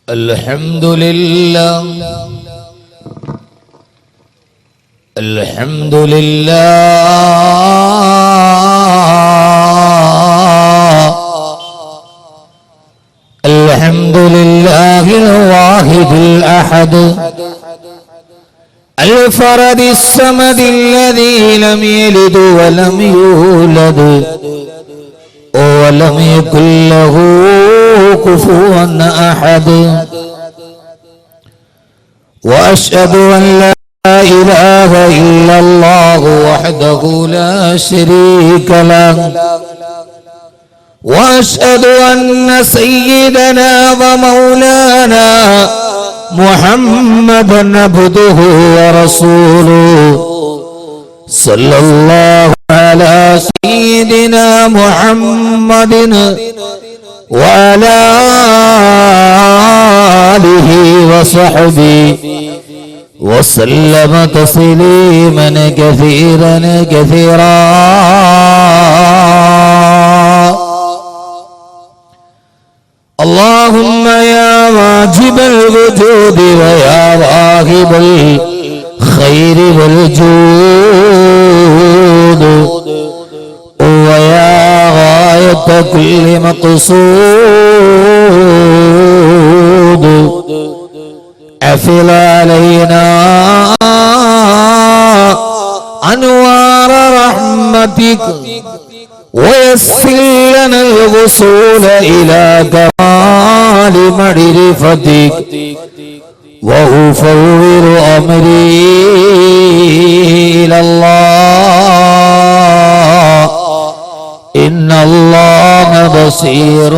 الحمد لله الحمد لله الحمد لله الواحد الأحد الفرد الصمد الذي لم يلد ولم يولد ولم يكن له كفوا أحد وأشهد أن لا إله إلا الله وحده لا شريك له وأشهد أن سيدنا ومولانا محمدا عبده ورسوله صلى الله على سيدنا محمد وعلى آله وصحبه وسلم تسليما كثيرا اللهم يا واجب الوجود ويا واهب الخير والجود ويا غاية كل مقصود أفض علينا أنوار رحمتك ويسر لنا الوصول إلى كمال معرفتك وأفوض أمري إلى الله إن الله بصير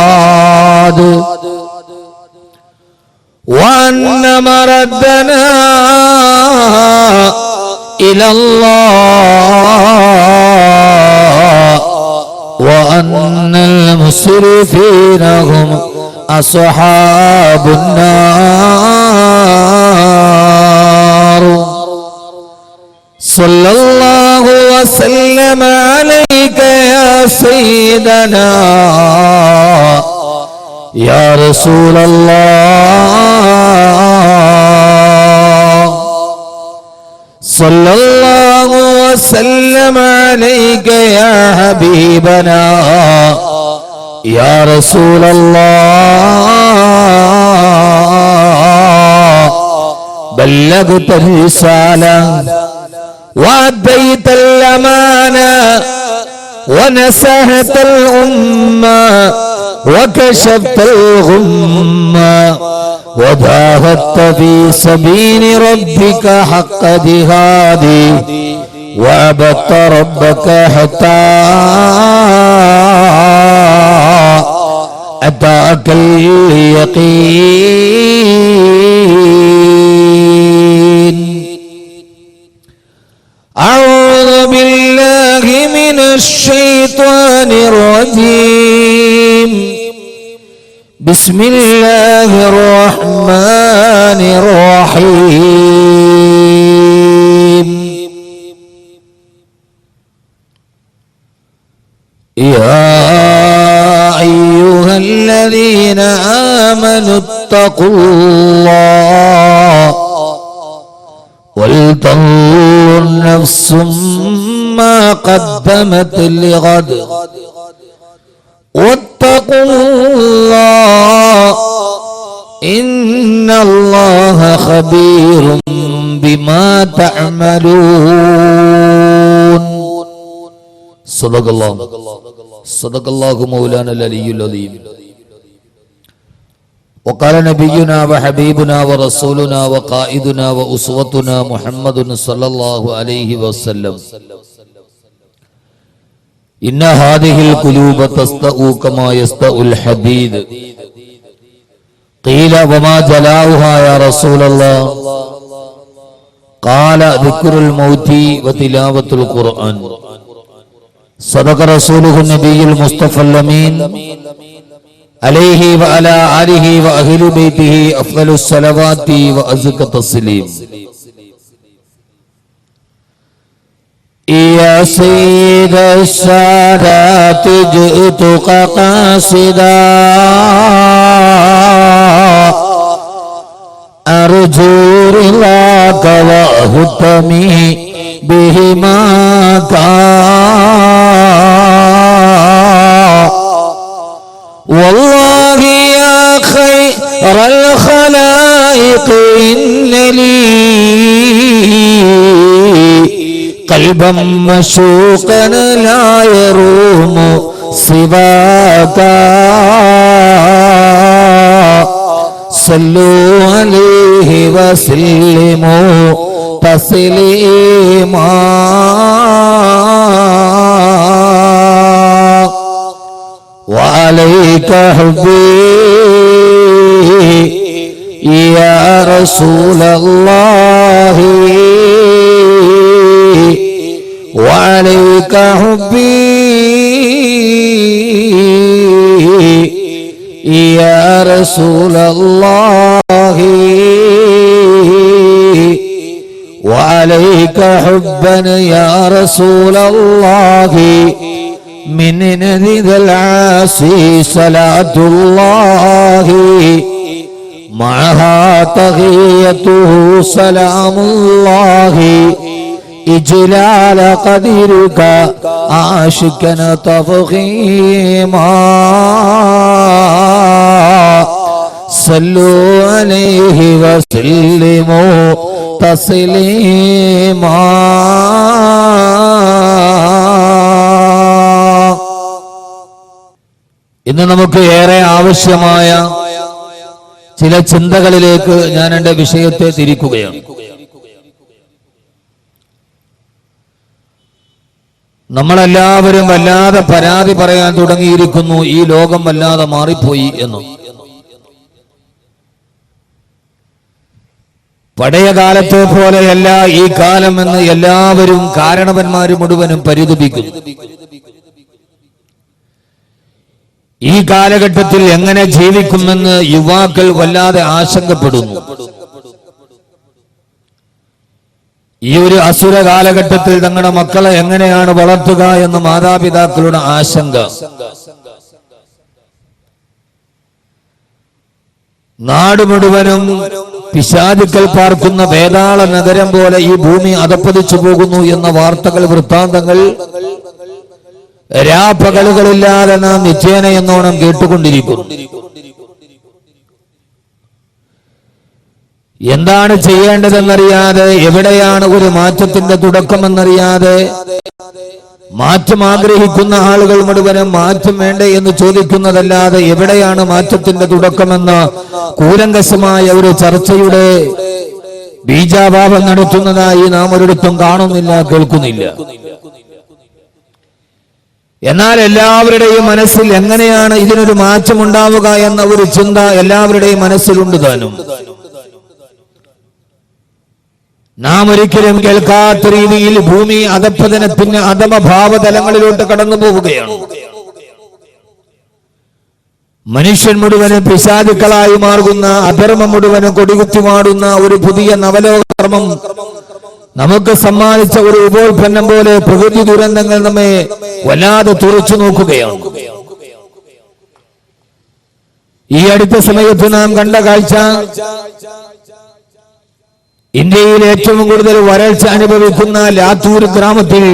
بالعباد وأن مردنا إلى الله وأن المسرفين هم أصحاب النار صلى الله وسلم عليك يا سيدنا يا رسول الله صلى الله وسلم عليك يا حبيبنا يا رسول الله بلغت الرسالة وأديت الأمانة ونصحت الأمة وكشفت الغمة وجاهدت في سبيل ربك حق جهاده وعبدت ربك حتى أتاك اليقين أعوذ بالله من الشيطان الرجيم بسم الله الرحمن الرحيم يا أيها الذين آمنوا اتقوا الله ولتنظر نفس ما قدمت لغد واتقوا الله إن الله خبير بما تعملون صدق الله مولانا العلي العظيم وقال نبينا وحبيبنا ورسولنا وقائدنا وأسوتنا محمد صلى الله عليه وسلم إن هذه القلوب تستأ كما يستأ الحديد قيل وما جلاؤها يا رسول الله قال ذكر الموت وتلاوة القرآن صدق رسوله النبي المصطفى الأمين عليه وعلى آله وأهل بيته أفضل الصلوات وأزكى التسليم يا سيد السادات جئتك قاصدا أرجو رضاك وهتمي بهماك والله يا خير الخلائق إن لي قلبا مشوقا لا يروم سواك صلوا عليه وسلموا تسليما وعليك حبي يا رسول الله وعليك حبي يا رسول الله وعليك حبا يا رسول الله من نذذ العاصي صلاة الله معها تغيته سلام الله إجلال قدرك عاشقا تفخيما صلوا عليه وسلموا تسليما ഇന്ന് നമുക്ക് ഏറെ ആവശ്യമായ ചില ചിന്തകളിലേക്ക് ഞാൻ എൻ്റെ വിഷയത്തെ തിരിക്കുകയാണ്. നമ്മളെല്ലാവരും വല്ലാതെ പരാതി പറയാൻ തുടങ്ങിയിരിക്കുന്നു, ഈ ലോകം വല്ലാതെ മാറിപ്പോയി എന്ന്. പഴയ കാലത്തെ പോലെയല്ല ഈ കാലം എന്ന് എല്ലാവരും കാരണവന്മാര് മുഴുവനും പരിതപിക്കുന്നു. ഈ കാലഘട്ടത്തിൽ എങ്ങനെ ജീവിക്കുമെന്ന് യുവാക്കൾ വല്ലാതെ ആശങ്കപ്പെടുന്നു. ഈ ഒരു അസുര കാലഘട്ടത്തിൽ തങ്ങളുടെ മക്കളെ എങ്ങനെയാണ് വളർത്തുക എന്ന് മാതാപിതാക്കളുടെ ആശങ്ക. നാട് മുഴുവനും പിശാചുക്കൾ പാർക്കുന്ന വേതാള നഗരം പോലെ ഈ ഭൂമി അധപ്പതിച്ചു പോകുന്നു എന്ന വാർത്തകൾ, വൃത്താന്തങ്ങൾ രാപ്പകലുകളില്ലാതെ നാം നിശ്ചേന എന്നോണം കേട്ടുകൊണ്ടിരിക്കുന്നു. എന്താണ് ചെയ്യേണ്ടതെന്നറിയാതെ, എവിടെയാണ് ഒരു മാറ്റത്തിന്റെ തുടക്കമെന്നറിയാതെ, മാറ്റം ആഗ്രഹിക്കുന്ന ആളുകൾ മുഴുവനും മാറ്റം വേണ്ടേ എന്ന് ചോദിക്കുന്നതല്ലാതെ എവിടെയാണ് മാറ്റത്തിന്റെ തുടക്കമെന്ന കൂലങ്കശമായ ഒരു ചർച്ചയുടെ ബീജാഭാവം നടത്തുന്നതായി നാം ഒരിടത്തും കാണുന്നില്ല, കേൾക്കുന്നില്ല. എന്നാൽ എല്ലാവരുടെയും മനസ്സിൽ എങ്ങനെയാണ് ഇതിനൊരു മാറ്റമുണ്ടാവുക എന്ന ഒരു ചിന്ത എല്ലാവരുടെയും മനസ്സിലുണ്ട് താനും. നാം ഒരിക്കലും കേൾക്കാത്ത രീതിയിൽ ഭൂമി അധപ്പതനത്തിന് അധമഭാവതലങ്ങളിലോട്ട് കടന്നു പോവുകയാണ്. മനുഷ്യൻ മുഴുവനും പിശാചുക്കളായി മാറുന്ന, അധർമ്മം മുഴുവനും കൊടികുത്തിമാടുന്ന ഒരു പുതിയ നവലോകധർമ്മം നമുക്ക് സമ്മാനിച്ച ഒരു ഉപോൽപ്പന്നം പോലെ പ്രകൃതി ദുരന്തങ്ങൾ നമ്മെ വല്ലാതെ തുറച്ചു നോക്കുകയാണ്. ഈ അടുത്ത സമയത്ത് നാം കണ്ട കാഴ്ച, ഇന്ത്യയിൽ ഏറ്റവും കൂടുതൽ വരൾച്ച അനുഭവിക്കുന്ന ലാത്തൂർ ഗ്രാമത്തിൽ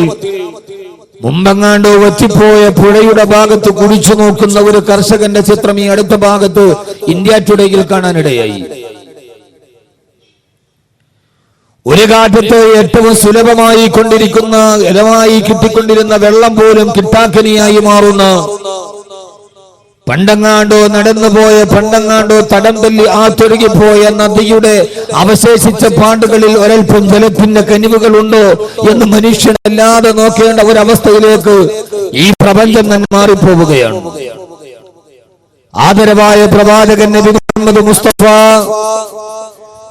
മുമ്പെങ്ങാണ്ടോ വറ്റിപ്പോയ പുഴയുടെ ഭാഗത്ത് കുടിച്ചു നോക്കുന്ന ഒരു കർഷകന്റെ ചിത്രം ഈ അടുത്ത ഭാഗത്ത് ഇന്ത്യ ടുഡേയിൽ കാണാനിടയായി. ഒരു കാലത്ത് ഏറ്റവും സുലഭമായി കൊണ്ടിരിക്കുന്ന, ഇലമായി കിട്ടിക്കൊണ്ടിരുന്ന വെള്ളം പോലും കിട്ടാക്കനിയായി മാറുന്ന, പണ്ടങ്ങാണ്ടോ നടന്നുപോയ, പണ്ടങ്ങാണ്ടോ തടം തല്ലി ആത്തൊഴുകിപ്പോയ നദിയുടെ അവശേഷിച്ച പാണ്ടുകളിൽ ഒരൽപ്പം ജലത്തിന്റെ കനിവുകളുണ്ടോ എന്ന് മനുഷ്യനല്ലാതെ നോക്കേണ്ട ഒരവസ്ഥയിലേക്ക് ഈ പ്രപഞ്ചം തന്നെ മാറിപ്പോവുകയാണ്. ആദരവായ പ്രവാചകൻ നബി മുഹമ്മദ് മുസ്തഫ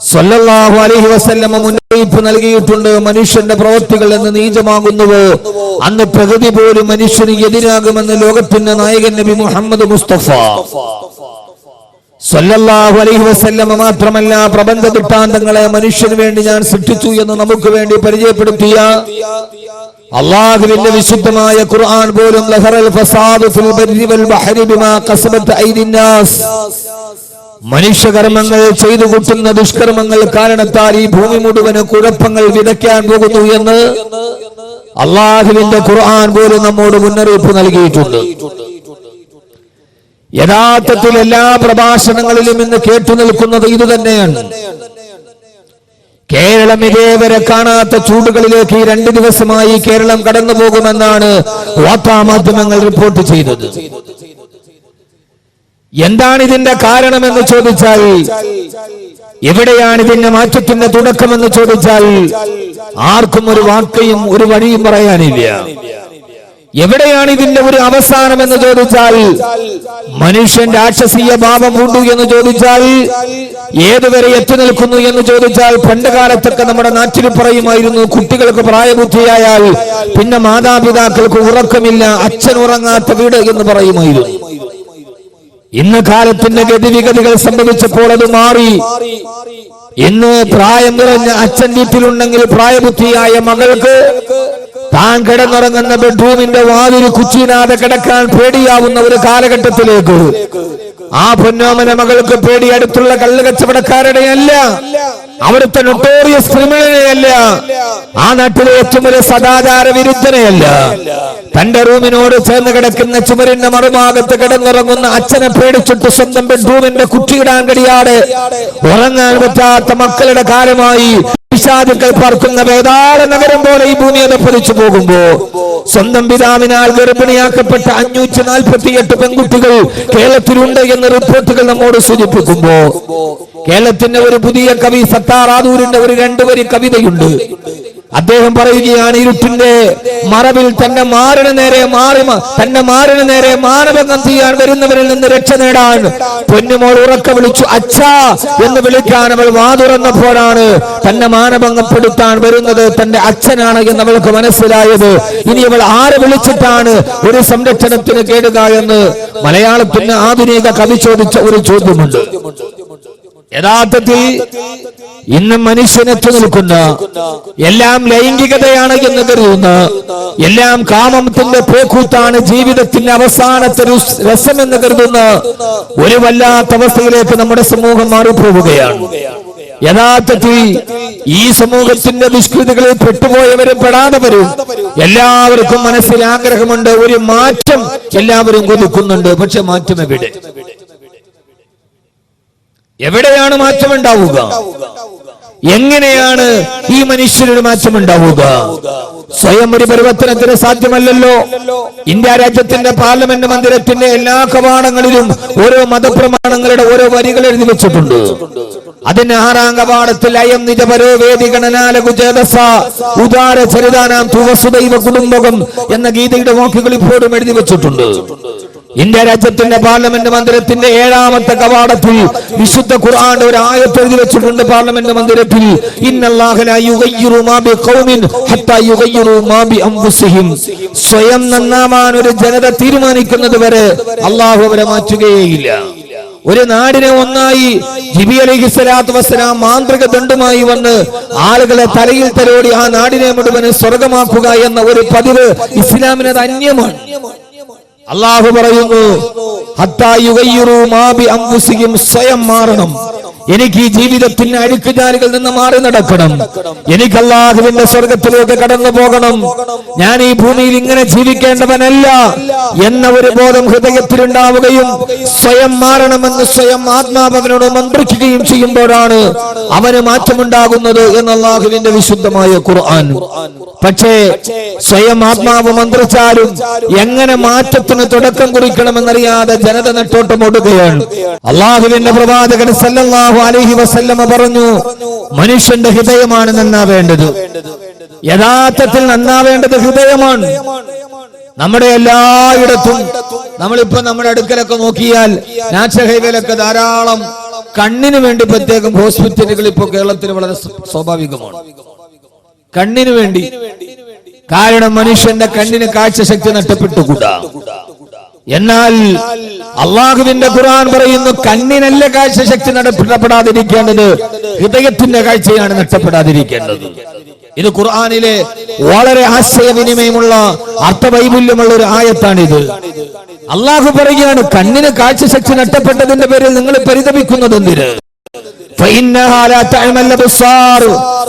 സല്ലല്ലാഹു അലൈഹി വസല്ലം മുന്നറിയിപ്പ് നൽകിയിട്ടുണ്ട്. മനുഷ്യന്റെ പ്രവൃത്തികൾ എന്ന് നീചമാകുന്നുവോ അന്ന് പ്രകൃതി പോലും മനുഷ്യന് എതിരാകുമെന്ന് ലോകത്തിന്റെ നായകൻ നബി മുഹമ്മദ് മുസ്തഫ സല്ലല്ലാഹു അലൈഹി വസല്ലം മാത്രമല്ല, പ്രപഞ്ച ദൃഷ്ടാന്തങ്ങളെ മനുഷ്യന് വേണ്ടി ഞാൻ സൃഷ്ടിച്ചു എന്ന് നമുക്ക് വേണ്ടി പരിചയപ്പെടുത്തിയ അല്ലാഹുവിന്റെ വിശുദ്ധമായ ഖുർആൻ പോലും ലഹറൽ ഫസാദു ഫിൽ ബർരി വൽ ബഹരി ബിമാ ഖസബത് ഐദിൻ നാസ്, മനുഷ്യകർമ്മങ്ങൾ ചെയ്തു കൂട്ടുന്ന ദുഷ്കർമ്മങ്ങൾ കാരണത്താൽ ഈ ഭൂമി മുഴുവൻ കുഴപ്പങ്ങൾ വിതയ്ക്കാൻ പോകുന്നു എന്ന് അല്ലാഹുവിന്റെ ഖുർആൻ പോലും നമ്മോട് മുന്നറിയിപ്പ് നൽകിയിട്ടുണ്ട്. യഥാർത്ഥത്തിൽ എല്ലാ പ്രഭാഷണങ്ങളിലും ഇന്ന് കേട്ടു നിൽക്കുന്നത് ഇതുതന്നെയാണ്. കേരളം ഇതേവരെ കാണാത്ത ചൂടുകളിലേക്ക് 2 ദിവസമായി കേരളം കടന്നു പോകുമെന്നാണ് വാർത്താമാധ്യമങ്ങൾ റിപ്പോർട്ട് ചെയ്തത്. എന്താണ് ഇതിന്റെ കാരണമെന്ന് ചോദിച്ചാൽ, എവിടെയാണ് ഇതിന്റെ മാറ്റത്തിന്റെ തുടക്കമെന്ന് ചോദിച്ചാൽ ആർക്കും ഒരു വാക്കയും ഒരു വഴിയും പറയാനില്ല. എവിടെയാണ് ഇതിന്റെ ഒരു അവസാനം എന്ന് ചോദിച്ചാൽ, മനുഷ്യൻ രാക്ഷസീയ ഭാവം പൂണ്ടു എന്ന് ചോദിച്ചാൽ ഏതുവരെ എത്തി നിൽക്കുന്നു എന്ന് ചോദിച്ചാൽ, പണ്ട് കാലത്തൊക്കെ നമ്മുടെ നാട്ടിൽ പറയുമായിരുന്നു, കുട്ടികൾക്ക് പ്രായബുദ്ധിയായാൽ പിന്നെ മാതാപിതാക്കൾക്ക് ഉറക്കമില്ല, അച്ഛൻ ഉറങ്ങാത്ത വീട് എന്ന് പറയുമായിരുന്നു. ഇന്ന് കാലത്തിന്റെ ഗതിവിഗതികൾ സംഭവിച്ചപ്പോൾ അത് മാറി. ഇന്ന് പ്രായം കുറഞ്ഞ അച്ഛൻ വീട്ടിലുണ്ടെങ്കിൽ പ്രായബുദ്ധിയായ മകൾക്ക് താൻ കിടന്നുറങ്ങുന്ന ബെഡ്റൂമിന്റെ വാതിൽ കുച്ചിനാതെ കിടക്കാൻ പേടിയാവുന്ന ഒരു കാലഘട്ടത്തിലേക്ക് ആ പൊന്നോമന മകൾക്ക് പേടി അടുത്തുള്ള കള്ളുകച്ചവടക്കാരുടെയല്ല, അവിടുത്തെ നൊട്ടോറിയസ് ക്രിമിനലെയല്ല, ആ നാട്ടിലെ ഏറ്റവും ഒരു സദാചാര വിരുദ്ധനെയല്ല, തന്റെ റൂമിനോട് ചേർന്ന് കിടക്കുന്ന ചുമരിന്റെ മറുഭാഗത്ത് കിടന്നുറങ്ങുന്ന അച്ഛനെ പേടിച്ചിട്ട് സ്വന്തം ബെഡ്റൂമിന്റെ കുറ്റിയിടാൻ കഴിയാതെ ഉറങ്ങാൻ പറ്റാത്ത മക്കളുടെ കാലമായി പിശാചുക്കൾ പാർക്കുന്ന വേതാള നഗരം പോലെ ഈ ഭൂമി അതപ്പതിച്ചു പോകുമ്പോ സ്വന്തം പിതാവിനാൽ ഗർഭിണിയാക്കപ്പെട്ട 548 പെൺകുട്ടികൾ കേരളത്തിലുണ്ട് എന്ന റിപ്പോർട്ടുകൾ നമ്മോട് സൂചിപ്പിക്കുമ്പോ, കേരളത്തിന്റെ ഒരു പുതിയ കവി സത്താർ ആദൂരിന്റെ ഒരു 2 വരി കവിതയുണ്ട്. അദ്ദേഹം പറയുകയാണ്, ഇരുട്ടിന്റെ മറവിൽ തന്റെ മാറിന് നേരെ മാനഭംഗം ചെയ്യാൻ വരുന്നവരിൽ നിന്ന് രക്ഷ നേടാൻ പൊന്നുമോൾ ഉറക്ക വിളിച്ചു അച്ഛാ എന്ന് വിളിക്കാൻ അവൾ വാതുറന്നപ്പോഴാണ് തന്നെ മാനഭംഗപ്പെടുത്താൻ വരുന്നത് തന്റെ അച്ഛനാണ് എന്നവൾക്ക് മനസ്സിലായത്. ഇനി അവൾ ആരെ വിളിച്ചിട്ടാണ് ഒരു സംരക്ഷണത്തിന് കേടുക എന്ന് മലയാളത്തിന് ആധുനിക കവി ചോദിച്ച ഒരു ചോദ്യമുണ്ട്. യഥാർത്ഥത്തിൽ ഇന്ന് മനുഷ്യനെത്തി നിൽക്കുന്ന എല്ലാം ലൈംഗികതയാണ് എന്ന് കരുതുന്ന, എല്ലാം കാമത്തിന്റെ പേക്കൂത്താണ് ജീവിതത്തിന്റെ അവസാനത്തെ രസമെന്ന് കരുതുന്ന ഒരു വല്ലാത്ത അവസ്ഥയിലേക്ക് നമ്മുടെ സമൂഹം മാറിപ്പോവുകയാണ്. യഥാർത്ഥത്തിൽ ഈ സമൂഹത്തിന്റെ ദുഷ്കൃതികളിൽ പെട്ടുപോയവരും പെടാത്തവരും എല്ലാവർക്കും മനസ്സിൽ ആഗ്രഹമുണ്ട്, ഒരു മാറ്റം എല്ലാവരും കൊതിക്കുന്നുണ്ട്. പക്ഷെ മാറ്റം എവിടെയാണ് മാറ്റമുണ്ടാവുക? എങ്ങനെയാണ് ഈ മനുഷ്യരുടെ മാറ്റമുണ്ടാവുക? സ്വയം ഒരു പരിവർത്തനത്തിന് സാധ്യമല്ലല്ലോ. ഇന്ത്യ രാജ്യത്തിന്റെ പാർലമെന്റ് മന്ദിരത്തിന്റെ എല്ലാ കവാടങ്ങളിലും ഓരോ മതപ്രമാണങ്ങളുടെ ഓരോ വരികൾ എഴുതി വെച്ചിട്ടുണ്ട്. അതിന് 6ാം കവാടത്തിൽ അയം നിജപരോ വേദിഗണനാലകുചേതസ ഉദാര ചരിതാനാം തുവസുദൈവ കുടുംബകം എന്ന ഗീതയുടെ വാക്കുകൾ ഇപ്പോഴും എഴുതി വെച്ചിട്ടുണ്ട്. ഇന്ത്യ രാജ്യത്തിന്റെ പാർലമെന്റ് മന്ദിരത്തിന്റെ 7ാമത്തെ കവാടത്തിൽ വിശുദ്ധ ഖുർആന്റെ ഒരു ആയത്ത് എഴുതി വെച്ചിട്ടുണ്ട്. പാർലമെന്റ് മന്ദിരത്തിൽ ഇന്നല്ലാഹ ലാ യുഗയ്യിറു മാ ബിഖൗമിൻ ഹത്താ യുഗയ്യിറു മാ ബിഅൻഫുസിഹിം, സ്വയം നന്നാവാൻ ഒരു ജനത തീരുമാനിക്കുന്നത് വരെ അല്ലാഹു അവരെ മാറ്റുകയില്ല. ഒരു നാടിനെ ഒന്നായി ജിബി അലൈഹിസ്സലാത്തു വസ്സലാം മാന്ത്രിക ദണ്ഡുമായി വന്ന് ആളുകളെ തലയിൽ തലോടി ആ നാടിനെ മുഴുവൻ സ്വർഗമാക്കുക എന്ന ഒരു പതിവ് ഇസ്ലാമിനത് അന്യമാണ്. അല്ലാഹു പറയുന്നു, ഹത്താ യുഗയ്യിറു മാ ബിഅൻഫുസിഹിം, സ്വയം മാറണം. എനിക്ക് ഈ ജീവിതത്തിന്റെ അഴുക്കുചാലുകളിൽ നിന്ന് മാറി നടക്കണം. എനിക്ക് അല്ലാഹുവിന്റെ സ്വർഗത്തിലേക്ക് കടന്നു പോകണം. ഞാൻ ഈ ഭൂമിയിൽ ഇങ്ങനെ ജീവിക്കേണ്ടവനല്ല എന്ന ഒരു ബോധം ഹൃദയത്തിലുണ്ടാവുകയും സ്വയം മാറണമെന്ന് സ്വയം ആത്മാവനോട് മന്ത്രിക്കുകയും ചെയ്യുമ്പോഴാണ് അവന് മാറ്റമുണ്ടാകുന്നത് എന്ന് അല്ലാഹുവിന്റെ വിശുദ്ധമായ ഖുർആൻ. പക്ഷേ സ്വയം ആത്മാവ് മന്ത്രിച്ചാലും എങ്ങനെ മാറ്റത്തിന് തുടക്കം കുറിക്കണമെന്നറിയാതെ ജനത നെട്ടോട്ടം ഓടുകയാണ്. അല്ലാഹുവിന്റെ പ്രവാചകൻ സല്ലല്ലാഹു അലൈഹി വസല്ലമ പറഞ്ഞു, മനുഷ്യന്റെ ഹൃദയമാണ് നന്നാവേണ്ടത്. യഥാർത്ഥത്തിൽ നന്നാവേണ്ടത് ഹൃദയമാണ്. നമ്മുടെ എല്ലായിടത്തും നമ്മളിപ്പോ നമ്മുടെ അടുക്കലൊക്കെ നോക്കിയാൽ നാഷണൽ ഹൈവേയിലൊക്കെ ധാരാളം കണ്ണിന് വേണ്ടി പ്രത്യേകം ഹോസ്പിറ്റലുകൾ ഇപ്പോൾ കേരളത്തിൽ വളരെ സ്വാഭാവികമാണ്. കണ്ണിന് വേണ്ടി. കാരണം മനുഷ്യന്റെ കണ്ണിന് കാഴ്ചശക്തി നഷ്ടപ്പെട്ടുകൂടാ. എന്നാൽ അള്ളാഹുവിന്റെ ഖുർആൻ പറയുന്നു, കണ്ണിനല്ല കാഴ്ചശക്തി നഷ്ടപ്പെടാതിരിക്കേണ്ടത്, ഹൃദയത്തിന്റെ കാഴ്ചയാണ് നഷ്ടപ്പെടാതിരിക്കേണ്ടത്. ഇത് ഖുർആനിലെ വളരെ ആശയവിനിമയമുള്ള അർത്ഥവൈപുല്യമുള്ള ഒരു ആയത്താണിത്. അള്ളാഹു പറയുകയാണ്, കണ്ണിന് കാഴ്ചശക്തി നഷ്ടപ്പെട്ടതിന്റെ പേരിൽ നിങ്ങൾ പരിതപിക്കുന്നത് എന്തിന്? فإنها لا تعمى الأبصار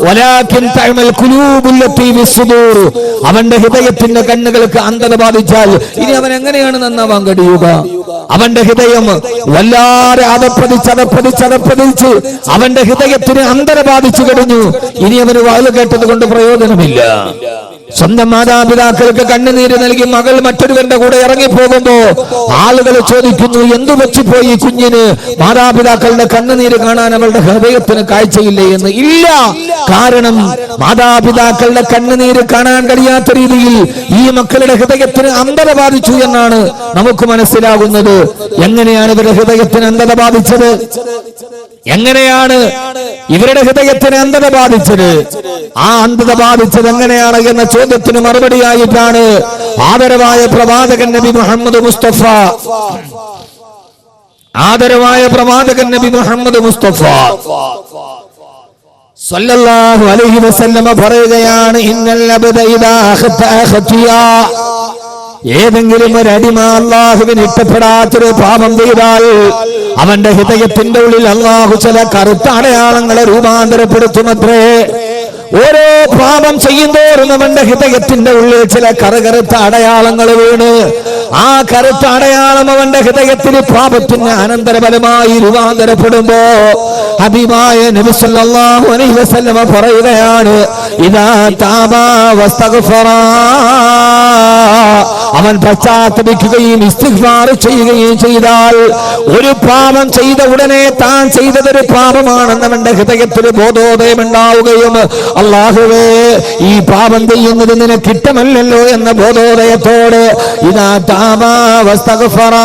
ولكن تعمى القلوب التي في الصدور. അവന്റെ ഹൃദയത്തിന്റെ കണ്ണുകൾക്ക് അന്ധത ബാധിച്ചാൽ ഇനി അവൻ എങ്ങനെയാണ് നന്നാവാൻ കഴിയുക? അവന്റെ ഹൃദയം വല്ലാതെ അതപ്പതിച്ച് അവന്റെ ഹൃദയത്തിന് അന്ധത ബാധിച്ചു കഴിഞ്ഞു. ഇനി അവന് വാല് കേട്ടത് കൊണ്ട് പ്രയോജനമില്ല. സ്വന്തം മാതാപിതാക്കൾക്ക് കണ്ണുനീര് നൽകി മകൾ മറ്റൊരുവന്റെ കൂടെ ഇറങ്ങിപ്പോകുമ്പോ ആളുകൾ ചോദിക്കുന്നു, എന്തു വെച്ചുപോയി കുഞ്ഞിന്? മാതാപിതാക്കളുടെ കണ്ണുനീര് കാണാൻ അവളുടെ ഹൃദയത്തിന് കാഴ്ചയില്ലേ എന്ന്. ഇല്ല, കാരണം മാതാപിതാക്കളുടെ കണ്ണുനീര് കാണാൻ കഴിയാത്ത രീതിയിൽ ഈ മക്കളുടെ ഹൃദയത്തിന് അന്ധത ബാധിച്ചു എന്നാണ് നമുക്ക് മനസ്സിലാകുന്നത്. എങ്ങനെയാണ് ഇവരുടെ ഹൃദയത്തിന് അന്ധത ബാധിച്ചത്? എങ്ങനെയാണ് ഇവരുടെ ഹൃദയത്തിന് അന്ധത ബാധിച്ചത്? ആ അന്ധത ബാധിച്ചത് എങ്ങനെയാണ് എന്ന ചോദ്യത്തിന് മറുപടിയായിട്ടാണ് ആദരവായ പ്രവാചകൻ നബി മുഹമ്മദ് മുസ്തഫ സല്ലല്ലാഹു അലൈഹി വസല്ലമ പറയുകയാണ്, ഇന്നൽ അബ്ദ ഇദാ ഖതഅ ഏതെങ്കിലും ഒരു അടിമ അല്ലാഹുവിന് ഇഷ്ടപ്പെടാത്തൊരു പാപം ചെയ്താൽ അവന്റെ ഹൃദയത്തിന്റെ ഉള്ളിൽ അല്ലാഹു ചില കറുത്ത അടയാളങ്ങളെ രൂപാന്തരപ്പെടുത്തുമത്രേ. ഓരോ പാപം ചെയ്യുന്തോറും അവന്റെ ഹൃദയത്തിന്റെ ഉള്ളിൽ ചില കറുകറുത്ത അടയാളങ്ങൾ വീണ് ആ കറുത്ത അടയാളം അവന്റെ ഹൃദയത്തിൽ പാപത്തിന് അനന്തരഫലമായി രൂപാന്തരപ്പെടുമ്പോ ഹബീബായ നബി സല്ലല്ലാഹു അലൈഹി വസല്ലമ പറയുകയാണ്, ഇദാ താബാ വസ്തഗ്ഫറ, അവൻ പശ്ചാത്തപിക്കുകയും ഇസ്തിഗ്ഫാർ ചെയ്യുകയും ചെയ്താൽ, ഒരു പാപം ചെയ്ത ഉടനെ താൻ ചെയ്തതൊരു പാപമാണെന്ന് അവന്റെ ഹൃദയത്തിൽ ബോധോദയം ഉണ്ടാവുകയും അല്ലാഹുവേ ഈ പാപം ചെയ്യുന്നത് നിനക്ക് ഇഷ്ടമല്ലല്ലോ എന്ന ബോധോദയത്തോടെ ഇദാ താബാ വസ്തഗ്ഫറ,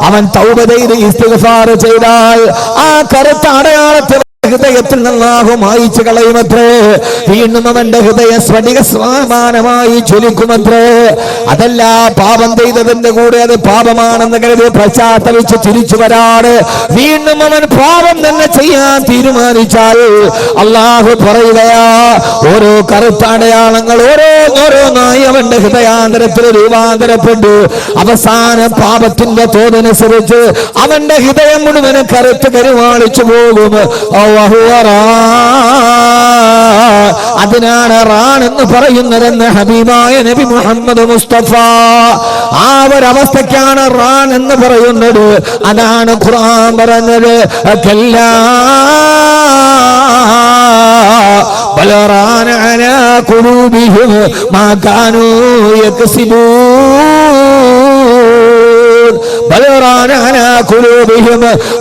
അവൻ തൗബ ചെയ്ത് ഇസ്തിഗ്ഫാർ ചെയ്താൽ ആ കറുത്ത അടയാളത്തെ ഹൃദയത്തിൽ അല്ലാഹു മായിച്ചു കളയുമത്രേ. വീണ്ടും അവന്റെ ഹൃദയം സ്ഫടിക സമാനമായി ജ്വലിക്കുമത്രേ. അതല്ല, പാപം ചെയ്തതിന്റെ കൂടെ അത് പാപമാണെന്ന് കരുതി പശ്ചാത്തപിച്ച് തിരിച്ചു വരാറ് വീണ്ടും അവൻ പാപം തന്നെ ചെയ്യാൻ തീരുമാനിച്ചാൽ അല്ലാഹു പറയുകയാ, ഓരോ കറുത്ത അടയാളങ്ങൾ ഓരോന്നായി അവന്റെ ഹൃദയാന്തരത്തിൽ രൂപാന്തരപ്പെട്ടു അവസാന പാപത്തിന്റെ തോതനുസരിച്ച് അവന്റെ ഹൃദയം മുഴുവൻ കറുത്ത് കരുവാളിച്ചു പോകും. അതിനാണ് റാൻ എന്ന് പറയുന്നതെന്ന് ഹബീബായ നബി മുഹമ്മദ് മുസ്തഫ. ആ ഒരവസ്ഥയ്ക്കാണ് റാൻ എന്ന് പറയുന്നത്. അതാണ് ഖുർആൻ പറഞ്ഞത്, കല്ലാ ബൽ റാന അലാ ഖുലൂബിഹിം മാ കാനൂ യക്സിബൂൻ.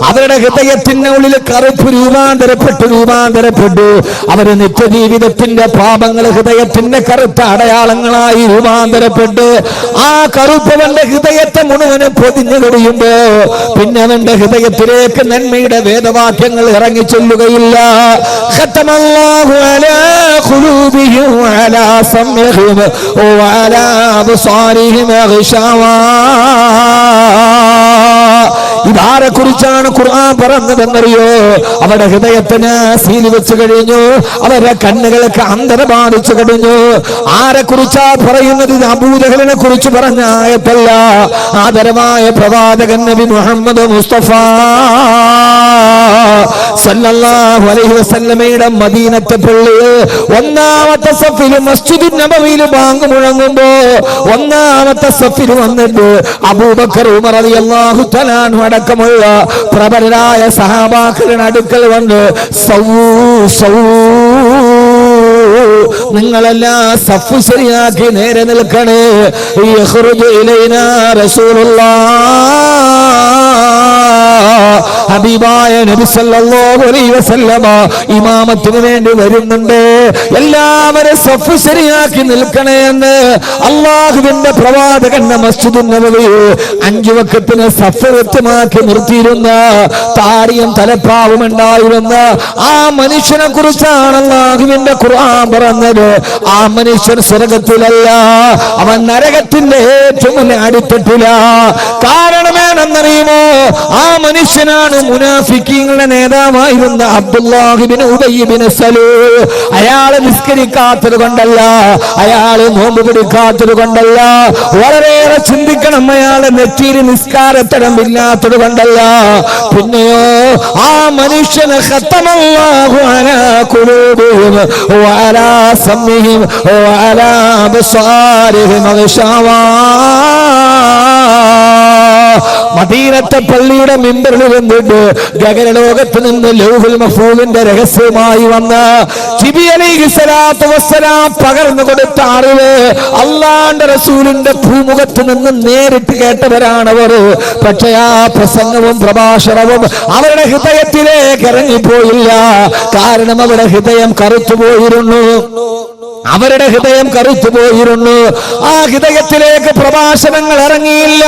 അവരുടെ ഹൃദയത്തിന്റെ ഉള്ളിൽ കറുപ്പ് രൂപാന്തരപ്പെട്ടു അവര് നിത്യജീവിതത്തിന്റെ പാപങ്ങൾ ഹൃദയത്തിന്റെ കറുത്ത അടയാളങ്ങളായി രൂപാന്തരപ്പെട്ട് ആ കറുപ്പവന്റെ ഹൃദയത്തെ മുഴുവനും പൊതിഞ്ഞു കഴിയുമ്പോ പിന്നെ അവന്റെ ഹൃദയത്തിലേക്ക് നന്മയുടെ വേദവാക്യങ്ങൾ ഇറങ്ങി ചെല്ലുകയില്ല. ഖതമല്ലാഹു അലാ ഖുലൂബിഹിം വഅലാ സമഇഹിം വഅലാ അബ്സാരിഹിം ഗിശാവാ. ഇതാരെ കുറിച്ചാണ് ഖുർആൻ പറഞ്ഞതെന്നറിയോ? അവരുടെ ഹൃദയത്തിന് സീല് വെച്ച് കഴിഞ്ഞു, അവരുടെ കണ്ണുകൾക്ക് അന്ധത ബാധിച്ചു കഴിഞ്ഞു. ആരെ കുറിച്ചാ പറയുന്നത്? ഇത് അബൂജഹലിനെ കുറിച്ച് പറഞ്ഞ ആയത്തല്ല. ആദരവായ പ്രവാചകൻ നബി മുഹമ്മദ് മുസ്തഫ സല്ലല്ലാഹു അലൈഹി വസല്ലമയുടെ മദീനത്തെ പള്ളിയിൽ ഒന്നാമത്തെ സഫിൽ മസ്ജിദുൻ നബവിയിൽ ബാങ്ക് മുഴങ്ങുമ്പോ ഒന്നാമത്തെ സഫിൽ വന്നിട്ട് അബൂബക്കർ ഉമർ റളിയല്ലാഹു തആല അൻഹു അടക്കമുള്ള പ്രബലരായ സഹാബാക്കളുടെ അടുക്കൽ വന്ന് നിങ്ങളെല്ലാം സഫ് ശരിയാക്കി നേരെ നിൽക്കണേ. യഖ്റുജു ഇലൈനാ റസൂലുള്ളാഹ്, ഹബീബായ നബി സല്ലല്ലാഹു അലൈഹി വസല്ലമ ഇമാമത്തിന് വേണ്ടി വരുന്നുണ്ട്. എല്ലാവരും സഫ് ശരിയാക്കി നിൽക്കണേ എന്ന് അല്ലാഹുവിന്റെ പ്രവാചകന്റെ മസ്ജിദുൻ നബവി 5 വഖത്തിന് സഫ് വ്യക്തമാക്കി നിർത്തിയിരുന്ന താടിയും തലപ്പാവും ഉണ്ടായിരുന്ന ആ മനുഷ്യനെ കുറിച്ചാണ് അല്ലാഹുവിന്റെ ഖുർആൻ പറഞ്ഞത്. ആ മനുഷ്യൻ സ്വർഗത്തിലല്ല, അവൻ നരകത്തിന്റെ ഏറ്റവും അടിത്തട്ടില. കാരണമേ ആരാണെന്നറിയുമോ? ആ മനുഷ്യനാണ് മുനാഫിക്കീങ്ങളുടെ നേതാവായിരുന്ന അബ്ദുല്ലാഹ് ഇബ്നു ഉബയ്യ് ഇബ്നു സലൂൽ. അയാൾ നിസ്കരിക്കാത്തത് കൊണ്ടല്ല, അയാൾ നോമ്പ് പിടിക്കാത്തത് കൊണ്ടല്ല, വളരെയേറെ ചിന്തിക്കണം, അയാളെ നെറ്റിയിൽ നിസ്കാരത്തടമില്ലാത്തത് കൊണ്ടല്ല. പിന്നെയോ ആ മനുഷ്യന് ഖത്തമല്ലാഹു അലാ ഖുലൂബിഹിം വഅലാ സമഇഹിം വഅലാ അബ്സാരിഹിം ഗിശാവാ. മദീനത്തെ പള്ളിയുടെ മിമ്പറിൽ വന്നിട്ട് ഗഗനലോകത്ത് നിന്ന് ലൗഹുൽ മഹ്ഫൂദിന്റെ രഹസ്യമായി വന്ന ജിബ്രീൽ അലൈഹിസ്സലാത്തു വസ്സലാം പകർന്നു കൊടുത്ത അറിവ് അല്ലാഹുവിന്റെ റസൂലിന്റെ ഭൂമുഖത്ത് നിന്ന് നേരിട്ട് കേട്ടവരാണവർ. പക്ഷേ ആ പ്രസംഗവും പ്രഭാഷണവും അവരുടെ ഹൃദയത്തിലേക്ക് ഇറങ്ങിപ്പോയില്ല. കാരണം അവരുടെ ഹൃദയം കറുത്തുപോയിരുന്നു. അവരുടെ ഹൃദയം കറുത്തുപോയിരുന്നു. ആ ഹൃദയത്തിലേക്ക് പ്രഭാഷണങ്ങൾ ഇറങ്ങിയില്ല.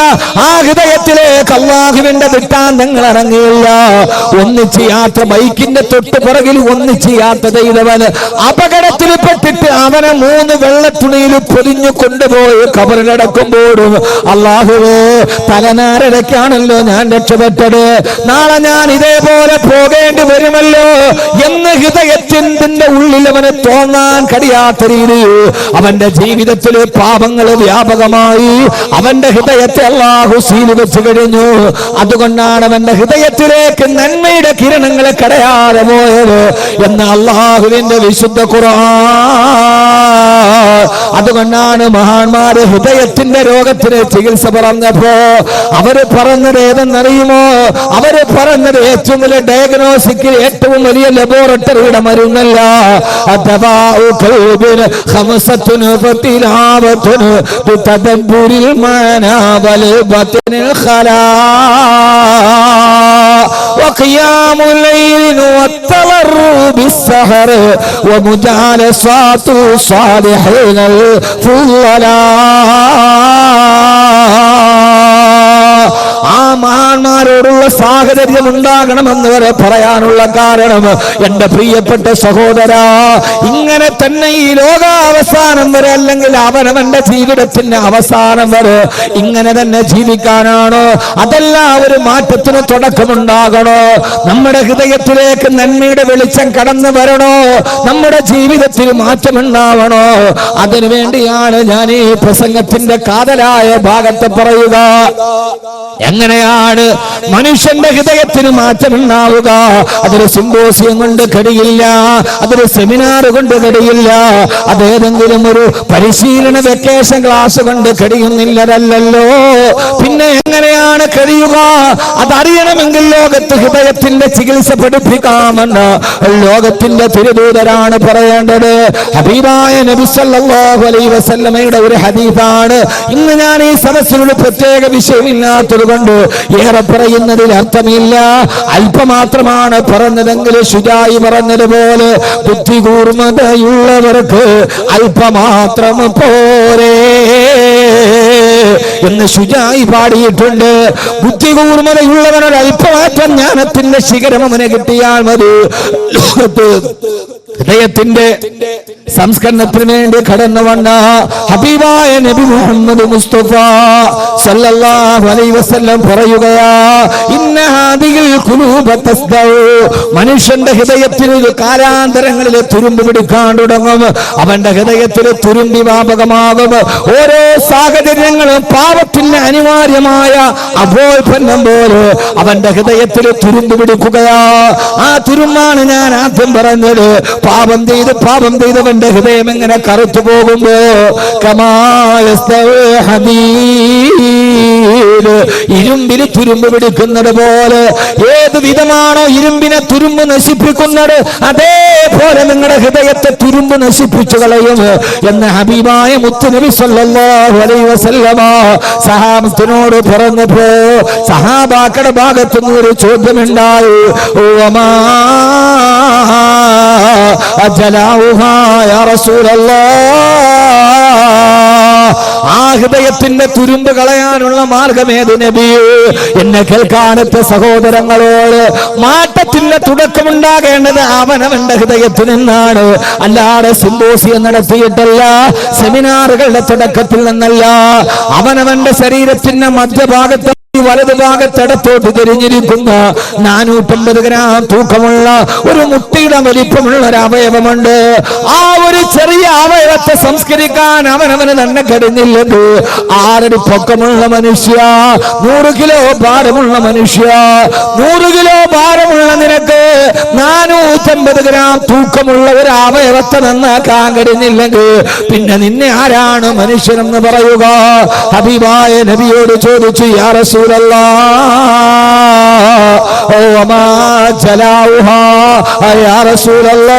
ആ ഹൃദയത്തിലേക്ക് അല്ലാഹുവിന്റെ ദൃഷ്ടാന്തങ്ങൾ ഇറങ്ങിയില്ല. ഒന്നിച്ച് യാത്ര, ബൈക്കിന്റെ തൊട്ട് പുറകിൽ ഒന്നിച്ച് യാത്ര ചെയ്തവന് അപകടത്തിൽപ്പെട്ടിട്ട് അവനെ 3 വെള്ളത്തുണിയിൽ പൊതിഞ്ഞു കൊണ്ടുപോയി ഖബറിലടക്കുമ്പോഴും അല്ലാഹുവേ, തലനാരടക്കാണല്ലോ ഞാൻ രക്ഷപ്പെട്ടത്, നാളെ ഞാൻ ഇതേപോലെ പോകേണ്ടി വരുമല്ലോ എന്ന് ഹൃദയത്തിന്റെ ഉള്ളിൽ അവന് തോന്നാൻ കഴിയാത്ത രീതിയിൽ അവന്റെ ജീവിതത്തിലെ പാപങ്ങൾ വ്യാപകമായി അവന്റെ ഹൃദയത്തെ അല്ലാഹു സീൽ വെച്ച് കഴിഞ്ഞു. അതുകൊണ്ടാണ് അവന്റെ ഹൃദയത്തിലേക്ക് നന്മയുടെ കിരണങ്ങൾ കടയാതെ പോയത് എന്ന് അല്ലാഹുവിന്റെ വിശുദ്ധ ഖുർആൻ. അതുകൊണ്ടാണ് മഹാന്മാര് ഹൃദയത്തിന്റെ രോഗത്തിന് ചികിത്സ പറഞ്ഞപ്പോ അവര് പറഞ്ഞത് ഏതെന്നറിയുമോ? അവര് പറഞ്ഞത് ഏറ്റവും വലിയ ഡയഗ്നോസിക്കിൽ ഏറ്റവും വലിയ ലബോറട്ടറിയുടെ മരുന്നല്ല. خمسة فتلاوة بتدبر المعنى والبطن الخلاء وقيام الليل والتضرع بالسحر ومجالسات الصالحين الفضلاء. ആ മഹാന്മാരോടുള്ള സാഹചര്യം ഉണ്ടാകണമെന്ന് വരെ പറയാനുള്ള കാരണം, എന്റെ പ്രിയപ്പെട്ട സഹോദരാ, ഇങ്ങനെ തന്നെ ഈ ലോകാവസാനം വരെ, അല്ലെങ്കിൽ അവനവന്റെ ജീവിതത്തിന്റെ അവസാനം വരെ ഇങ്ങനെ തന്നെ ജീവിക്കാനാണോ? അതല്ല ഒരു മാറ്റത്തിന് തുടക്കമുണ്ടാകണോ? നമ്മുടെ ഹൃദയത്തിലേക്ക് നന്മയുടെ വെളിച്ചം കടന്നു വരണോ? നമ്മുടെ ജീവിതത്തിൽ മാറ്റമുണ്ടാവണോ? അതിനുവേണ്ടിയാണ് ഞാൻ ഈ പ്രസംഗത്തിന്റെ കാതലായ ഭാഗത്ത് പറയുക. എങ്ങനെയാണ് മനുഷ്യന്റെ ഹൃദയത്തിന് മാറ്റമുണ്ടാവുക? അതൊരു സിംബോസിയം കൊണ്ട് കഴിയില്ല, അതൊരു സെമിനാർ കൊണ്ട് കഴിയില്ല, അതേതെങ്കിലും ഒരു പരിശീലന വെക്കേഷൻ ക്ലാസ് കൊണ്ട് കഴിയുന്നില്ലതല്ലോ. പിന്നെ എങ്ങനെയാണ് കഴിയുക? അതറിയണമെങ്കിൽ ലോകത്ത് ഹൃദയത്തിന്റെ ചികിത്സ പഠിപ്പിക്കാമെന്ന് ലോകത്തിന്റെ തിരുദൂതരാണ് പറയേണ്ടത്. ഹബീബായ നബി സല്ലല്ലാഹു അലൈഹി വസല്ലമയുടെ ഒരു ഹദീസാണ്. ഇന്ന് ഞാൻ ഈ സദസ്സിലൊരു പ്രത്യേക വിഷയമില്ലാത്തത് കൊണ്ട് ഏറെ പറയുന്നതിൽ അർത്ഥമില്ല, അല്പമാത്രമാണ് പറഞ്ഞതെങ്കിൽ ശുജായി പറഞ്ഞതുപോലെ ബുദ്ധി കൂർമ്മതയുള്ളവർക്ക് അല്പമാത്രം പോരേ എന്ന് ശുജായി പാടിയിട്ടുണ്ട്. ബുദ്ധി കൂർമ്മതയുള്ളവനൊരു അല്പമാത്രം ജ്ഞാനത്തിന്റെ ശിഖരം അവനെ കിട്ടിയാൽ മതി. ഹൃദയത്തിന്റെ സംസ്കരണത്തിന് വേണ്ടി കടന്നു വന്ന ഹബീബായ നബി മുഹമ്മദ് മുസ്തഫ സല്ലല്ലാഹു അലൈഹി വസല്ലം പറയുകയാ, ഇന്ന ഹാദിഹിൽ ഖുലൂബ തസ്ദഉ. മനുഷ്യന്റെ ഹൃദയത്തിൽ കാലാന്തരങ്ങളിൽ തുരുമ്പ് പിടിക്കാൻ തുടങ്ങും. അവന്റെ ഹൃദയത്തിൽ തുരുമ്പി വ്യാപകമാകും. ഓരോ സാഹചര്യങ്ങളും പാപത്തിന് അനിവാര്യമായ അഭോൽപ്പന്നം പോലെ അവന്റെ ഹൃദയത്തിൽ തുരുമ്പ് പിടിക്കുകയാ. ആ തുരുമ്പാണ് ഞാൻ ആദ്യം പറഞ്ഞത്. പാപം ചെയ്തവന്റെ ഹൃദയം എങ്ങനെ കറുത്തു പോകുമ്പോ ഇരുമ്പിന് തുരുമ്പ് പിടിക്കുന്നത് പോലെ, ഏത് വിധമാണോ ഇരുമ്പിനെ തുരുമ്പ് നശിപ്പിക്കുന്നത്, അതേപോലെ നിങ്ങളുടെ ഹൃദയത്തെ തുരുമ്പ് നശിപ്പിച്ചു കളയും എന്ന് ഹബീബായ മുത്തുനബി സല്ലല്ലാഹു അലൈഹി വസല്ലമ സഹാബത്തിനോട് പറഞ്ഞപ്പോ സഹാബാക്കളുടെ ഭാഗത്തുനിന്ന് ഒരു ചോദ്യമുണ്ടായി. ആ ഹൃദയത്തിന്റെ തുരുമ്പ് കളയാനുള്ള മാർഗമേത് നബി? എന്നെ കേൾക്കാനത്തെ സഹോദരങ്ങളോട്, മാറ്റത്തിന്റെ തുടക്കമുണ്ടാകേണ്ടത് അവനവന്റെ ഹൃദയത്തിൽ നിന്നാണ്. അല്ലാതെ സിംബോസിയം നടത്തിയിട്ടല്ല, സെമിനാറുകളുടെ തുടക്കത്തിൽ നിന്നല്ല. അവനവന്റെ ശരീരത്തിന്റെ മധ്യഭാഗത്ത് വലതുഭാഗത്തിടത്തോട്ട് തിരിഞ്ഞിരിക്കുന്ന 450 ഗ്രാം തൂക്കമുള്ള ഒരു മുട്ടിയുടെ വലിപ്പമുള്ള ഒരു അവയവമുണ്ട്. ആ ഒരു ചെറിയ അവയവത്തെ സംസ്കരിക്കാൻ അവനവന് തന്നെ കഴിഞ്ഞില്ലത്. 6 അടി പൊക്കമുള്ള മനുഷ്യ, 100 കിലോ ഭാരമുള്ള മനുഷ്യ, 100 കിലോ ഭാരമുള്ള നിനക്ക് 450 ഗ്രാം തൂക്കമുള്ള ഒരു അവയവത്തെ നന്നാക്കാൻ കഴിഞ്ഞില്ലെങ്കിൽ പിന്നെ നിന്നെ ആരാണ് മനുഷ്യനെന്ന് പറയുക? ഹബീബായ നബിയോട് ചോദിച്ചു, യാ റസൂലല്ലാഹ്, ഓ വമാ ജലാഉഹാ യാ റസൂലല്ലാഹ്,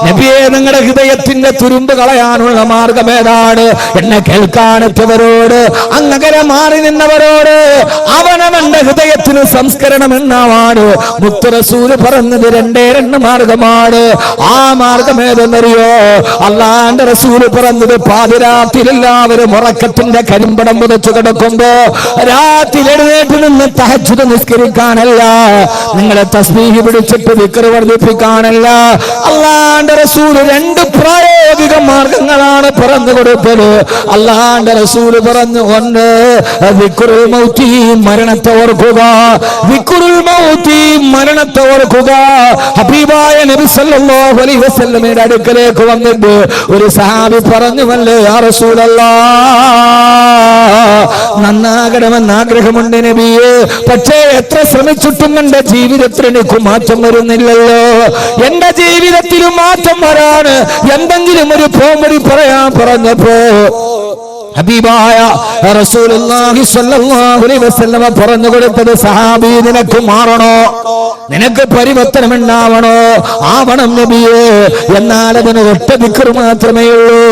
നബിയെ നിങ്ങളുടെ ഹൃദയത്തിന്റെ തുരുമ്പ് കളയാനുള്ള മാർഗം ഏതാണ്? എന്നെ കേൾക്കാനെത്തിയവരോട്, അങ്ങകരെ മാറി നിന്നവരോട് അവനവന്റെ ഹൃദയത്തിന് സംസ്കരണം എന്നാണ് മുത്ത് റസൂൽ പറഞ്ഞത്. 2 മാർഗമാണ്. ആ മാർഗം ഏതെന്നറിയോ? അള്ളാന്റെ റസൂൽ പറഞ്ഞത് പാതിരാത്രിയിൽ എല്ലാവരും ഉറക്കത്തിന്റെ കരിമ്പടം പുതച്ചു കിടക്കുമ്പോ രാത്രി എഴുന്നേറ്റ് നിന്ന് തഹജ്ജുദ് നിസ്കരിക്കാനല്ല, നിങ്ങളെ തസ്ബീഹ് പിടിച്ചിട്ട് ദിക്ർ വർദ്ധിപ്പിക്കാനല്ല. അള്ളാന്റെ റസൂൽ 2 പ്രായോഗിക മാർഗങ്ങളാണ് പറഞ്ഞു കൊടുത്തത്. അള്ളാന്റെ റസൂൽ പറഞ്ഞു, ഒന്ന് ദിക്റുൽ മൗതി, മരണത്തെ ഓർക്കുക. ദിക്റുൽ മൗതി, മരണത്തെ ഓർക്കുക. ഹബീബായ നബി സല്ലല്ലാഹു അലൈഹി വസല്ലമയുടെ അടുക്കലേക്ക് വന്നിട്ട് ഒരു സഹാബി പറഞ്ഞുവല്ലേ, യാ റസൂലല്ലാഹ്, നന്നാകണമെന്ന് ആഗ്രഹമുണ്ട് നബിയെ, പക്ഷേ എത്ര ശ്രമിച്ചിട്ടും എന്റെ ജീവിതത്തിൽ എനിക്ക് മാറ്റം വരുന്നില്ലല്ലോ. എന്റെ ജീവിതത്തിൽ മാറ്റം വരാണ് എന്തെങ്കിലും ഒരു പോംവഴി പറയാൻ പറഞ്ഞപ്പോ ഹബീബായ റസൂലുള്ളാഹി സ്വല്ലല്ലാഹു അലൈഹി വസല്ലമ പറഞ്ഞു കൊടുത്തത്, സഹാബി, നിനക്ക് മാറണോ? നിനക്ക് പരിവർത്തനം ഉണ്ടാവണോ? ആവണം നബിയേ. എന്നാൽ അതിന് ഒറ്റ ദിക്ർ മാത്രമേ ഉള്ളൂ.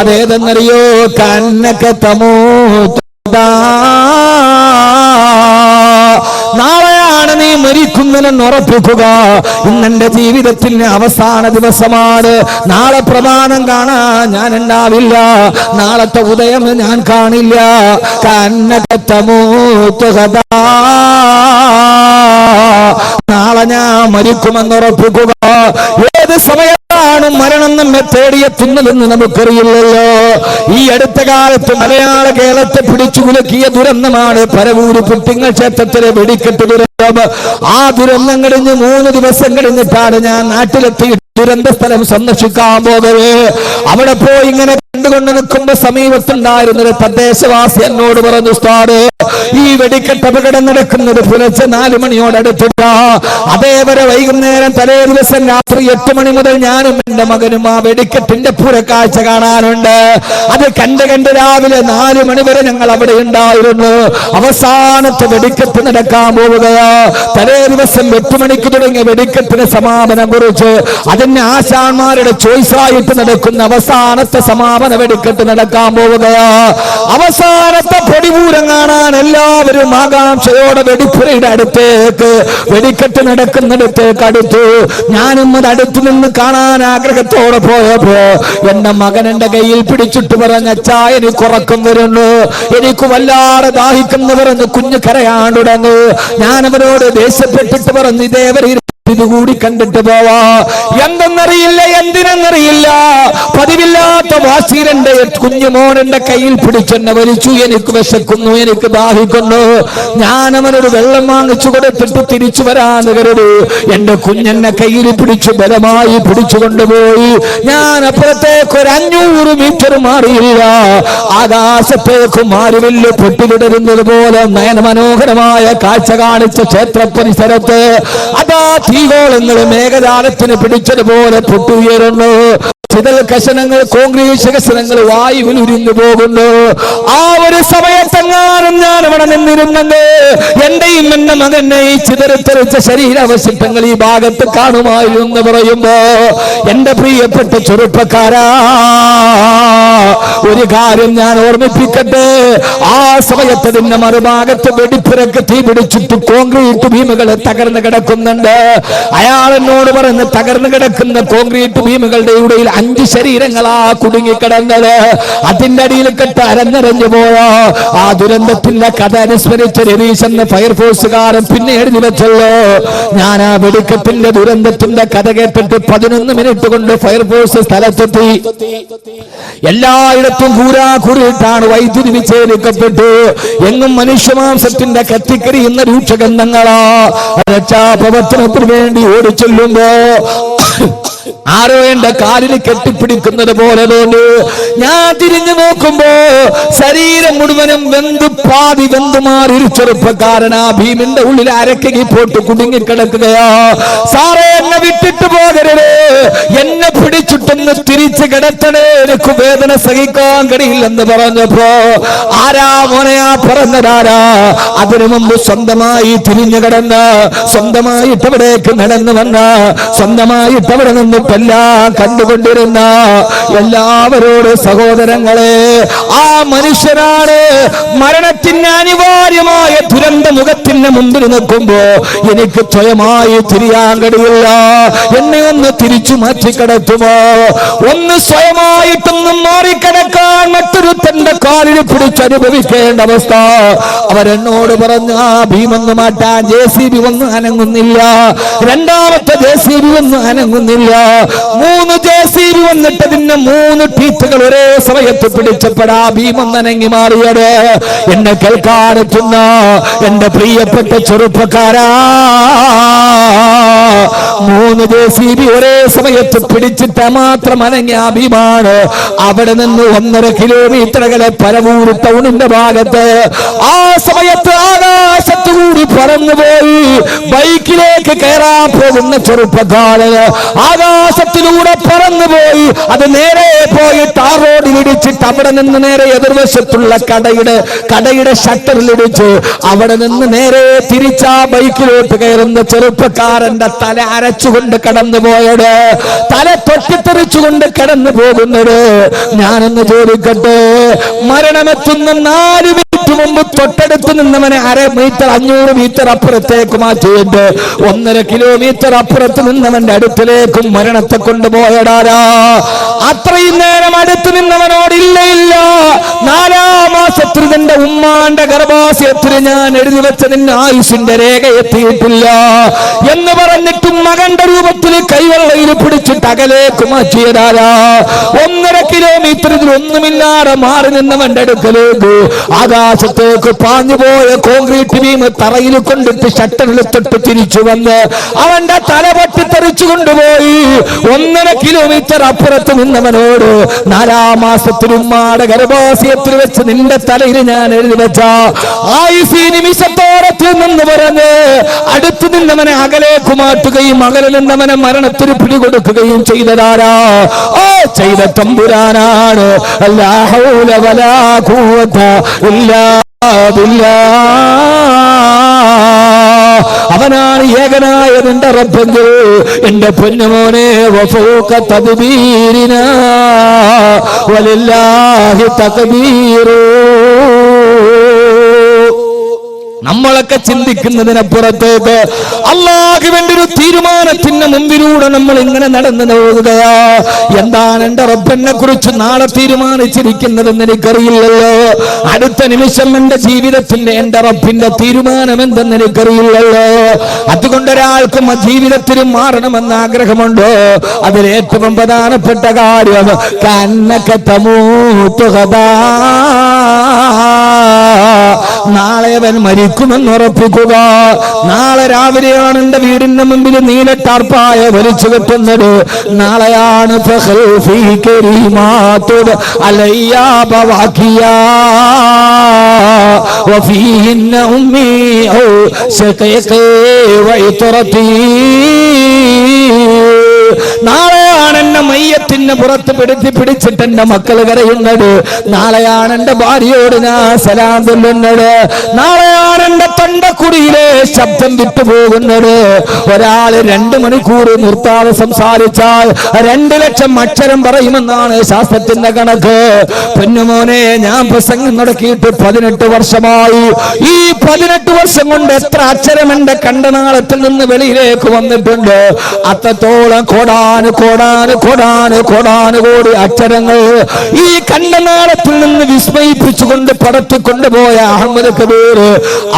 അതേതെന്നറിയോ? കന്നക തമൂത, നാളെയാണ് നീ മരിക്കുന്നതെന്ന് ഉറപ്പിക്കുക. ഇന്നെന്റെ ജീവിതത്തിന്റെ അവസാന ദിവസമാണ്. നാളെ പ്രമാണം കാണാൻ ഞാൻ ഉണ്ടാവില്ല, നാളത്തെ ഉദയം ഞാൻ കാണില്ല. നാളെ ഞാൻ മരിക്കുമെന്ന് ഉറപ്പിക്കുക. ഏത് സമയത്താണ് മരണം നമ്മെ തേടിയെത്തുന്നതെന്ന് നമുക്കറിയില്ലല്ലോ. ഈ അടുത്ത കാലത്ത് മലയാള കേരളത്തെ പിടിച്ചു കുലുക്കിയ ദുരന്തമാണ് പരവൂര് പുട്ടിങ്ങൽ ക്ഷേത്രത്തിലെ വെടിക്കെട്ട് ദുരന്തം. ആ ദുരന്തം കഴിഞ്ഞ് 3 ദിവസം കഴിഞ്ഞിട്ടാണ് ഞാൻ നാട്ടിലെത്തി ദുരന്ത സ്ഥലം സന്ദർശിക്കാൻ പോകവേ അവിടെ പോയി ഇങ്ങനെ കണ്ടുകൊണ്ട് നിൽക്കുമ്പോ സമീപത്തുണ്ടായിരുന്നൊരു തദ്ദേശവാസി എന്നോട് പറഞ്ഞു, ഉസ്താദ്, ഈ വെടിക്കെട്ട് അപകടം നടക്കുന്നത് പുലർച്ചെ 4 മണിയോടടുത്തില്ല. അതേവരെ വൈകുന്നേരം തലേ ദിവസം രാത്രി 8 മണി മുതൽ ഞാനും എന്റെ മകനും ആ വെടിക്കെട്ടിന്റെ പൂരക്കാഴ്ച കാണാനുണ്ട്. അത് കണ്ട് രാവിലെ 4 മണി വരെ ഞങ്ങൾ അവിടെ ഉണ്ടായിരുന്നു. അവസാനത്തെ വെടിക്കെട്ട് നടക്കാൻ പോവുകയാ. തലേ ദിവസം 8 മണിക്ക് തുടങ്ങിയ വെടിക്കെട്ടിന് സമാപനം കുറിച്ച് അതിന് ആശാന്മാരുടെ ചോയ്സായിട്ട് നടക്കുന്ന അവസാനത്തെ സമാപന വെടിക്കെട്ട് നടക്കാൻ പോവുകയാ. അവസാനത്തെ പൊടിപൂരം കാണാൻ എല്ലാവരും ആകാംക്ഷയോടെ വെടിപ്പുരയുടെ അടുത്തേക്ക്, വെടിക്കെട്ട് നടക്കുന്നിടത്തേക്ക് അടുത്തു. ഞാനും അത് അടുത്തു നിന്ന് കാണാൻ ആഗ്രഹത്തോടെ പോയപ്പോ എന്റെ മകൻ എന്റെ കയ്യിൽ പിടിച്ചിട്ട് പറഞ്ഞ, അച്ഛാ, എനിക്ക് ഉറക്കം വരുന്നു, എനിക്ക് വല്ലാതെ ദാഹിക്കുന്നു പറഞ്ഞ് കുഞ്ഞു കരയാൻ തുടങ്ങി. ഞാൻ അവരോട് ദേഷ്യപ്പെട്ടിട്ട് പറഞ്ഞു, ഇതേവരെ ഇതുകൂടി കണ്ടിട്ട് പോവാ. എന്തെന്നറിയില്ല, എന്തിനെന്നറിയില്ല, പതിവില്ലാത്ത വാശീരന്റെ കുഞ്ഞുമോൻ എന്റെ കയ്യിൽ പിടിച്ചെന്നെ വലിച്ചു. എനിക്ക് വിശക്കുന്നു, എനിക്ക് ദാഹിക്കുന്നു. ഞാൻ അവനൊരു വെള്ളം വാങ്ങിച്ചു കൊടുത്തിട്ട് തിരിച്ചു വരാന്ന് കരുതി എന്റെ കുഞ്ഞെന്നെ കയ്യിൽ പിടിച്ചു ബലമായി പിടിച്ചു കൊണ്ടുപോയി. ഞാൻ അപ്പുറത്തേക്ക് ഒരു 500 മീറ്റർ മാറിയില്ല. ആകാശത്തേക്ക് മാറിവില്ല് പൊട്ടിവിടരുന്നത് പോലെ നയനമനോഹരമായ കാഴ്ച കാണിച്ച ക്ഷേത്ര പരിസരത്ത് അതാ തീഗോളങ്ങൾ മേഘജാലത്തിന് പിടിച്ചതുപോലെ പൊട്ടുയരുന്നു. ചിതൽ കഷണങ്ങൾ, കോൺക്രീറ്റ് കഷണങ്ങൾ വായുവിൽ ഉരിഞ്ഞു പോകുന്നു. ആ ഒരു സമയത്തെങ്ങാനും ഞാൻ അവിടെ നിന്നിരുന്നത് എന്റെയും എന്റെ മകന്റെ ഈ ചിതറിത്തെറിച്ച ശരീരാവശിഷ്ടങ്ങൾ ഈ ഭാഗത്ത് കാണുമായിരുന്നു പറയുമ്പോ, എന്റെ പ്രിയപ്പെട്ട ചെറുപ്പക്കാരാ, ഒരു കാര്യം ഞാൻ ഓർമ്മിപ്പിക്കട്ടെ. ആ സമയത്ത് അതിന്റെ മറുഭാഗത്ത് വെടിപ്പുരക്ക് തീ പിടിച്ചിട്ട് കോൺക്രീറ്റ് ഭീമുകൾ തകർന്നു കിടക്കുന്നുണ്ട്. അയാൾ എന്നോട് പറഞ്ഞ്, തകർന്നു കിടക്കുന്ന കോൺക്രീറ്റ് ഭീമുകളുടെ ഇടയിൽ 5 ശരീരങ്ങളാ കുടുങ്ങിക്കിടന്നത്. അതിന്റെ അടിയിൽ കെട്ട് അരഞ്ഞരഞ്ഞു പോയോ. ആ ദുരന്തത്തിന്റെ കഥ അനുസ്മരിച്ച രതീഷ് എന്ന ഫയർഫോഴ്സുകാരൻ പിന്നെ എഴുതി വെച്ചല്ലോ. ഞാൻ ആ വെടിക്കെട്ടിന്റെ ദുരന്തത്തിന്റെ കഥ കേട്ടിട്ട് 11 മിനിറ്റ് കൊണ്ട് ഫയർഫോഴ്സ് സ്ഥലത്തെത്തി. എല്ലായിടത്തും കൂരാകൂറിയിട്ടാണ് വൈദ്യുതി വിച്ഛേദിക്കപ്പെട്ടു. എങ്ങും മനുഷ്യമാംസത്തിന്റെ കത്തിക്കരിയുന്ന രൂക്ഷഗന്ധങ്ങളാ. രക്ഷാപ്രവർത്തനത്തിന് വേണ്ടി ഓടിച്ചെല്ലുമ്പോ ആരോ എന്റെ കാലിന് കെട്ടിപ്പിടിക്കുന്നത് പോലെ തോന്നി. ഞാൻ തിരിഞ്ഞു നോക്കുമ്പോ ശരീരം മുഴുവനും പാതി വെന്തുമാറി ഒരു ചെറുപ്പക്കാരനാ ഭീമിന്റെ ഉള്ളിൽ അരക്കകി പോട്ട് കുടുങ്ങിക്കിടക്കുകയാ. സാറേ, എന്നെ വിട്ടിട്ട് പോകരുത്, എന്നെ പിടിച്ചിട്ടൊന്ന് തിരിച്ചു കിടത്തണേ, എനിക്ക് വേദന സഹിക്കാൻ കഴിയില്ലെന്ന് പറഞ്ഞപ്പോ ആരാ മോനെയാ പറഞ്ഞതാരാ? അതിനു മുമ്പ് സ്വന്തമായി തിരിഞ്ഞു കിടന്ന് സ്വന്തമായിട്ട് അവിടേക്ക് നടന്നു വന്ന സ്വന്തമായിട്ട് അവിടെ നിന്നിട്ടെല്ലാം കണ്ടുകൊണ്ടിരുന്ന എല്ലാവരോട് സഹോദരങ്ങളെ, ആ മനുഷ്യനാണ് മരണത്തിന് അനിവാര്യമായ ദുരന്ത മുഖത്തിന് മുമ്പിൽ നിൽക്കുമ്പോ എനിക്ക് സ്വയമായി തിരിയാൻ കഴിയില്ല, എന്നെ ഒന്ന് തിരിച്ചു മാറ്റിക്കിടത്തുമോ? ഒന്ന് സ്വയമായിട്ടൊന്ന് മാറിക്കിടക്കാൻ മറ്റൊരു തന്റെ കാലിൽ പിടിച്ചനുഭവിക്കേണ്ട അവസ്ഥ. അവരെന്നോട് പറഞ്ഞു, ആ ഭീമൊന്ന് മാറ്റാൻ JCB ഒന്നും അനങ്ങുന്നില്ല, രണ്ടാമത്തെ JCB ഒന്നും അനങ്ങുന്നില്ല. 3 JCB വന്നിട്ട് അതിന് 3 ടീത്തുകൾ ഒരേ സമയത്ത് പിടിച്ചപ്പെടാ ഭീമൊന്നനങ്ങി മാറിയത്. എന്നെ കേൾക്കാനെത്തുന്ന എന്റെ പ്രിയപ്പെട്ട ചെറുപ്പക്കാരാ, 3 JCB ഒരേ സമയത്ത് പിടിച്ചിട്ട് മാത്രം അനങ്ങിയ ഭീമാണ് അവിടെ നിന്ന് 1.5 കിലോമീറ്റർ അകലെ പരവൂർ ടൗണിന്റെ ഭാഗത്ത് ആ സമയത്ത് ആകാശത്തുകൂടി പറന്നുപോയി ബൈക്കിലേക്ക് കയറാൻ പോകുന്ന ചെറുപ്പക്കാരന് ആകാശത്തിലൂടെ പറന്നുപോയി. അത് നേരെ പോയി ടാർ റോഡിൽ ഇടിച്ചിട്ട് അവിടെ നിന്ന് നേരെ എതിർവശത്തുള്ള കടയുടെ ഷട്ടറിലിടിച്ച് അവിടെ നിന്ന് നേരെ തിരിച്ചാ ബൈക്കിലോട്ട് കയറുന്ന ചെറുപ്പക്കാരന്റെ തല അരച്ചുകൊണ്ട് കടന്നുപോയത്, തല തൊട്ടിത്തെറിച്ചുകൊണ്ട് കടന്നു പോകുന്നത്. ഞാനൊന്ന് ചോദിക്കട്ടെ, മരണമെത്തുന്ന 4 മിനിറ്റ് മുമ്പ് തൊട്ടടുത്ത് നിന്നവനെ 1/2 മീറ്റർ 500 മീറ്റർ അപ്പുറത്തേക്ക് മാറ്റിയിട്ട് 1.5 കിലോമീറ്റർ അപ്പുറത്ത് നിന്നവന്റെ അടുത്തിലേക്കും മരണത്തെ കൊണ്ടുപോയടാരാ? അത്രയും നേരം അടുത്ത് നിന്നവനോട് ഇല്ല 4-ാം മാസത്തിൽ നിന്റെ ഉമ്മാന്റെ ഗർഭാശയത്തിൽ ഞാൻ എഴുതി വെച്ച നിന്റെ ആയുസിന്റെ രേഖ എത്തിയിട്ടില്ല എന്ന് പറഞ്ഞിട്ടും മകന്റെ രൂപത്തിൽ കൈവെള്ളയിൽ പിടിച്ചിട്ട് അകലേക്ക് മാറ്റിയതാരാ? 1.5 കിലോമീറ്റർ ഒന്നുമില്ലാതെ മാറി നിന്നവന്റെ അടുക്കലേക്ക് ആകാശത്തേക്ക് പാഞ്ഞുപോയ കോൺക്രീറ്റ് ബീം തറയിൽ കൊണ്ടിട്ട് ഷട്ടറിൽ തൊട്ട് തിരിച്ചു വന്ന് അവന്റെ തല പൊട്ടിത്തെറിച്ചു കൊണ്ടുപോയി. 1.5 കിലോമീറ്റർ അപ്പുറത്ത് നിന്നവനോട് 4-ാം മാസത്തിൽ ഉമ്മാടെ ഗർഭാശയത്തിൽ വെച്ച് നിന്റെ തലയിൽ ഞാൻ എഴുതി വെച്ച ആയുസ് നിമിഷത്തോടെ നിന്ന് പറഞ്ഞ് അടുത്ത് നിന്നവനെ അകലേക്ക് മാറ്റുകയും അകലെ നിന്നവനെ മരണത്തിന് പിടികൊടുക്കുകയും ചെയ്തതാരാ? ചെയ്ത തമ്പുരാനാണ്. ലാ ഹൗല വലാ ഖുവത ഇല്ലാ ബില്ലാഹ്. അവനാണ് ഏകനായ നിന്റെ റബ്ബെങ്കിൽ എന്റെ പൊന്നുമോനെ, വഫൂക തദ്ബീരിനാ വലില്ലാഹി തഖ്ദീറു. നമ്മളൊക്കെ ചിന്തിക്കുന്നതിനപ്പുറത്തേക്ക് അല്ലാഹുവിന്റെ ഒരു തീരുമാനത്തിന് മുമ്പിലൂടെ നമ്മൾ ഇങ്ങനെ നടന്നു പോകുകയാ. എന്താണ് എന്റെ റബ്ബിനെ കുറിച്ച് നാളെ തീരുമാനിച്ചിരിക്കുന്നതെന്ന് എനിക്കറിയില്ലല്ലോ. അടുത്ത നിമിഷം എന്റെ ജീവിതത്തിന്റെ എന്റെ റബ്ബിന്റെ തീരുമാനം എന്തെന്ന് എനിക്കറിയില്ലല്ലോ. അതുകൊണ്ട് ഒരാൾക്കും ജീവിതത്തിലും മാറണമെന്ന് ആഗ്രഹമുണ്ടോ? അതിലേറ്റവും പ്രധാനപ്പെട്ട കാര്യം കന്നക തമൂതു ഗദാ, നാളെ അവൻ മരിക്കുമെന്ന് ഉറപ്പിക്കുക. നാളെ രാവിലെയാണ് എന്റെ വീടിന്റെ മുമ്പിൽ നീല ടാർപ്പായ വലിച്ചു കെട്ടുന്നത്. നാളെയാണ് നാളെയാണ് എന്റെ മയ്യത്തിന് പുറത്ത് പിടിച്ചിട്ട് എന്റെ മക്കൾ കരയുന്നത്. നാളെയാണ് എന്റെ ഭാര്യയോട് ഞാൻ സലാം ചൊല്ലുന്നത്. നാളെയാണ് എന്റെ തൊണ്ടക്കുടിയിലെ ശബ്ദം വിട്ടുപോകുന്നത്. ഒരാൾ 2 മണിക്കൂർ നിർത്താതെ സംസാരിച്ചാൽ 2 ലക്ഷം അക്ഷരം പറയുമെന്നാണ് ശാസ്ത്രത്തിന്റെ കണക്ക്. പൊന്നുമോനെ, ഞാൻ പ്രസംഗം നടക്കിയിട്ട് 18 വർഷമായി. ഈ 18 വർഷം കൊണ്ട് എത്ര അക്ഷരം എന്റെ കണ്ടനാളത്തിൽ നിന്ന് വെളിയിലേക്ക് വന്നിട്ടുണ്ട്. അത്രത്തോളം കോടാനുകോടാ കോടാനുകോടി അക്ഷരങ്ങൾ ഈ കണ്ണനാളത്തിൽ നിന്ന് വിസ്മയിപ്പിച്ചുകൊണ്ട് പടത്തിക്കൊണ്ടുപോയ അഹമ്മദ് കബീർ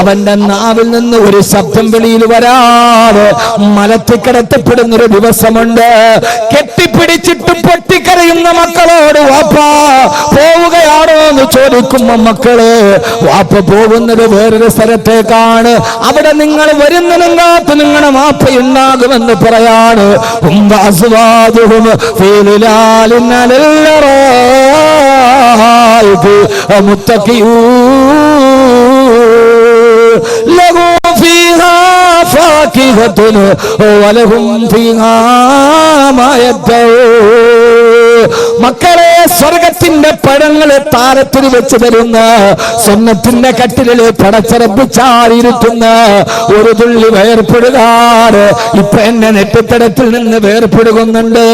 അവന്റെ നാവിൽ നിന്ന് ഒരു ശബ്ദം വെളിയിൽ വരാതെ മലത്തിക്കിടത്തപ്പെടുന്നൊരു ദിവസമുണ്ട്. കെട്ടിപ്പിടിച്ചിട്ട് പൊട്ടിക്കരയുന്ന മക്കളോട് വാപ്പാ പോവുകയാണോ എന്ന് ചോദിക്കുമ്പോ മക്കള് വാപ്പ പോകുന്നത് വേറൊരു സ്ഥലത്തേക്കാണ്, അവിടെ നിങ്ങൾ വരുന്നതിനകത്ത് നിങ്ങളുടെ വാപ്പയുണ്ടാകുമെന്ന് പറയാണ്. മക്കളെ സ്വർഗത്തിന്റെ പഴങ്ങളെ താരത്തിൽ വെച്ച് തരുന്ന സുന്നത്തിന്റെ കട്ടിലെ പടച്ചറപ്പ് ചാരിയിരുത്തുന്ന ഒരു തുള്ളി വേർപ്പെടുകാറ് ഇപ്പൊ എന്നെ നെറ്റിത്തടത്തിൽ നിന്ന് വേർപ്പെടുകുന്നുണ്ട്.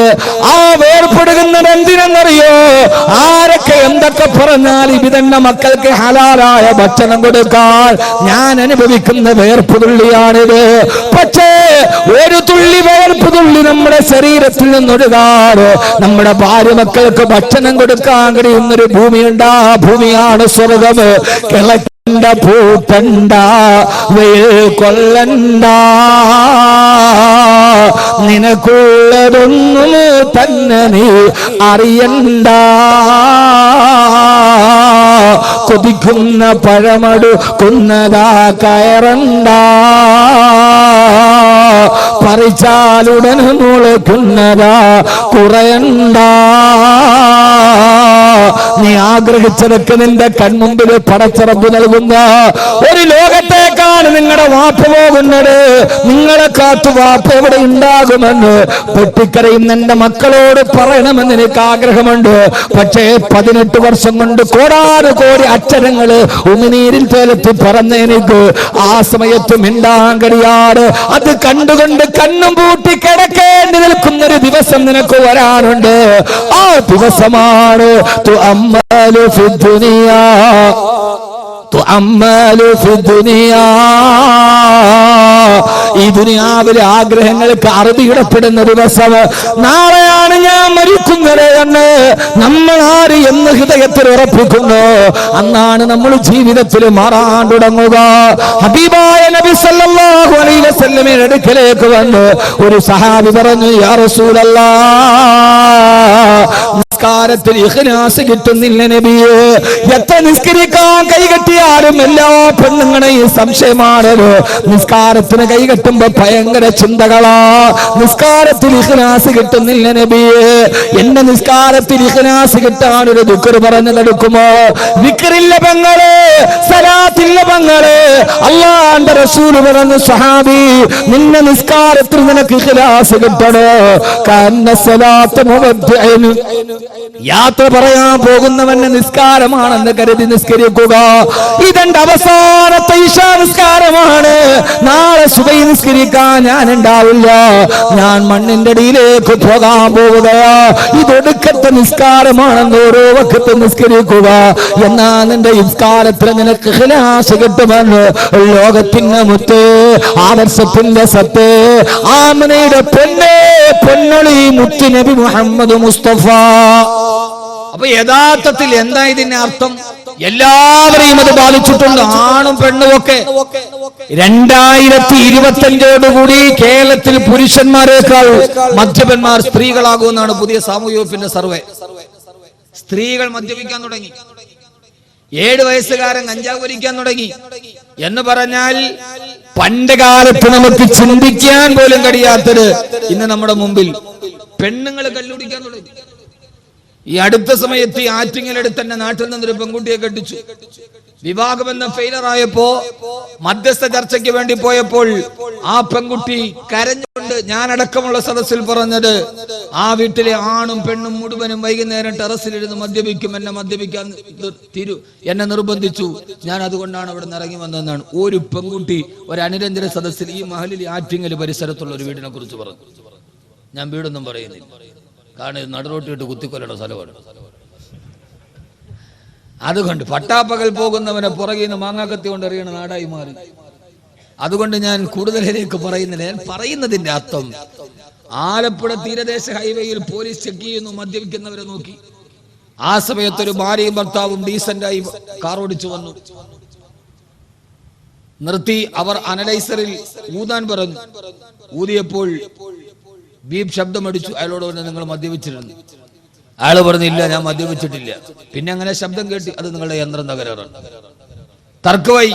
ആ വേർപ്പെടുകുന്നത് എന്തിനെന്നറിയോ? ആരൊക്കെ എന്തൊക്കെ പറഞ്ഞാൽ ഇതിന്റെ മക്കൾക്ക് ഹലാലായ ഭക്ഷണം കൊടുക്കാൻ ഞാൻ അനുഭവിക്കുന്ന വേർപ്പുതുള്ളിയാണിത്. പക്ഷേ ഒരു തുള്ളി വേർപ്പുതുള്ളി നമ്മുടെ ശരീരത്തിൽ നിന്നൊഴുകാറ് നമ്മുടെ ഭാര്യ മക്കൾക്ക് ഭക്ഷണം കൊടുക്കാൻ കഴിയുന്നൊരു ഭൂമിയുണ്ട്. ആ ഭൂമിയാണ് സ്വർഗം. കിളക്കണ്ട പൂക്കണ്ട വെയിൽ കൊള്ളണ്ട, നിനക്കുള്ളതൊന്നും തന്നെ നീ അറിയണ്ട. കൊതിക്കുന്ന പഴമടുക്കുന്നതാ കയറണ്ട, പറിച്ചാലുടൻ മുളക്കുന്നതാ കുറയണ്ട. നീ ആഗ്രഹിച്ചതൊക്കെ നിന്റെ കൺമുമ്പിൽ പടച്ചറപ്പ് നൽകുന്ന ഒരു ലോകത്തേക്കാണ് നിങ്ങളുടെ വാപ്പ പോകുന്നത്. നിങ്ങളെ കാത്തു വാപ്പ എവിടെ ഉണ്ടാകുമെന്ന് പൊട്ടിക്കരയും എന്റെ മക്കളോട് പറയണമെന്ന് എനിക്ക് ആഗ്രഹമുണ്ട്. പക്ഷേ 18 വർഷം കൊണ്ട് കോടാനുകോടി അക്ഷരങ്ങള് ഉമിനീരിൽ തേലത്തി പറഞ്ഞ എനിക്ക് ആ സമയത്ത് മിണ്ടാൻ കഴിയാറ്. അത് കണ്ടുകൊണ്ട് കണ്ണും പൂട്ടി കിടക്കേണ്ടി നിൽക്കുന്നൊരു ദിവസം നിനക്ക് വരാനുണ്ട്. ആ ദിവസമാണ് തുഅമ്മലു ഫിദ്ദുനിയാ, തുഅമ്മലു ഫിദ്ദുനിയാ. ഈ ദുനിയാവിലെ ആഗ്രഹങ്ങൾക്ക് അറുതിയിടപ്പെടുന്ന ദിവസം നാളെയാണ് ഞാൻ മരിക്കുന്നത് എന്ന് നമ്മൾ ആര് എന്ന് ഹൃദയത്തിൽ ഉറപ്പിക്കുന്നു. അന്നാണ് നമ്മൾ ജീവിതത്തിൽ മാറാൻ തുടങ്ങുക. ഹബീബായ നബി സല്ലല്ലാഹു അലൈഹി വസല്ലമയുടെ അടുക്കലേക്ക് വന്ന് ഒരു സഹാബി പറഞ്ഞു, യാ റസൂലല്ലാഹ്, നിസ്കാരത്തിൽ ഇഖ്ലാസ് കിട്ടുന്നില്ല നബിയേ. എത്ര നിസ്കരിക്കാൻ കൈകെട്ടിയാലും എല്ലാ പെണ്ണുങ്ങളെയും സംശയമാണല്ലോ. നിസ്കാരത്തിന് കൈകെട്ടുമ്പോ ഭയങ്കര ചിന്തകളാ. നിസ്കാരത്തിൽ ഇഖ്ലാസ് കിട്ടുന്നില്ല നബിയേ. എന്റെ നിസ്കാരത്തിൽ ഇഖ്ലാസ് കിട്ടാൻ ഒരു ദിക്ർ പറഞ്ഞു നടക്കുമോ? ദിക്റില്ല പെങ്ങളെ, സലാത്തില്ല പെങ്ങളെ. അല്ലാഹുവിന്റെ റസൂൽ പറഞ്ഞു, സഹാബി നിന്റെ നിസ്കാരത്തിൽ നിനക്ക് ഇഖ്ലാസ് കിട്ടണോ? കന്ന സലാത്ത് മുവദ്ദിഅൻ, യാത്ര പറയാൻ പോകുന്നവന്റെ നിസ്കാരമാണെന്ന് കരുതി നിസ്കരിക്കുക. ഇതെന്റെ അവസാനത്തെ ഇശാ നിസ്കാരമാണ്. നാളെ സുബഹി നിസ്കരിക്കാൻ ഞാൻ ഉണ്ടാവില്ല. ഞാൻ മണ്ണിന്റെ അടിയിലേക്ക് പോകാൻ പോവുകയാ. ഇതൊടുക്കത്തെ നിസ്കാരമാണെന്ന് ഓരോ വക്കത്ത് നിസ്കരിക്കുക. എന്നാ നിന്റെ നിസ്കാരത്തിൽ നിനക്ക് ഇഖ്ലാസ് കിട്ടുമെന്ന് ലോകത്തിന്റെ മുത്ത്, ആദർശത്തിന്റെ സത്ത്, ആമനയുടെ പൊന്നേ പൊന്നൊളി മുത്ത് നബി മുഹമ്മദ് മുസ്തഫ. അപ്പൊ യഥാർത്ഥത്തിൽ എന്താ ഇതിന്റെ അർത്ഥം? എല്ലാവരെയും അത് ബാധിച്ചിട്ടുണ്ട്, ആണും പെണ്ണും ഒക്കെ. 2025 കേരളത്തിൽ പുരുഷന്മാരെക്കാൾ മദ്യപന്മാർ സ്ത്രീകളാകുമെന്നാണ് പുതിയ സാമൂഹ്യ വകുപ്പിന്റെ സർവേ. സ്ത്രീകൾ മദ്യപിക്കാൻ തുടങ്ങി. 7 വയസ്സുകാരൻ കഞ്ചാവ് വലിക്കാൻ തുടങ്ങി എന്ന് പറഞ്ഞാൽ പണ്ട് കാലത്ത് നമുക്ക് ചിന്തിക്കാൻ പോലും കഴിയാത്തത് ഇന്ന് നമ്മുടെ മുമ്പിൽ. പെണ്ണുങ്ങൾ കല്ലുടിക്കാൻ തുടങ്ങി. ഈ അടുത്ത സമയത്ത് ഈ ആറ്റിങ്ങലടുത്ത് തന്നെ നാട്ടിൽ നിന്നൊരു പെൺകുട്ടിയെ കെട്ടിച്ചു. വിവാഹബന്ധം ഫെയിലർ ആയപ്പോ മധ്യസ്ഥ ചർച്ചയ്ക്ക് വേണ്ടി പോയപ്പോൾ ആ പെൺകുട്ടി കരഞ്ഞുകൊണ്ട് ഞാനടക്കമുള്ള സദസ്സിൽ പറഞ്ഞത്, ആ വീട്ടിലെ ആണും പെണ്ണും മുഴുവനും വൈകുന്നേരം ടെറസിലിരുന്ന് മദ്യപിക്കും, എന്നെ മദ്യപിക്കാൻ എന്നെ നിർബന്ധിച്ചു, ഞാൻ അതുകൊണ്ടാണ് അവിടെ നിന്ന് ഇറങ്ങി വന്നതെന്നാണ് ഒരു പെൺകുട്ടി ഒരു അനുരഞ്ജന സദസ്സിൽ ഈ മഹലിൽ ആറ്റിങ്ങൽ പരിസരത്തുള്ള ഒരു വീടിനെ കുറിച്ച് പറഞ്ഞു. ഞാൻ വീടൊന്നും പറയുന്നില്ല, കാരണം ഇത് നടുറോട്ടിട്ട് കുത്തിക്കൊല്ലേണ്ട സ്ഥലമാണ്. അതുകൊണ്ട് പട്ടാപ്പകൽ പോകുന്നവനെ പുറകിൽ നിന്ന് മാങ്ങാക്കത്തി കൊണ്ട് എറിയണ നാടായി മാറി. അതുകൊണ്ട് ഞാൻ കൂടുതലേക്ക് പറയുന്നില്ല. ഞാൻ പറയുന്നതിന്റെ അർത്ഥം, ആലപ്പുഴ തീരദേശ ഹൈവേയിൽ പോലീസ് ചെക്ക് ചെയ്യുന്നു, മദ്യപിക്കുന്നവരെ നോക്കി. ആ സമയത്തൊരു ഭാര്യയും ഭർത്താവും ഡീസന്റായി കാർ ഓടിച്ചു വന്നു. നിർത്തി. അവർ അനലൈസറിൽ ഊതാൻ പറഞ്ഞു. ഊതിയപ്പോൾ ബീപ് ശബ്ദമടിച്ചു. അയാളോട് പറഞ്ഞു, നിങ്ങൾ മദ്യപിച്ചിരുന്നു. അയാൾ പറഞ്ഞില്ല, ഞാൻ മദ്യപിച്ചിട്ടില്ല. പിന്നെ അങ്ങനെ ശബ്ദം കേട്ടി, അത് നിങ്ങളുടെ യന്ത്രം തകരാറാണ്. തർക്കമായി.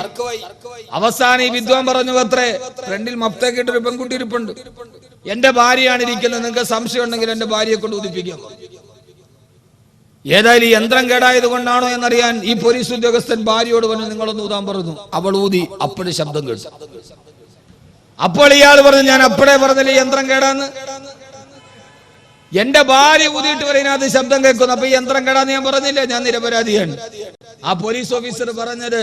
അവസാനം ഈ വിദ്വാൻ പറഞ്ഞു, അത്രേ ഫ്രണ്ടിൽ മഫ്തേക്കിട്ടൊരു പെൺകുട്ടി ഇരിപ്പുണ്ട്, എന്റെ ഭാര്യയാണ് ഇരിക്കുന്നത്, നിങ്ങൾക്ക് സംശയം ഉണ്ടെങ്കിൽ എന്റെ ഭാര്യയെ കൊണ്ട് ഊതിപ്പിക്കാം. ഏതായാലും ഈ യന്ത്രം കേടായത് കൊണ്ടാണോ എന്നറിയാൻ ഈ പോലീസ് ഉദ്യോഗസ്ഥൻ ഭാര്യയോട് പറഞ്ഞു, നിങ്ങളൊന്ന് ഊതാൻ പറഞ്ഞു. അവൾ ഊതി. അപ്പോഴും ശബ്ദം കേട്ടു. അപ്പോൾ ഇയാൾ പറഞ്ഞു, ഞാൻ അപ്പോഴേ പറഞ്ഞില്ലേ യന്ത്രം കേടാന്ന്. എന്റെ ഭാര്യ ഊതിയിട്ട് പറയുന്നത് ശബ്ദം കേൾക്കുന്നു, അപ്പൊ ഈ യന്ത്രം കേടാന്ന് ഞാൻ പറഞ്ഞില്ല, ഞാൻ നിരപരാധിയാണ്. ആ പോലീസ് ഓഫീസർ പറഞ്ഞത്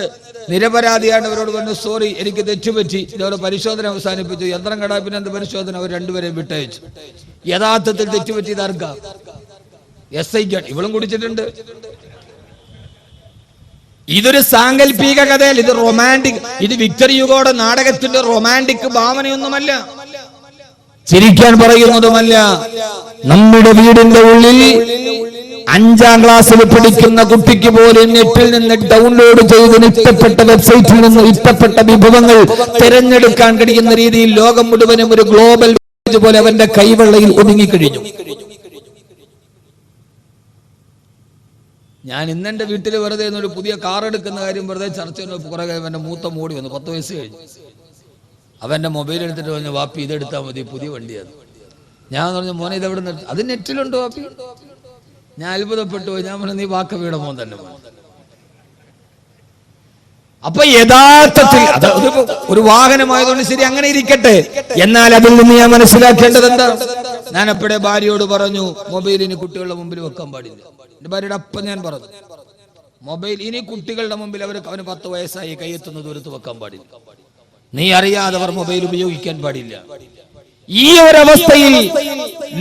നിരപരാധിയാണ്. അവരോട് പറഞ്ഞു, സോറി, എനിക്ക് തെറ്റുപറ്റി. ഇതോടെ പരിശോധന അവസാനിപ്പിച്ചു. യന്ത്രം കേടാ, പിന്നെ എന്ത് പരിശോധന? അവർ രണ്ടുപേരെയും വിട്ടയച്ചു. യഥാർത്ഥത്തിൽ തെറ്റുപറ്റിയത് ആർക്കാ? SI ക്കാണ്. ഇവളും കുടിച്ചിട്ടുണ്ട്. ഇതൊരു സാങ്കല്പിക കഥയല്ല, ഇത് റൊമാൻറ്റിക്. ഇത് വിക്ടർ യുഗോയുടെ നാടകത്തിന്റെ റൊമാൻറ്റിക് ഭാവനയൊന്നുമല്ല, ചിരിക്കാൻ പറയുന്നതുമല്ല. നമ്മുടെ വീടിന്റെ ഉള്ളിൽ 5ാം ക്ലാസ്സിൽ പഠിക്കുന്ന കുട്ടിക്ക് പോലും നെറ്റിൽ നിന്ന് ഡൗൺലോഡ് ചെയ്ത് ഇഷ്ടപ്പെട്ട വെബ്സൈറ്റിൽ നിന്ന് ഇഷ്ടപ്പെട്ട വിഭവങ്ങൾ തിരഞ്ഞെടുക്കാൻ കഴിയുന്ന രീതിയിൽ ലോകം മുഴുവനും ഒരു ഗ്ലോബൽ പോലെ അവന്റെ കൈവെള്ളയിൽ ഒതുങ്ങിക്കഴിഞ്ഞു. ഞാൻ ഇന്നെന്റെ വീട്ടിൽ വെറുതെ ഒരു പുതിയ കാർ എടുക്കുന്ന കാര്യം വെറുതെ ചർച്ച ചെയ്യുന്ന കുറെ അവന്റെ മൂത്ത മോടി വന്നു. 10 വയസ്സ് കഴിഞ്ഞു. അവന്റെ മൊബൈൽ എടുത്തിട്ട് പറഞ്ഞു, വാപ്പി ഇതെടുത്താൽ മതി, പുതിയ വണ്ടിയാണ്. ഞാൻ പറഞ്ഞു, മോനെ ഇതെവിടെ നിന്ന്? അത് നെറ്റിലുണ്ടോ വാപ്പി? ഞാൻ അത്ഭുതപ്പെട്ടു പോയി. ഞാൻ പറഞ്ഞു, നീ വാക്ക വീട മോൻ തന്നെ. അപ്പൊ യഥാർത്ഥത്തിൽ അത് ഒരു വാഹനമായതുകൊണ്ട് ശരി, അങ്ങനെ ഇരിക്കട്ടെ. എന്നാൽ അതിൽ നിന്ന് ഞാൻ മനസ്സിലാക്കേണ്ടത് എന്താ? ഞാൻ അപ്പോഴേ ഭാര്യയോട് പറഞ്ഞു, മൊബൈൽ ഇനി കുട്ടികളുടെ മുമ്പിൽ വെക്കാൻ പാടില്ല. എന്റെ ഭാര്യയുടെ അപ്പം ഞാൻ പറഞ്ഞു, മൊബൈൽ ഇനി കുട്ടികളുടെ മുമ്പിൽ അവന് 10 വയസ്സായി, കൈയെത്തുന്ന ദൂരത്ത് വെക്കാൻ പാടില്ല. നീ അറിയാതെ അവർ മൊബൈൽ ഉപയോഗിക്കാൻ പാടില്ല. ഈ ഒരവസ്ഥയിൽ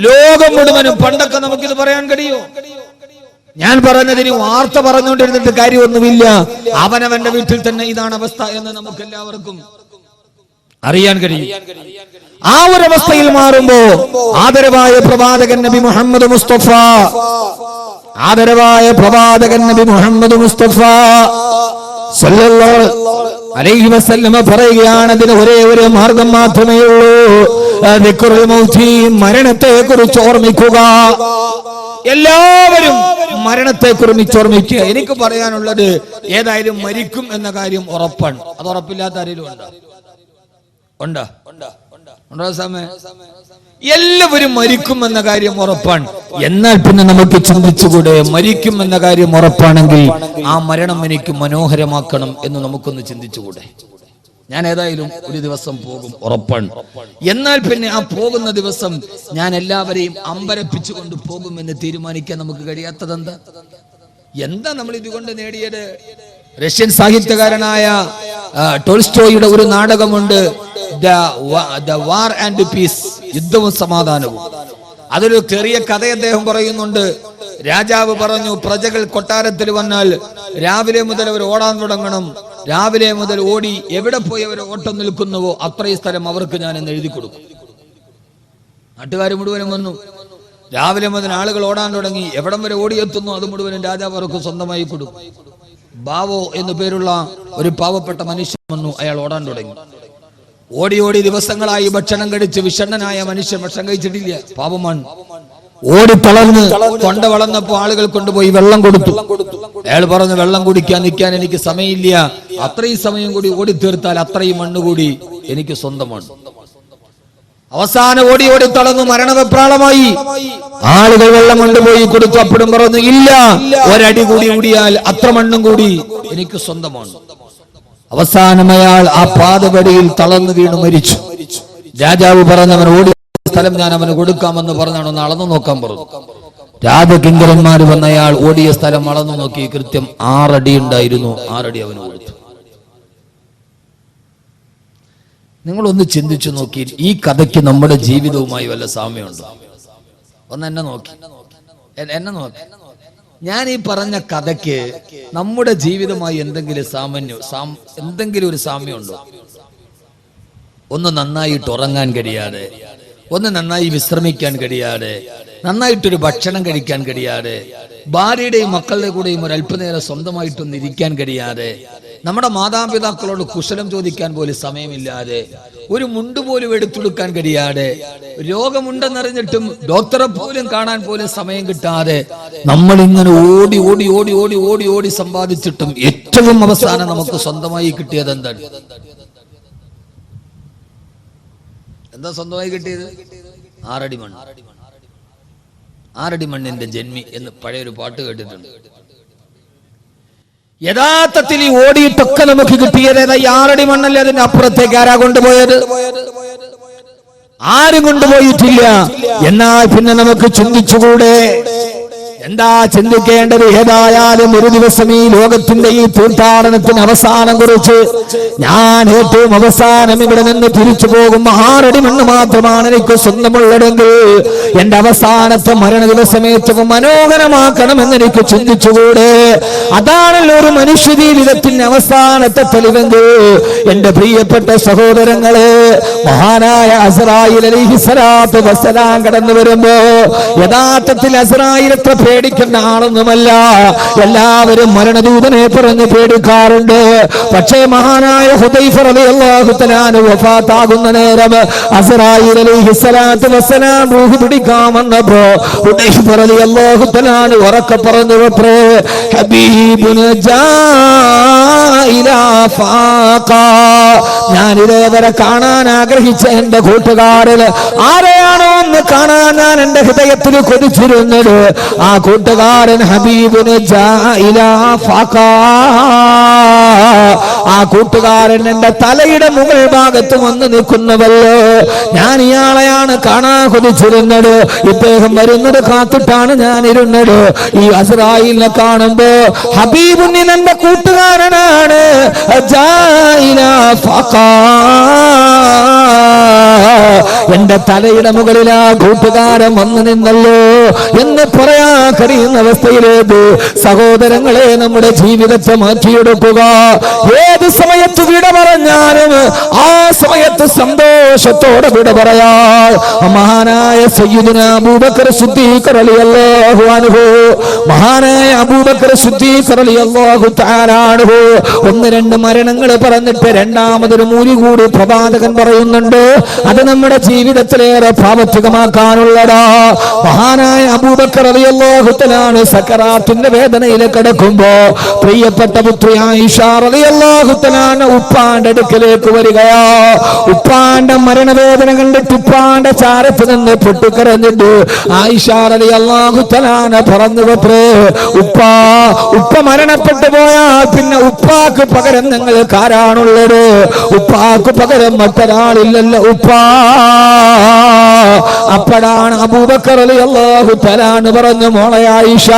ലോകം മുഴുവനും, പണ്ടൊക്കെ നമുക്കിത് പറയാൻ കഴിയോ? ഞാൻ പറഞ്ഞതിന് വാർത്ത പറഞ്ഞുകൊണ്ടിരുന്നിട്ട് കാര്യമൊന്നുമില്ല. അവനവന്റെ വീട്ടിൽ തന്നെ ഇതാണ് അവസ്ഥ എന്ന് നമുക്ക് എല്ലാവർക്കും അറിയാൻ കഴിയും. ആ ഒരവസ്ഥയിൽ മാറുമ്പോ ആദരവായ പ്രവാചകൻ നബി മുഹമ്മദ് മുസ്തഫ, ആദരവായ പ്രവാചകൻ നബി മുഹമ്മദ് മുസ്തഫ സല്ലല്ലാഹു അലൈഹി വസല്ലമ പറയുകയാണ്, അതിന് ഒരേ ഒരു മാർഗം മാത്രമേ ഉള്ളൂ, ദിക്റുൽ മൗതി, മരണത്തെ കുറിച്ച് ഓർമ്മിക്കുക. എല്ലാവരും മരണത്തെ കുറിച്ച് ഓർമ്മിക്കുക. എനിക്ക് പറയാനുള്ളത്, ഏതായാലും മരിക്കും എന്ന കാര്യം ഉറപ്പാണ്. അത് ഉറപ്പില്ലാത്ത ആരെങ്കിലും ഉണ്ടോ? സമയം എല്ലാവരും മരിക്കും എന്ന കാര്യം ഉറപ്പാണ്. എന്നാൽ പിന്നെ നമുക്ക് ചിന്തിച്ചുകൂടെ, മരിക്കും എന്ന കാര്യം ഉറപ്പാണെങ്കിൽ ആ മരണം എനിക്ക് മനോഹരമാക്കണം എന്ന് നമുക്കൊന്ന് ചിന്തിച്ചുകൂടെ? ഞാൻ ഏതായാലും ഒരു ദിവസം പോകും, ഉറപ്പാണ്. എന്നാൽ പിന്നെ ആ പോകുന്ന ദിവസം ഞാൻ എല്ലാവരെയും അമ്പരപ്പിച്ചുകൊണ്ട് പോകുമെന്ന് തീരുമാനിക്കാൻ നമുക്ക് കഴിയാത്തത് എന്താ? നമ്മൾ ഇതുകൊണ്ട് നേടിയത്? റഷ്യൻ സാഹിത്യകാരനായ ടോൾസ്റ്റോയുടെ ഒരു നാടകമുണ്ട്, ദ വാർ ആൻഡ് പീസ്, യുദ്ധവും സമാധാനവും. അതൊരു ചെറിയ കഥ അദ്ദേഹം പറയുന്നുണ്ട്. രാജാവ് പറഞ്ഞു, പ്രജകൾ കൊട്ടാരത്തിൽ വന്നാൽ രാവിലെ മുതൽ അവർ ഓടാൻ തുടങ്ങണം. രാവിലെ മുതൽ ഓടി എവിടെ പോയി അവർ ഓട്ടം നിൽക്കുന്നുവോ അത്രയും സ്ഥലം അവർക്ക് ഞാൻ എന്ന് എഴുതി കൊടുക്കും. നാട്ടുകാർ മുഴുവനും വന്നു. രാവിലെ മുതൽ ആളുകൾ ഓടാൻ തുടങ്ങി. എവിടം വരെ ഓടിയെത്തുന്നു അത് മുഴുവനും രാജാവ് അവർക്ക് സ്വന്തമായി കൊടുക്കും. ബാവോ എന്നു പേരുള്ള ഒരു പാവപ്പെട്ട മനുഷ്യൻ വന്നു. അയാൾ ഓടാൻ തുടങ്ങി. ഓടി ഓടി ദിവസങ്ങളായി ഭക്ഷണം കഴിച്ച് വിഷണ്ണനായ മനുഷ്യൻ ഭക്ഷണം കഴിച്ചിട്ടില്ല, പാപമാണ്. ഓടി തളർന്ന് തൊണ്ട വളർന്നപ്പോ ആളുകൾ കൊണ്ടുപോയി വെള്ളം കൊടുത്തു. അയാൾ പറഞ്ഞു, വെള്ളം കുടിക്കാൻ നിൽക്കാൻ എനിക്ക് സമയമില്ല, അത്രയും സമയം കൂടി ഓടിത്തീർത്താൽ അത്രയും മണ്ണ് കൂടി എനിക്ക് സ്വന്തമാണ്. അവസാനം ഓടി ഓടി തളർന്നു മരണവെപ്രാളമായി. ആളുകൾ വെള്ളം കൊണ്ടുപോയി കൊടുത്തു. അപ്പോഴും പറഞ്ഞു, ഇല്ല, ഒരടി കൂടി ഓടിയാൽ അത്ര മണ്ണും കൂടി എനിക്ക് സ്വന്തമാണ്. അവസാനം അയാൾ ആ പാതപടിയിൽ തളർന്നു വീണു മരിച്ചു. രാജാവ് പറഞ്ഞവൻ ഓടിയ സ്ഥലം ഞാൻ അവന് കൊടുക്കാമെന്ന് പറഞ്ഞാണ് ഒന്ന് അളന്നു നോക്കാൻ പറഞ്ഞു. രാജകിങ്കരന്മാര് വന്ന അയാൾ ഓടിയ സ്ഥലം അളന്നു നോക്കി. കൃത്യം 6 അടി ഉണ്ടായിരുന്നു. 6 അടി അവന് കൊടുത്തു. നിങ്ങളൊന്ന് ചിന്തിച്ചു നോക്കി, ഈ കഥയ്ക്ക് നമ്മുടെ ജീവിതവുമായി വല്ല സാമ്യമുണ്ടോ? ഒന്ന് എന്നെ നോക്കി. ഞാൻ ഈ പറഞ്ഞ കഥയ്ക്ക് നമ്മുടെ ജീവിതമായി എന്തെങ്കിലും ഒരു സാമ്യമുണ്ടോ? ഒന്ന് നന്നായിട്ട് ഉറങ്ങാൻ കഴിയാതെ, ഒന്ന് നന്നായി വിശ്രമിക്കാൻ കഴിയാതെ, നന്നായിട്ടൊരു ഭക്ഷണം കഴിക്കാൻ കഴിയാതെ, ഭാര്യയുടെയും മക്കളുടെ കൂടെയും ഒരു അല്പനേരം സ്വന്തമായിട്ടൊന്നും ഇരിക്കാൻ കഴിയാതെ, നമ്മുടെ മാതാപിതാക്കളോട് കുശലം ചോദിക്കാൻ പോലും സമയമില്ലാതെ, ഒരു മുണ്ട് പോലും എടുത്തെടുക്കാൻ കഴിയാതെ, രോഗമുണ്ടെന്നറിഞ്ഞിട്ടും ഡോക്ടറെ പോലും കാണാൻ പോലും സമയം കിട്ടാതെ നമ്മൾ ഇങ്ങനെ ഓടി ഓടി ഓടി ഓടി ഓടി ഓടി സമ്പാദിച്ചിട്ടും ഏറ്റവും അവസാനം നമുക്ക് സ്വന്തമായി കിട്ടിയത് എന്താണ്? എന്താ സ്വന്തമായി കിട്ടിയത്? 6 അടി മണ്ണ്. 6 അടി മണ്ണിന്റെ ജന്മി എന്ന് പഴയൊരു പാട്ട് കേട്ടിട്ടുണ്ട്. യഥാർത്ഥത്തിൽ ഈ ഓടിയിട്ടൊക്കെ നമുക്ക് കിട്ടിയത് 6 അടി മണ്ണല്ലേ? അതിന്റെ അപ്പുറത്തേക്ക് ആരാ കൊണ്ടുപോയത്? ആരും കൊണ്ടുപോയിട്ടില്ല. എന്നാൽ പിന്നെ നമുക്ക് ചിന്തിച്ചുകൂടെ? എന്താ ചിന്തിക്കേണ്ടത്? ഏതായാലും ഒരു ദിവസം ഈ ലോകത്തിന്റെ ഈ തീർത്ഥാടനത്തിന് അവസാനം കുറിച്ച് ഞാൻ ഏറ്റവും അവസാനം ഇവിടെ നിന്ന് തിരിച്ചു പോകും 6 അടി മണ്ണ് മാത്രമാണ് എനിക്ക് സ്വന്തമുള്ളതെങ്കിൽ എന്റെ അവസാനത്തെ മരണ ദിവസം ഏറ്റവും മനോഹരമാക്കണമെന്ന് എനിക്ക് ചിന്തിച്ചുകൂടെ? അതാണല്ലോ ഒരു മനുഷ്യ ജീവിതത്തിന്റെ അവസാനത്തെ തെളിവെങ്കിൽ. എന്റെ പ്രിയപ്പെട്ട സഹോദരങ്ങളെ, മഹാനായ അസ്റായീൽ അലൈഹിസ്സലാത്തു വസ്സലാം കടന്നു വരുമ്പോ യഥാർത്ഥത്തിൽ അസ്റായീലത്തെ പേടിക്കേണ്ട ആളൊന്നുമല്ല. എല്ലാവരും മരണദൂതനെ പറഞ്ഞ് പേടിക്കാറുണ്ട്. പക്ഷേ മഹാനായ ഹുദൈഫ റളിയല്ലാഹു തആല അൻഹു വഫാത്താകുന്ന നേരം അസ്റായീൽ അലൈഹിസ്സലാത്തു വസ്സലാം റൂഹ് പിടിക്കാൻ വന്നപ്പോ ഹുദൈഫ റളിയല്ലാഹു തആല അൻഹു ഉറക്കെ പറഞ്ഞു, ഹബീബുന ജാഇലാ ഫാഖാ, ഞാൻ ഇതേവരെ കാണാൻ ആഗ്രഹിച്ച എന്റെ കൂട്ടുകാരൻ ആരെയാണോ ഒന്ന് കാണാൻ ഞാൻ എന്റെ ഹൃദയത്തിൽ കൊതിച്ചിരുന്നത്, ആ കൂട്ടുകാരൻ ഹബീബുന് ജാഇലാ ഫാഖാ. ആ കൂട്ടുകാരൻ എന്റെ തലയുടെ മുകൾ ഭാഗത്ത് വന്ന് നിൽക്കുന്നവല്ലോ. ഞാൻ ഇയാളെയാണ് കാണാൻ കൊതിച്ചിരുന്നത്. ഇദ്ദേഹം വരുന്നത് കാത്തിട്ടാണ് ഞാൻ ഇരുന്നത്. ഈ അസ്റായീലിനെ കാണുമ്പോ ഹബീബുന് എന്റെ കൂട്ടുകാരനാണ് ജാഇലാ ഫാഖാ, എന്റെ തലയുടെ മുകളിൽ ആ കൂട്ടുകാരൻ വന്നു നിന്നല്ലോ എന്ന് പറയാ കഴിയുന്ന അവസ്ഥയിലേക്ക് സഹോദരങ്ങളെ നമ്മുടെ ജീവിതത്തെ മാറ്റിയെടുക്കുക. ഏത് സമയത്ത് വിട പറഞ്ഞാലും ആ സമയത്ത് സന്തോഷത്തോടെ വിട പറയാ. മഹാനായ സയ്യിദുനാ അബൂബക്കർ സിദ്ദീഖ് റളിയല്ലാഹു അൻഹു, മഹാനായ അബൂബക്കർ സിദ്ദീഖ് റളിയല്ലാഹു തആല അൻഹു 1-2 മരണങ്ങൾ പറഞ്ഞിട്ട് രണ്ടാമതൊരു മൂലി കൂടി പ്രവാചകൻ പറയുന്നുണ്ട്. അത് നമ്മുടെ ജീവിതത്തിലേറെ പ്രാവർത്തികമാക്കാനുള്ളതാ. മഹാനായ അബൂബക്കർ റളിയല്ലാഹു തആല സക്കറാത്തിന്റെ വേദനയിൽ കിടക്കുമ്പോ പ്രിയപ്പെട്ട പുത്രി ആയിഷ റളിയല്ലാഹു തആല ഉപ്പാന്റെ അടുക്കലേക്ക് വരികയാ. ഉപ്പാന്റെ മരണവേദന കണ്ടിട്ട് ഉപ്പാന്റെ ചാരത്ത് നിന്ന് പൊട്ടിക്കരഞ്ഞിട്ട് ആയിഷ റളിയല്ലാഹു തആല പറഞ്ഞു, ഉപ്പ മരണപ്പെട്ടു പോയാൽ പിന്നെ ഉപ്പാക്ക് പകരം നിങ്ങൾക്ക് ആരാണുള്ളത്? ഉപ്പാക്ക് പകരം മറ്റൊരാളില്ലല്ലോ ഉപ്പാ. അപ്പോഴാണ് അബൂബക്കർ റളിയല്ലാഹു തആല പറഞ്ഞു, മോളെ ആയിഷ,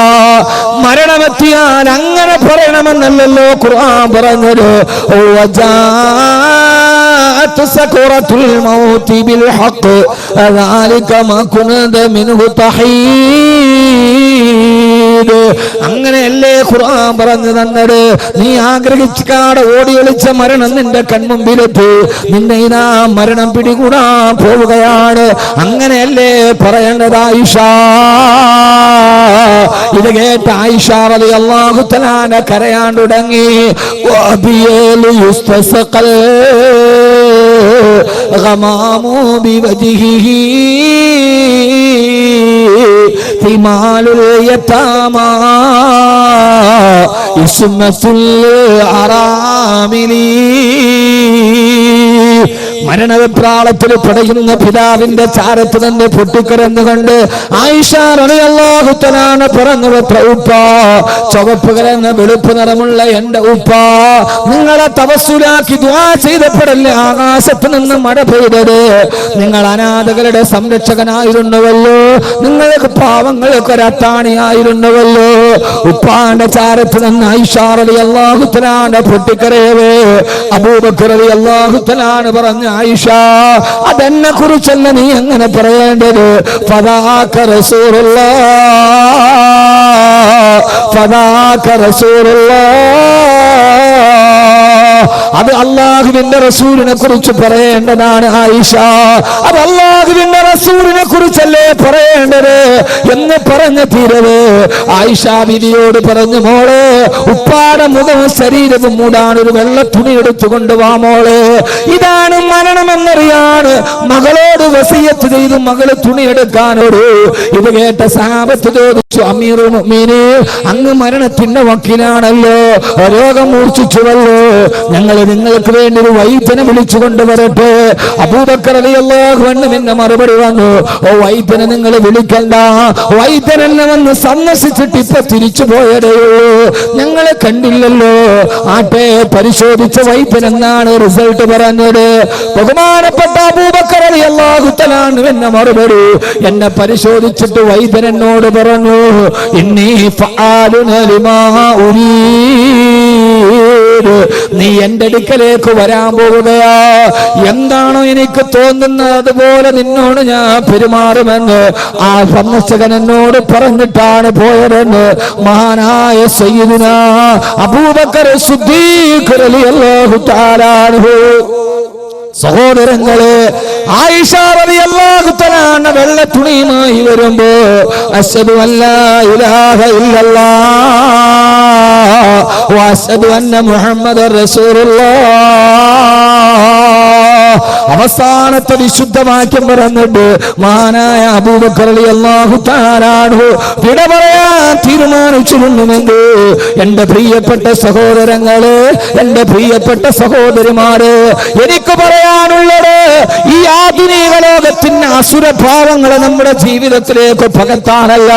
മരണമെത്തിയാൽ അങ്ങനെ പറയണമെന്നല്ലല്ലോ ഖുർആൻ പറഞ്ഞത്. സക്കറത്തുൽ മൗതി ബിൽ ഹഖ് ദാലിക മാ കുൻത മിൻഹു തഹീദ്. അങ്ങനെയല്ലേ ഖുർആൻ പറഞ്ഞു തന്നത്? നീ ആഗ്രഹിക്കാതെ ഓടി ഒളിച്ച മരണം നിന്റെ കൺമുമ്പിലെത്തി, നിന്നെ ഇതാ മരണം പിടികൂടാൻ പോവുകയാണ്. അങ്ങനെയല്ലേ പറയേണ്ടത് ആയിഷ? ഇത് കേട്ട ആയിഷ റളിയല്ലാഹു തആല കരയാൻ തുടങ്ങി. വബിയലു യുസ്തസഖൽ ഗമാമു ബിവജ്ഹിഹി ഹിമാലുൽ യതാമാ ഇസ്മത്തുൽ അറാമിലി. മരണവിപ്രാളത്തിൽ പടയുന്ന പിതാവിന്റെ ചാരത്ത് തന്നെ പൊട്ടിക്കരന്നുകൊണ്ട് ആയിഷ റളിയല്ലാഹു തആല പറഞ്ഞു, ഉപ്പ, ചുവപ്പ് കലർന്ന വെളുപ്പ് നിറമുള്ള എന്റെ ഉപ്പ, നിങ്ങളെ തവസ്സുലാക്കി ദുആ ചെയ്തപ്പോഴല്ലേ ആകാശത്ത് നിന്ന് മഴ പെയ്തത്? നിങ്ങൾ അനാഥകളുടെ സംരക്ഷകനായിരുന്നുവല്ലോ, നിങ്ങൾക്ക് പാവങ്ങൾക്ക് ഒരത്താണിയായിരുന്നുവല്ലോ. ഉപ്പാന്റെ ചാരത്ത് നിന്ന് ആയിഷ റളിയല്ലാഹു തആല പൊട്ടിക്കരയവേ അബൂബക്കർ റളിയല്ലാഹു തആല പറഞ്ഞു, ആയിഷ, അതെന്നെ കുറിച്ചല്ല നീ എങ്ങനെ പറയേണ്ടത്. ഫദാക റസൂലുള്ളാഹ്, ഫദാക റസൂലുള്ളാഹ്. അത് അള്ളാഹുവിന്റെ റസൂലിനെ കുറിച്ച് പറയേണ്ടതാണ് ആയിഷ. അത് അള്ളാഹുവിന്റെ റസൂലിനെ കുറിച്ചല്ലേ പറയേണ്ടത് എന്ന് പറഞ്ഞ തീരവ് ആയിഷ ബീവിയോട് പറഞ്ഞു, മോളെ ഉപ്പാടെ മുഖവും ശരീരവും മൂടാൻ ഒരു വെള്ള തുണി എടുത്തു കൊണ്ടുവാ മോളെ, ഇതാണ് മരണമെന്നറിയാണ് മകളോട് വസിയത്ത് ചെയ്തു മകള് തുണി എടുക്കാനോട്. ഇത് കേട്ട സഹാബത്ത് ചോദിച്ചു, അമീറുൽ മുഅ്മിനീൻ അങ്ങ് മരണത്തിന്റെ വക്കീലാണല്ലോ, രോഗം മൂർച്ഛിച്ചുവല്ലോ, ഞങ്ങൾ നിങ്ങൾക്ക് വേണ്ടി ഒരു വൈദ്യനെ വിളിച്ചു കൊണ്ടുവരട്ടെ? അബൂബക്കർ റളിയല്ലാഹു അൻഹു എന്നെ മറുപടി വന്നു, ഓ വൈദ്യനെ നിങ്ങൾ വിളിക്കണ്ട, വൈദ്യൻ എന്നെ വന്ന് സന്ദർശിച്ചിട്ട് ഇപ്പൊ തിരിച്ചു പോയതേയുള്ളൂ, ഞങ്ങളെ കണ്ടില്ലല്ലോ. ആട്ടെ, പരിശോധിച്ച വൈദ്യൻ എന്നാണ് റിസൾട്ട് പറഞ്ഞത്? ബഹുമാനപ്പെട്ട അബൂബക്കർ റളിയല്ലാഹു തആല അൻഹു എന്നെ മറുപടി, എന്നെ പരിശോധിച്ചിട്ട് വൈദ്യൻ എന്നോട് പറഞ്ഞു, ഇന്നി ഫആലുന ലിമാ ഉരീദ്, നീ എന്റെ അടുക്കലേക്ക് വരാൻ പോവുകയാ, എന്താണോ എനിക്ക് തോന്നുന്നത് അതുപോലെ നിന്നോട് ഞാൻ പെരുമാറുമെന്ന് ആ സന്ദർശകൻ എന്നോട് പറഞ്ഞിട്ടാണ് പോയതെന്ന് മഹാനായ സയ്യിദുനാ അബൂബക്കർ സിദ്ദീഖ് റളിയല്ലാഹു തആല അൻഹു. സഹോദരങ്ങളെ, ആയിഷ റളിയല്ലാഹു തആല വെള്ള തുണിയുമായി വരുമ്പോ അശ്ഹദു അല്ലാ ഇലാഹ ഇല്ലല്ലാഹ് വ അശ്ഹദു അന്ന മുഹമ്മദർ റസൂലുള്ളാഹ് അവസാനത്തെ വിശുദ്ധവാക്യം പറഞ്ഞിട്ട് മഹാനായ അബൂബക്കർ റളിയല്ലാഹു തആല അൻഹു വിട പറയാൻ തീരുമാനിച്ചിരുന്നുവെങ്കിൽ എന്റെ പ്രിയപ്പെട്ട സഹോദരങ്ങളെ, എന്റെ പ്രിയപ്പെട്ട സഹോദരിമാരെ, എനിക്ക് പറയാനുള്ളത് ഈ ആധുനിക ലോകത്തിന്റെ അസുരഭാവങ്ങളെ നമ്മുടെ ജീവിതത്തിലേക്ക് പകർത്താനല്ല,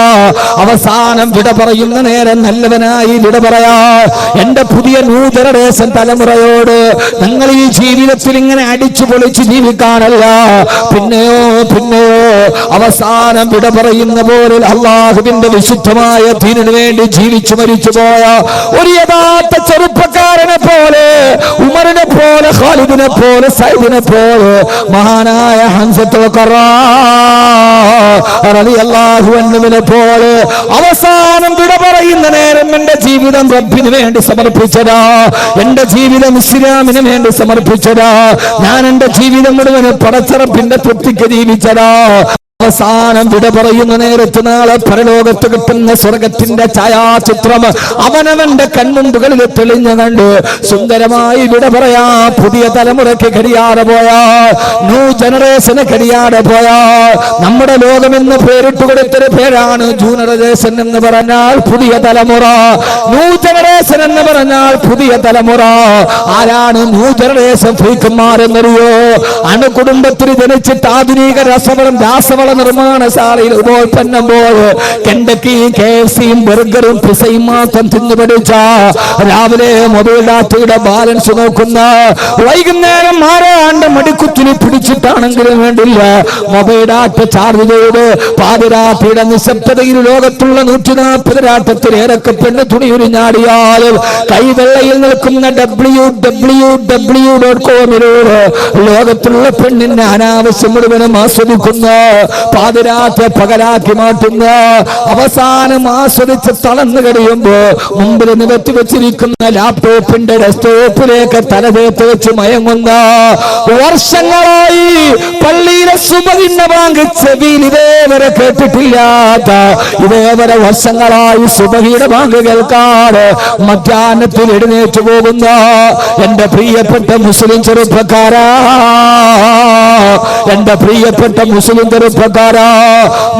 അവസാനം വിട പറയുന്ന നേരം നല്ലവനായി വിട പറയാ എന്റെ പുതിയ ന്യൂ ജനറേഷൻ തലമുറയോട് നിങ്ങൾ ഈ ജീവിതത്തിൽ ഇങ്ങനെ അടിച്ചു പൊളിച്ച് ജീവിക്കാനല്ല, പിന്നെയോ അവസാനം വിട പറയുന്ന പോലെ അള്ളാഹുവിന്റെ വിശുദ്ധമായ ദീനിനു വേണ്ടി ജീവിച്ചു മരിച്ചു പോയ ഒരു യഥാർത്ഥ ചെറുപ്പക്കാരനെ പോലെ, ഉമറിനെ പോലെ, ഖാലിദിനെ പോലെ, സൈദിനെ പോലെ, മഹാനായ ഹംസത്തുൽ ഖറാ റളിയല്ലാഹു അൻഹുവിനെ പോലെ അവസാനം വിട പറയുന്ന നേരം എന്റെ ജീവിതം റബ്ബിന് വേണ്ടി സമർപ്പിച്ചതാ, എന്റെ ജീവിതം ഇസ്ലാമിന് വേണ്ടി സമർപ്പിച്ചതാ, ഞാൻ എന്റെ ജീവിതം മുഴുവൻ പടച്ചറപ്പിന്റെ തൃപ്തിക്ക് ജീവിച്ചതാ. അവസാനം വിട പറയുന്ന നേരത്ത് നാളെ പരലോകത്ത് കിട്ടുന്ന സ്വർഗത്തിന്റെ ഛായാചിത്രം അവനവന്റെ കൺമുമ്പുകളിൽ തെളിഞ്ഞു കണ്ട് സുന്ദരമായി വിട പറയാ പുതിയ തലമുറയ്ക്ക് കഴിയാതെ പോയാ, ന്യൂ ജനറേഷന് കഴിയാതെ പോയാ, നമ്മുടെ ലോകമെന്ന് പേരിട്ട് കൊടുത്തൊരു പേരാണ് ന്യൂ ജനറേഷൻ എന്ന് പറഞ്ഞാൽ പുതിയ തലമുറ, ന്യൂ ജനറേഷൻ എന്ന് പറഞ്ഞാൽ പുതിയ തലമുറ. ആരാണ് ന്യൂ ജനറേഷൻ ഫ്രീക്കന്മാരെന്നറിയോ? അണുകുടുംബത്തിൽ ജനിച്ചിട്ട് ആധുനിക രാസവളം നിർമ്മാണശാലയിൽ ഉപോൽപ്പന്നം പോലെ കെൻഡക്കി, KFCയും ബർഗറും പിസയും മാത്രം തിന്നു പഠിച്ച, രാവിലെ മൊബൈൽ ഡാറ്റയുടെ ബാലൻസ് നോക്കുന്ന, വൈകുന്നേരം ആരാണ്ട് മടിക്കുത്തിനി പിടിച്ചിട്ടാണെങ്കിലും വേണ്ടില്ല മൊബൈൽ ഡാറ്റ ചാർജ് ചെയ്ത് പാതിരാത്രിയുടെ നിശബ്ദതയിൽ ലോകത്തുള്ള 140 രാട്ടത്തിലേറൊക്കെ പെണ്ണ് തുണിയുരിഞ്ഞാടിയാലും കൈവെള്ളയിൽ നിൽക്കുന്ന www.com-ലൂടെ ലോകത്തുള്ള പെണ്ണിന്റെ അനാവശ്യം മുഴുവനും ആസ്വദിക്കുന്ന, പാതിരാത്രി പകലാക്കി മാറ്റുന്ന, അവസാനം ആസ്വദിച്ച് തളർന്നു കഴിയുമ്പോ മുമ്പിൽ നികത്തി വെച്ചിരിക്കുന്ന ലാപ്ടോപ്പിന്റെ ഡെസ്ക്ടോപ്പിലേക്ക് തലതേത്ത് വെച്ച് മയങ്ങുന്ന, വർഷങ്ങളായി പള്ളിയിലെ സുബഹിന്റെ ബാങ്ക് ചെവിയിൽ ഇതേവരെ കേട്ടിട്ടില്ലാത്ത, ഇതേവരെ വർഷങ്ങളായി സുബഹിയുടെ ബാങ്ക് കേൾക്കാതെ മധ്യാഹ്നത്തിൽ എഴുന്നേറ്റ് പോകുന്ന എന്റെ പ്രിയപ്പെട്ട മുസ്ലിം ചെറുപ്പക്കാരാ, എന്റെ പ്രിയപ്പെട്ട മുസ്ലിം ചെറുപ്പക്കാരാ,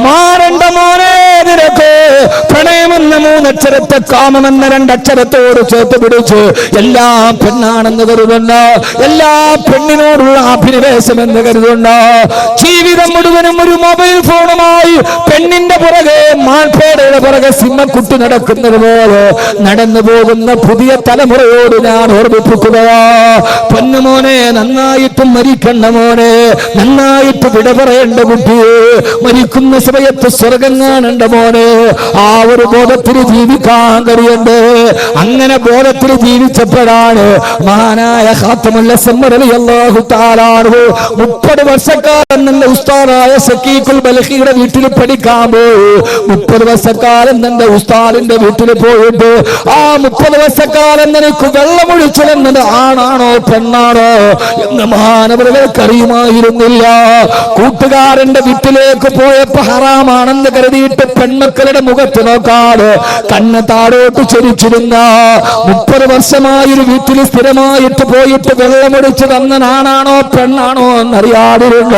മാറണ്ട മോനെ, നിനക്ക് പ്രണയമെന്ന 3 അക്ഷരത്തെ കാമമെന്ന 2 അക്ഷരത്തോട് ചേർത്ത് പിടിച്ച് എല്ലാ പെണ്ണാണെന്ന് കരുതുന്ന, എല്ലാ പെണ്ണിനോടുള്ള അഭിനിവേശം എന്ന് കരുതുന്ന, ജീവിതം മുഴുവനും ഒരു മൊബൈൽ ഫോണുമായി പെണ്ണിന്റെ പുറകെ, മാൾപേടയുടെ പുറകെ സിംഹക്കുട്ടി നടക്കുന്നത് പോലെ നടന്നു പോകുന്ന പുതിയ തലമുറയോട് ഞാൻ ഓർമ്മിപ്പിക്കുകയാ, പൊന്നുമോനെ, നന്നായിട്ട് മരിക്കണ്ട മോനെ, നന്നായിട്ട് വിട പറയേണ്ട കുട്ടിയെ, മരിക്കുന്ന സമയത്ത് സ്വർഗം കാണേണ്ട മോനെ. ആ ഒരു ബോധത്തിൽ ജീവിക്കാൻ കഴിയണ്ടേ. അങ്ങനെ ബോധത്തിൽ ജീവിച്ചപ്പോഴാണ് മഹാനായ ഖാത്തമുൽ അസ്മ റളിയല്ലാഹു തആല അൻഹു 30 വർഷക്കാലം തന്നെ ഉസ്താദായ സക്കീഖുൽ ബൽഖിയുടെ വീട്ടിൽ പഠിക്കാൻ പോയി. 30 വർഷക്കാലം തന്റെ ഉസ്താദിന്റെ വീട്ടിൽ പോയിട്ട് ആ 30 വർഷക്കാലം നിനക്ക് വെള്ളമൊഴിച്ചിരുന്നത് ആണാണോ പെണ്ണാണോ എന്ന് മഹാനവറുകൾക്ക് അറിയുമായിരുന്നില്ല. കൂട്ടുകാരന്റെ വീട്ടിലേക്ക് പോയപ്പോ ഹറാമാണെന്ന് കരുതിയിട്ട് പെൺമക്കളുടെ മുഖത്ത് നോക്കാതെ കണ്ണ് താഴോട്ട് ചരിച്ചിരുന്ന 30 വർഷമായൊരു വീട്ടിൽ സ്ഥിരമായിട്ട് പോയിട്ട് വെള്ളമൊഴിച്ച് തന്നനാണാണോ പെണ്ണാണോ എന്നറിയാതിരുന്ന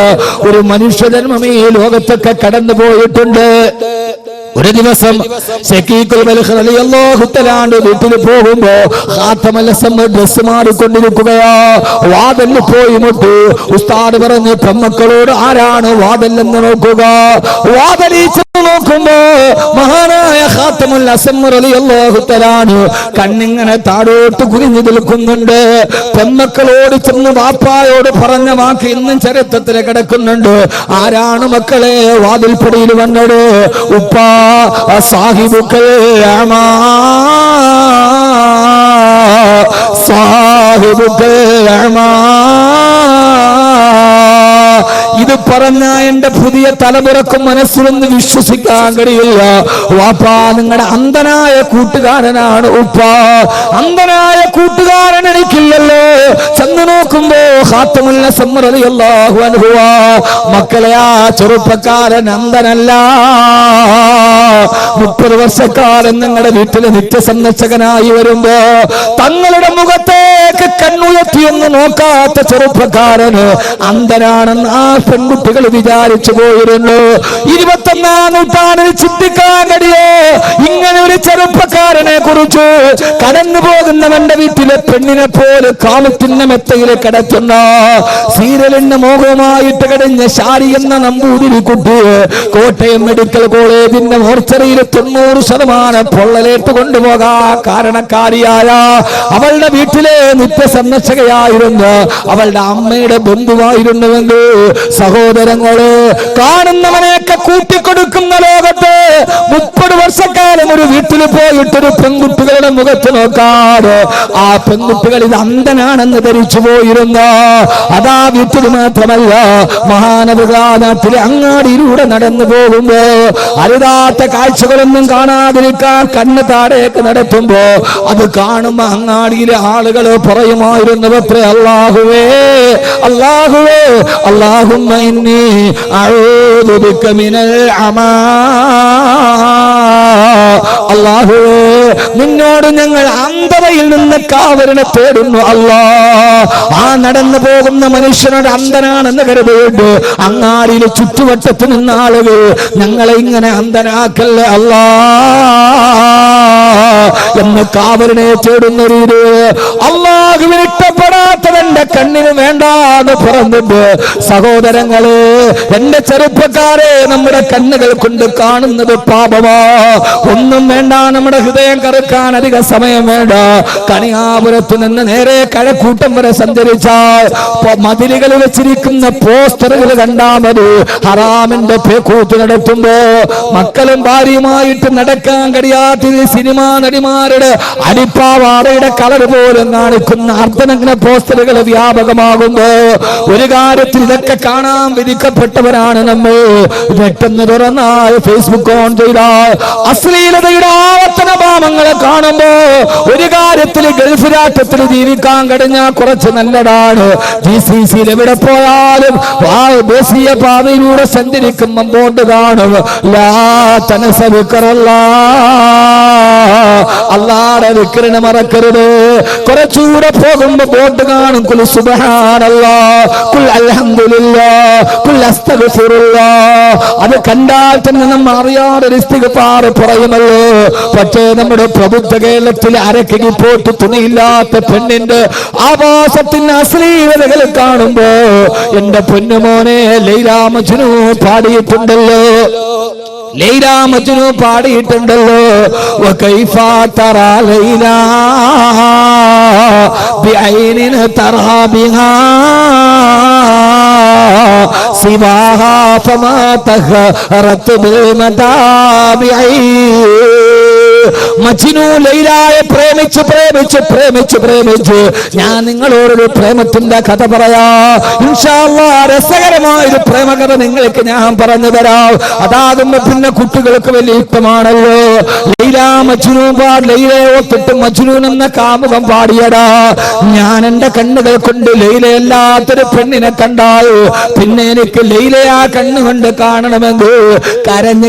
ഒരു മനുഷ്യജന്മം ഈ ലോകത്തൊക്കെ കടന്നു പോയിട്ടുണ്ട്. ഒരു ദിവസം സക്കീഖുൽ ബൽഖി റളിയല്ലാഹു തആല വീട്ടിൽ പോകുമ്പോ ഖാത്തമുൽ അസ്മ ഡ്രസ് മാറിക്കൊണ്ടിരിക്കുകയാ. വാതിലിൽ പോയി മുട്ടി. ഉസ്താദ് പറഞ്ഞു പെൺമക്കളോട് ആരാണ് വാതിലെന്ന് നോക്കുക. വാതിലിൽ നോക്കുമ്പോ മഹാനായ ഖാത്തമുൽ അസ്മ റളിയല്ലാഹു തആല കണ്ണിങ്ങനെ താഴോട്ട് കുനിഞ്ഞു നിൽക്കുന്നുണ്ട്. പെൺമക്കളോട് ചെന്ന് വാപ്പായോട് പറഞ്ഞ വാക്ക് ഇന്നും ചരിത്രത്തിൽ കിടക്കുന്നുണ്ട്. ആരാണ് മക്കളെ വാതിൽപ്പടിയിൽ വന്നത്? ഉപ്പാ സാഹിബുക്കൽ അമാ സാഹിബുക്കൽ അമാ. ഇത് പറഞ്ഞ എന്റെ പുതിയ തലമുറക്കും മനസ്സിലൊന്ന് വിശ്വസിക്കാൻ കഴിയില്ല. വാപ്പാ നിങ്ങളുടെ അന്ധനായ കൂട്ടുകാരനാണ് ഉപ്പ. അന്ധനായ കൂട്ടുകാരൻ എനിക്കില്ലല്ലോ. ചെന്ന് നോക്കുമ്പോ ഖാത്തമുൽ അസ്മ റളിയല്ലാഹു അൻഹു മക്കളെ ആ ചെറുപ്പക്കാരൻ അന്ധനല്ല. 30 വർഷക്കാലം നിങ്ങളുടെ വീട്ടിലെ നിത്യസന്ദർശകനായി വരുമ്പോ തങ്ങളുടെ മുഖത്തേക്ക് കണ്ണുയർത്തിയെന്ന് നോക്കാത്ത ചെറുപ്പക്കാരന് അന്ധനാണെന്ന് ആ പെൺകുട്ടികൾ വിചാരിച്ചു പോയിരുന്നു. 21ാം നൂറ്റാണ്ടിൽ ചിന്തിക്കാൻ കഴിയോ ഇങ്ങനെ ഒരു ചെറുപ്പക്കാരനെ കുറിച്ച്? കടന്നു പോകുന്നവന്റെ വീട്ടിലെ പെണ്ണിനെ പോലെ കാമത്തിന്റെ മെത്തയിൽ കിടത്തുന്ന സീരിയലിന്റെ മോഹമായിട്ട് കഴിഞ്ഞ ശാരി എന്ന നമ്പൂതിരി കുട്ടി കോട്ടയം മെഡിക്കൽ കോളേജിന്റെ മോർച്ചറിയിൽ 90% പൊള്ളലേറ്റ് കൊണ്ടുപോകാൻ കാരണക്കാരിയായ അവളുടെ വീട്ടിലെ നിത്യസന്ദർശകയായിരുന്നു. അവളുടെ അമ്മയുടെ ബന്ധുവായിരുന്നുവെങ്കിൽ സഹോദരങ്ങള് കാണുന്നവനെയൊക്കെ കൂട്ടിക്കൊടുക്കുന്ന ലോകത്ത് 30 വർഷക്കാലം ഒരു വീട്ടിൽ പോയിട്ടൊരു പെൺകുട്ടികളുടെ മുഖത്ത് നോക്കാതെ ആ പെൺകുട്ടികൾ ഇത് അന്ധനാണെന്ന് ധരിച്ചു പോയിരുന്ന അതാ വീട്ടിൽ മാത്രമല്ല മഹാനവകാ നാട്ടിലെ അങ്ങാടിയിലൂടെ നടന്നു പോകുമ്പോ അരുതാത്ത കാഴ്ചകളൊന്നും കാണാതിരിക്കാൻ കണ്ണ് താഴേക്ക് നടത്തുമ്പോ അത് കാണുമ്പോ അങ്ങാടിയിലെ ആളുകൾ പറയുമായിരുന്നു അത്രേ, അല്ലാഹുവേ അല്ലാഹുവേ അല്ലാഹുമ്മ ഇന്നി അഊദു ബിക മിനൽ അമാ. അല്ലാഹുവേ നിന്നോട് ഞങ്ങൾ അന്ധതയിൽ നിന്ന് കാവലിനെ തേടുന്നു അല്ലാ. ആ നടന്നു പോകുന്ന മനുഷ്യനോട് അന്ധനാണെന്ന് കരുതിയിട്ട് അങ്ങാടിയിലെ ചുറ്റുവട്ടത്ത് നിന്ന ആളുകൾ ഞങ്ങളെ ഇങ്ങനെ അന്ധനാക്കല്ലേ അല്ലാ എന്ന് കാവലിനെ തേടുന്ന രീതി അല്ലാഹുവിന് ഇഷ്ടപ്പെടാത്തവന്റെ കണ്ണിന് വേണ്ടാന്ന് പറഞ്ഞിട്ട് സഹോദരങ്ങളെ എന്റെ ചെറുപ്പക്കാരെ നമ്മുടെ കണ്ണുകൾ കൊണ്ട് കാണുന്നത് പാപമാ. ഒന്നും വേണ്ട, നമ്മുടെ ഹൃദയം കറുക്കാൻ അധിക സമയം വേണ്ട. കണിയാപുരത്ത് നിന്ന് നേരെ കഴക്കൂട്ടം വരെ സഞ്ചരിച്ചാൽ മതിലുകൾ വെച്ചിരിക്കുന്ന പോസ്റ്ററുകൾ കണ്ടാൽ മതി. ഹറാമിന്റെ പേക്കൂത്ത് നടത്തുമ്പോ മക്കളും ഭാര്യയുമായിട്ട് നടക്കാൻ കഴിയാത്ത സിനിമാ നടിമാരുടെ അടിപ്പാവാടയുടെ കളർ പോലും കാണിക്കുന്ന അർദ്ധനഗ്ന പോസ്റ്ററുകൾ വ്യാപകമാകുമ്പോ ഒരു കാര്യത്തിൽ ഇതൊക്കെ കാണാൻ വിധിക്കപ്പെട്ടവരാണ് നമ്മൾ. പെട്ടെന്ന് തുറന്നാൽ ഫേസ്ബുക്ക് ഓൺ ചെയ്താൽ അശ്ലീലതയുടെ ആവർത്തന ഭാവങ്ങളെ കാണുമ്പോ ഒരു കാര്യത്തിൽ ഗൾഫ് രാഷ്ട്രത്തിൽ ജീവിക്കാൻ കഴിഞ്ഞാൽ കുറച്ച് നല്ലതാണ്. GCCയിൽ എവിടെ പോയാലും ദേശീയ പാതയിലൂടെ സഞ്ചരിക്കുമ്പോ ബോർഡ് കാണും ലാ തനസബിക്കറല്ലാ, അല്ലാഹുവിനെ ദിക്റിനെ മറക്കരുത്. കുറച്ചുകൂടെ പോകുമ്പോ ബോർഡ് കാണും കുൽ സുബ്ഹാനല്ലാഹ്, കുൽ അൽഹംദുലില്ലാഹ്, കുൽ അസ്തഗ്ഫിറുല്ലാഹ്. അത് കണ്ടാൽ തന്നെ നമ്മൾ അറിയാതെ ഇസ്തിഗ്ഫാർ പറയുമല്ലോ. പക്ഷേ നമ്മുടെ പ്രബുദ്ധ കേരളത്തിൽ അരക്കടി പോട്ട് തുണിയില്ലാത്ത പെണ്ണിന്റെ ആവാസത്തിന് അശ്ലീലതകൾ കാണുമ്പോ എന്റെ പൊന്നുമോനെ ലൈല മജ്നു പാടിയിട്ടുണ്ടല്ലോ. ലൈല മജ്നു പാടിയിട്ടുണ്ടല്ലോ വകൈഫ തറാ ലൈല ബിഐനിൻ തറാ ബിഹാ സിവാഹാ ഫമാ തഹറത് ബിൽ മദാബിഇ മജ്നു ലൈലയെ പ്രേമിച്ച് ഞാൻ നിങ്ങളോടൊരു പ്രേമത്തിന്റെ കഥ പറയാ ഇൻഷാ അല്ലാഹ്. രസകരമായ ഒരു പ്രേമകഥ നിങ്ങൾക്ക് ഞാൻ പറഞ്ഞു തരാം. അതാകുമ്പോ പിന്നെ കുട്ടികൾക്ക് വലിയ ഇഷ്ടമാണല്ലോ. ലൈല മജ്നു ലൈലയെ ഒത്തിട്ട് മജ്നൂൻ എന്ന കാമുകം പാടിയടാ. ഞാൻ എന്റെ കണ്ണുകൾ കൊണ്ട് ലൈലയല്ലാത്തൊരു പെണ്ണിനെ കണ്ടാൽ പിന്നെ എനിക്ക് ലൈലയെ ആ കണ്ണുകൊണ്ട് കാണണമെങ്കിൽ കരഞ്ഞ്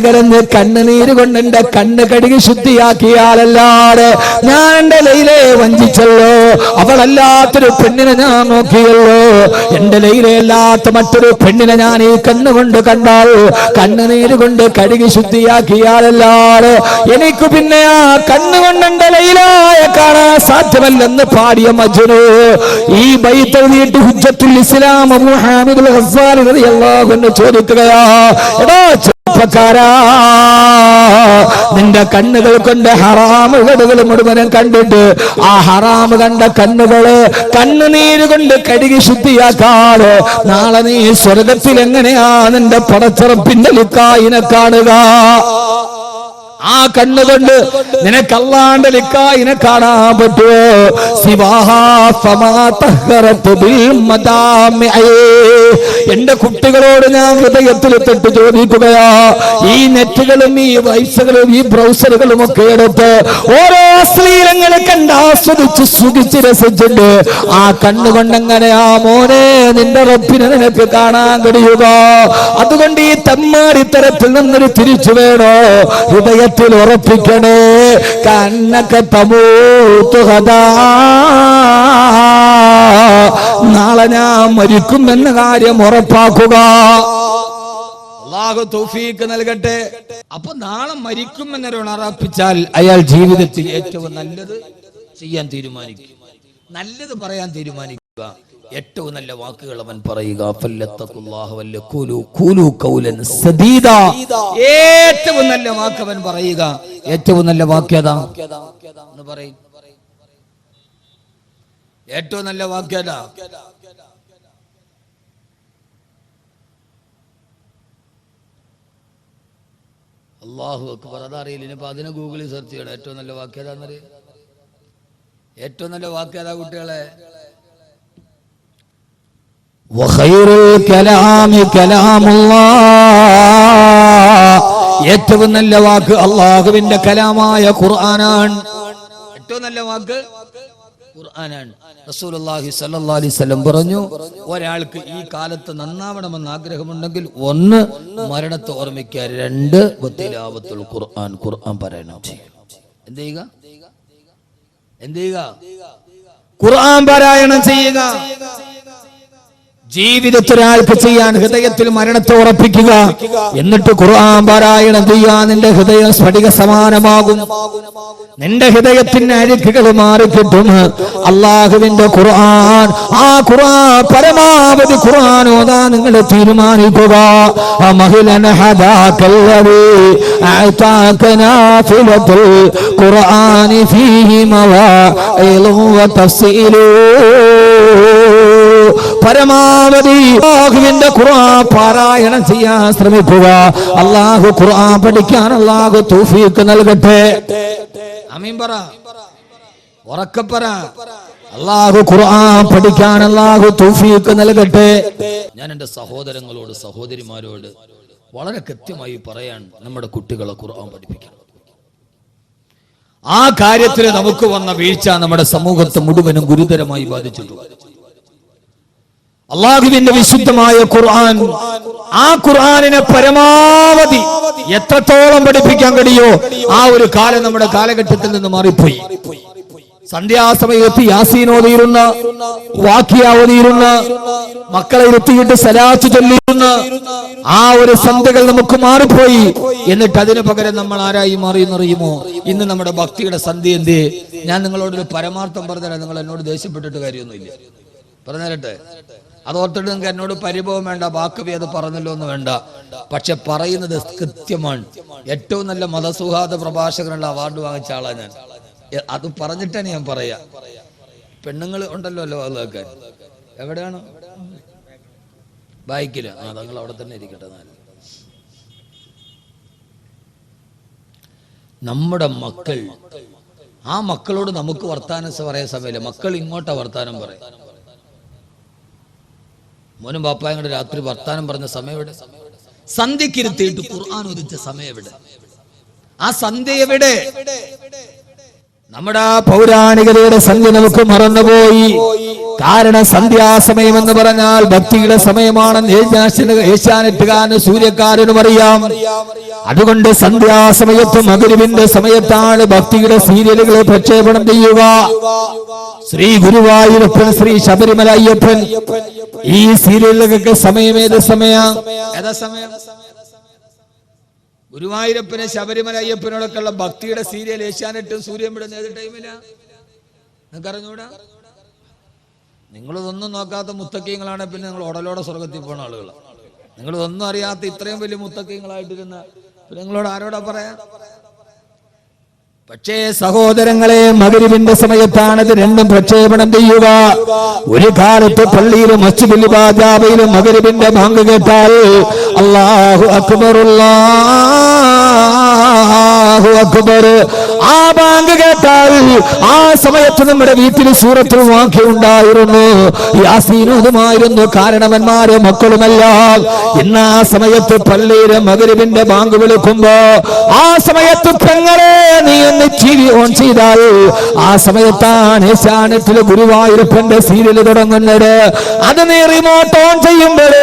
കണ്ണുനീര് കൊണ്ട് എന്റെ കണ്ണ് കഴുകി ശുദ്ധിയാക്കിയാലല്ലാതെ ഞാൻ എന്റെ ലൈലയെ വഞ്ചിച്ചല്ലോ. അവളല്ലാത്തൊരു പെണ്ണിനെ ഞാൻ നോക്കിയല്ലോ. എന്റെ ലൈലയല്ലാത്ത മറ്റൊരു പെണ്ണിനെ ഞാൻ ഈ കണ്ണുകൊണ്ട് കണ്ടാൽ കണ്ണുനീര് കൊണ്ട് കഴുകി ശുദ്ധിയാക്കിയാലല്ലാതെ എനിക്ക് പിന്നെ ആ കണ്ണുകൊണ്ട് എന്റെ ലൈലയെ കാണാൻ സാധ്യമല്ലെന്ന് പാടിയ മജ്നു ഈ ബൈത്ത് എഴുതിയിട്ട് ഹുജ്ജത്തുൽ ഇസ്ലാം അബൂ ഹാമിദുൽ ഗസ്സാലി റളിയല്ലാഹു അൻഹു ചോദിക്കുകയാ, എടാ ചെറുപ്പക്കാരാ, നിന്റെ കണ്ണുകൾ കൊണ്ട് ഹറാമുകൾ മുഴുവനും കണ്ടിട്ട് ആ ഹറാമ് കണ്ട കണ്ണുകള് കണ്ണുനീര് കൊണ്ട് കഴുകി ശുദ്ധിയാക്കാതെ നാളെ നീ സ്വർഗത്തിൽ എങ്ങനെയാ നിന്റെ പടച്ചറപ്പിന്റെ ലിക്കായിനെ കാണുക? ആ കണ്ണുകൊണ്ട് നിനക്ക് അല്ലാണ്ട് ലിക്കായിനെ കാണാൻ പറ്റുമോ? എന്റെ കുട്ടികളോട് ഞാൻ ഹൃദയത്തിൽ തൊട്ട് ചോദിക്കുകയാ, ഈ നെറ്റുകളും ഈ വൈസുകളും ഈ ബ്രൗസറുകളും ഒക്കെ എടുത്ത് ഓരോ അശ്ലീലങ്ങളെ കണ്ട് ആസ്വദിച്ച് സുഖിച്ച് രസിച്ചിട്ട് ആ കണ്ണുകൊണ്ട് എങ്ങനെയാ മോനെ നിന്റെ റബ്ബിനെ നിനക്ക് കാണാൻ കഴിയുക? അതുകൊണ്ട് ഈ തമ്മാടിത്തരത്തിൽ നിന്നൊരു തിരിച്ചു വേണോ? ഹൃദയത്തിൽ ഉറപ്പിക്കണേ. കണ്ണൊക്കെ നാളെ ഞാൻ മരിക്കും എന്ന കാര്യം ഉറപ്പാക്കുക. അല്ലാഹു തൗഫീഖ് നൽകട്ടെ. അപ്പൊ നാളെ മരിക്കും എന്നൊരാൾ ഉറപ്പിച്ചാൽ അയാൾ ജീവിതത്തിൽ ഏറ്റവും നല്ലത് ചെയ്യാൻ തീരുമാനിക്കും, നല്ലത് പറയാൻ തീരുമാനിക്കുക, ഏറ്റവും നല്ല വാക്കുകൾ അവൻ പറയുക. ഏറ്റവും നല്ല വാക്ക് അവൻ പറയുക. ഏറ്റവും നല്ല വാക്യതാ എന്ന് പറയും. ഏറ്റവും നല്ല വാക്യതാ അല്ലാഹു അക്ബർ. അതറിയില്ല, ഇനിയിപ്പോ അതിനെ ഗൂഗിളിൽ സെർച്ച് ചെയ്യണം. ഏറ്റവും നല്ല വാക്യതാന്നറിയാം. ഏറ്റവും നല്ല വാക്യതാ കുട്ടികളെ. ഏറ്റവും നല്ല വാക്ക് അല്ലാഹുവിന്റെ കലാമായ ഖുർആനാണ്. ഏറ്റവും നല്ല വാക്ക് ഖുർആനാണ്. റസൂലുള്ളാഹി സ്വല്ലല്ലാഹു അലൈഹി വസല്ലം പറഞ്ഞു, ഒരാൾക്ക് ഈ കാലത്ത് നന്നാവണമെന്ന് ആഗ്രഹമുണ്ടെങ്കിൽ ഒന്ന് മരണത്തെ ഓർമ്മിക്കുക, രണ്ട് തിലാവത്തുൽ ഖുർആൻ, ഖുർആൻ പാരായണം ചെയ്യുക. എന്ത് ചെയ്യുക? ഖുർആൻ പാരായണം ചെയ്യുക. ജീവിതത്തിൽ ഒരാൾക്ക് ചെയ്യാൻ ഹൃദയത്തിൽ മരണത്തെ ഉറപ്പിക്കുക, എന്നിട്ട് ഖുർആൻ പാരായണം ചെയ്യാൻ നിന്റെ ഹൃദയം സ്ഫടിക സമാനമാകും. നിന്റെ ഹൃദയത്തിന്റെ അഴുക്കുകൾ മാറിക്കിട്ടും. അള്ളാഹുവിന്റെ ഖുർആൻ, ആ ഖുർആൻ പരമാവധി ഖുർആൻ ഓതാൻ നിങ്ങൾ തീരുമാനിക്കുക. മഹിലന ഹദാകല്ലദീ അഅതാകനാ ഫിലത്തുൽ ഖുർആനി ഫീഹി മവാഇദു വതഫ്സീലു. പരമാവധി അല്ലാഹുവിന്റെ ഖുർആൻ പാരായണം ചെയ്യാൻ ശ്രമിക്കുക. അല്ലാഹു ഖുർആൻ പഠിക്കാൻ അല്ലാഹു തൗഫീഖ് നൽകട്ടെ. ആമീൻ പറ, ഉറക്കെ പറ. അല്ലാഹു ഖുർആൻ പഠിക്കാൻ അല്ലാഹു തൗഫീഖ് നൽകട്ടെ. ഞാൻ എൻ്റെ സഹോദരങ്ങളോട് സഹോദരിമാരോട് വളരെ കൃത്യമായി പറയാൻ, നമ്മുടെ കുട്ടികളെ ഖുർആൻ പഠിപ്പിക്കണം. ആ കാര്യത്തിൽ നമുക്ക് വന്ന വീഴ്ച നമ്മുടെ സമൂഹത്തെ മുഴുവനും ഗുരുതരമായി ബാധിച്ചിട്ടുണ്ട്. അല്ലാഹുവിന്റെ വിശുദ്ധമായ ഖുർആൻ, ആ ഖുർആനിനെ പരമാവധി എത്രത്തോളം പഠിപ്പിക്കാൻ കഴിയോ ആ ഒരു കാലം നമ്മുടെ കാലഘട്ടത്തിൽ നിന്ന് മാറിപ്പോയി. സന്ധ്യാസമയത്ത് യാസീൻ ഓതിയിരുന്ന, വാഖിയ ഓതിയിരുന്ന, മക്കളെ ഇരുത്തിയിട്ട് സലാത്ത് ചൊല്ലിയിരുന്ന ആ ഒരു സന്ധ്യകൾ നമുക്ക് മാറിപ്പോയി. എന്നിട്ട് അതിന് പകരം നമ്മൾ ആരായി മാറിയെന്നറിയുമോ? ഇന്ന് നമ്മുടെ ഭക്തിയുടെ സന്ധ്യ എന്തേ? ഞാൻ നിങ്ങളോടൊരു പരമാർത്ഥം പറഞ്ഞുതരാം. നിങ്ങൾ എന്നോട് ദേഷ്യപ്പെട്ടിട്ട് കാര്യമൊന്നുമില്ല, പറഞ്ഞു തരട്ടെ. അതോർത്തിട്ട് നിങ്ങൾക്ക് എന്നോട് പരിഭവം വേണ്ട, ബാക്കി അത് പറഞ്ഞല്ലോ എന്ന് വേണ്ട. പക്ഷെ പറയുന്നത് കൃത്യമാണ്. ഏറ്റവും നല്ല മതസൗഹാർദ്ദ പ്രഭാഷകനുള്ള അവാർഡ് വാങ്ങിച്ച ആളാണ് ഞാൻ. അത് പറഞ്ഞിട്ടാണ് ഞാൻ പറയാ. പെണ്ണുങ്ങൾ ഉണ്ടല്ലോ അതൊക്കെ എവിടെയാണ് ബൈക്കില് തങ്ങൾ അവിടെ തന്നെ ഇരിക്കട്ടെ. നമ്മുടെ മക്കൾ, ആ മക്കളോട് നമുക്ക് വർത്താനം പറയാൻ സമയമില്ല. മക്കൾ ഇങ്ങോട്ടാ വർത്താനം പറയും. മോനും ബാപ്പായും കൂടെ രാത്രി വർത്താനം പറഞ്ഞ സമയം എവിടെ? സന്ധ്യക്കിരുത്തിയിട്ട് ഖുർആൻ ഓതിച്ച സമയം എവിടെ? ആ സന്ധ്യ എവിടെ? നമ്മുടെ ആ പൗരാണികതയുടെ സന്ധ്യ നമുക്ക് മറന്നുപോയി. കാരണം സന്ധ്യാസമയം എന്ന് പറഞ്ഞാൽ ഭക്തിയുടെ സമയമാണെന്ന് ഏഷ്യാനെറ്റുകാരന് സൂര്യക്കാരനും അറിയാം. അതുകൊണ്ട് സന്ധ്യാസമയത്ത് മഗ്‌രിബിന്റെ സമയത്താണ് ഭക്തിയുടെ സീരിയലുകൾ പ്രക്ഷേപണം ചെയ്യുക. ശ്രീ ഗുരുവായൂരപ്പൻ, ശ്രീ ശബരിമല അയ്യപ്പൻ, ഈ സീരിയലുകൾക്ക് സമയം ഏത് സമയം? ഏതാ സമയം? ഗുരുവായൂരപ്പന് ശബരിമല അയ്യപ്പനോടൊക്കെ ഉള്ള ഭക്തിയുടെ സീരിയൽ ഏഷ്യാനെറ്റും സൂര്യൻ വിടുന്ന ഏത് ടൈമിലാ നിങ്ങൾക്ക് അറിഞ്ഞൂടാ? നിങ്ങളിതൊന്നും നോക്കാത്ത മുത്തക്കീങ്ങളാണ് പിന്നെ നിങ്ങൾ ഉടലോടെ സ്വർഗത്തിൽ പോണ ആളുകളാണ്. നിങ്ങളിതൊന്നും അറിയാത്ത ഇത്രയും വലിയ മുത്തക്കീങ്ങളായിട്ടിരുന്ന പിന്നെ നിങ്ങളോട് ആരോടാ പറയാ? പക്ഷേ സഹോദരങ്ങളെ, മഗ്‌രിബിന്റെ സമയത്താണ് ഇത് രണ്ടും പ്രക്ഷേപണം ചെയ്യുക. ഒരു കാലത്ത് പള്ളിയിലും മസ്ജിദുൽ ഇബാദയിലും മഗ്‌രിബിന്റെ ബാങ്ക് കേട്ടാൽ അല്ലാഹു അക്ബർ അല്ലാഹു അക്ബർ, ആ ബാങ്ക് കേട്ടാൽ ആ സമയത്ത് നമ്മുടെ വീട്ടിൽ സൂറത്തുൽ വാഖിഅ ഉണ്ടായിരുന്നു, യാസീനുമായിരുന്നു കാരണവന്മാരും മക്കളുമെല്ലാം. ഇന്ന് ആ സമയത്ത് പള്ളിയിലെ മഗ്‌രിബിന്റെ ബാങ്ക് വിളിക്കുമ്പോ ആ സമയത്ത് പെങ്ങളെ നീ ഒന്ന് TV ഓൺ ചെയ്താൽ ആ സമയത്താണ് ഏഷ്യാനെറ്റിലെ ഗുരുവായൂരപ്പന്റെ സീരിയൽ തുടങ്ങുന്നത്. അത് നീ റിമോട്ട് ഓൺ ചെയ്യുമ്പോൾ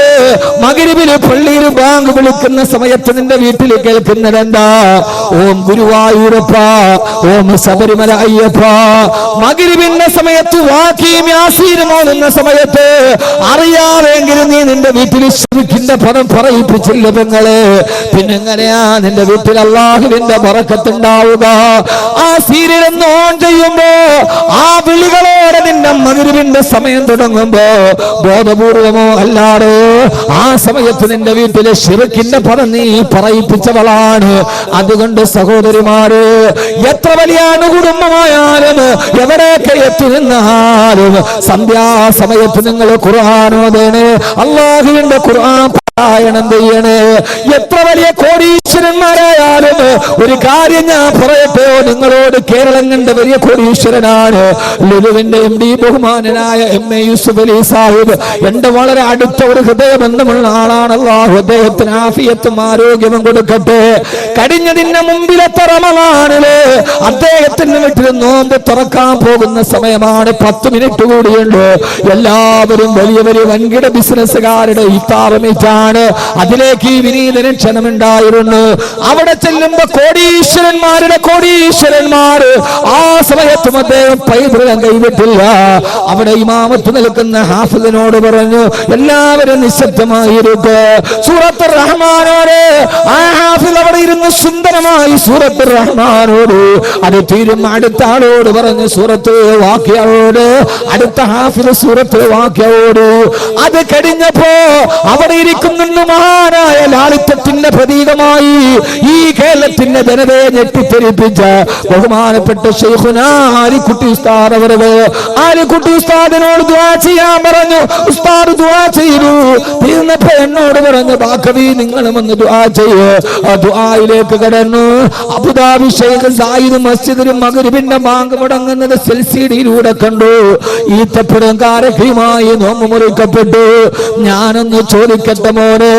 മഗ്‌രിബിൽ പള്ളിയിൽ ബാങ്ക് വിളിക്കുന്ന സമയത്ത് നിന്റെ വീട്ടിൽ കേൾക്കുന്നത് എന്താ? ഓം ഗുരുവായൂരപ്പ, ഓം ശബരിമല അയ്യപ്പ. മഗ്‌രിബിന്റെ സമയത്ത് വാഖിയും യാസീനും ഓതുന്ന സമയത്ത് അറിയാമെങ്കിലും നീ നിന്റെ വീട്ടിൽ ശിർക്കിന്റെ പദം പറയിപ്പിച്ചില്ല പെങ്ങളെ. പിന്നെ എങ്ങനെയാ നിന്റെ വീട്ടിൽ അല്ലാഹുവിന്റെ ബറക്കത്ത് ഉണ്ടാവുക? ആ സീരിയൽ ഒന്ന് ഓൺ ചെയ്യുമ്പോ ആ വിളികളോടെ നിന്റെ മഗ്‌രിബിന്റെ സമയം തുടങ്ങുമ്പോ ബോധപൂർവമോ അല്ലാതെ ആ സമയത്ത് നിന്റെ വീട്ടിലെ ശിർക്കിന്റെ പദം നീ പറയിപ്പിച്ചവളാണ്. അതുകൊണ്ട് സഹോദരിമാര്, എത്ര വലിയ അണുകുടുംബമായാലും എവിടെയൊക്കെ എത്തിനിന്നാലും സന്ധ്യാസമയത്ത് നിങ്ങൾ ഖുർആൻ ഓതണേ, അല്ലാഹുവിന്റെ ഖുർആൻ പാരായണം ചെയ്യണേ. എത്ര വലിയ കോടീശ്വരന്മാരായാലും ഒരു കാര്യം ഞാൻ പറയട്ടെ നിങ്ങളോട്, കേരളം കണ്ട വലിയ കോടീശ്വരനാണ് ലുലുവിന്റെ MD ബഹുമാനനായ MA യൂസുഫ് അലി സാഹിബ്. എന്റെ വളരെ അടുത്ത ഒരു ഹൃദയബന്ധമുള്ള ആളാണ്. അല്ലാഹു അദ്ദേഹത്തിന് ആഫിയത്തും ആരോഗ്യവും കൊടുക്കട്ടെ. കഴിഞ്ഞതിന്റെ മുമ്പിലത്തെ റമളാനില് അദ്ദേഹത്തിന്റെ വീട്ടിൽ നോമ്പ് തുറക്കാൻ പോകുന്ന സമയമാണ്. 10 മിനിറ്റ് കൂടിയുണ്ട്. എല്ലാവരും വലിയ വലിയ വൻകിട ബിസിനസ്സുകാരുടെ ഇഫ്താറമേറ്റാണ്. അതിലേക്ക് ഈ വിനീതന് ക്ഷണമുണ്ടായിരുന്നു. അവിടെ ചെല്ലുമ്പോ കോടീശ്വരന്മാരുടെ കോടീശ്വരന്മാർ ആ സമയത്തും അദ്ദേഹം പൈതൃകം കൈവിട്ടില്ല. അവിടെ ഇമാമത്ത് നിൽക്കുന്ന ഹാഫിദിനോട് പറഞ്ഞു, എല്ലാവരും നിശബ്ദമായിരിക്കുക. സൂറത്തുർ റഹ്മാനോട് ആ ഹാഫിദ് അവിടെ ഇരുന്ന് സുന്ദരമായി സൂറത്തുർ റഹ്മാനോട് അത് തീരും അടുത്ത ആളോട് പറഞ്ഞു സൂറത്തുൽ വാഖിഅയോട്, അടുത്ത ഹാഫിദ് സൂറത്തുൽ വാഖിഅയോട്. അത് കഴിഞ്ഞപ്പോ അവിടെ ഇരിക്കുന്ന മഹാനായ ലാളിത്യത്തിന്റെ പ്രതീകമായി ഈ കേരളത്തിന്റെ ജനതയെ ഞെട്ടിത്തെരിപ്പിച്ച ബഹുമാനപ്പെട്ട ശൈഖുനാ ആലിക്കുട്ടി ഉസ്താദ് അവരുടെ, ആലിക്കുട്ടി ഉസ്താദിനോട് ദുആ ചെയ്യാൻ പറഞ്ഞു. ഉസ്താദ് ദുആ ചെയ്തു. തീർന്നപ്പോ എന്നോട് പറഞ്ഞു, ബാക്കവി നിങ്ങളും ഒന്ന് ദുആ ചെയ്യ്. ആ ദുആയിലേക്ക് കടന്നു. അബുദാബി ശൈഖ് സായിദ് മസ്ജിദിൽ മഗ്‌രിബിന്റെ ബാങ്ക് മുടങ്ങുന്നത് LCD-യിലൂടെ കണ്ടു. ഈത്തപ്പഴം കാരക്കയുമായി നോമ്പ് മുറിക്കപ്പെട്ടു. ഞാനൊന്ന് ചോദിക്കട്ടെ മോനെ,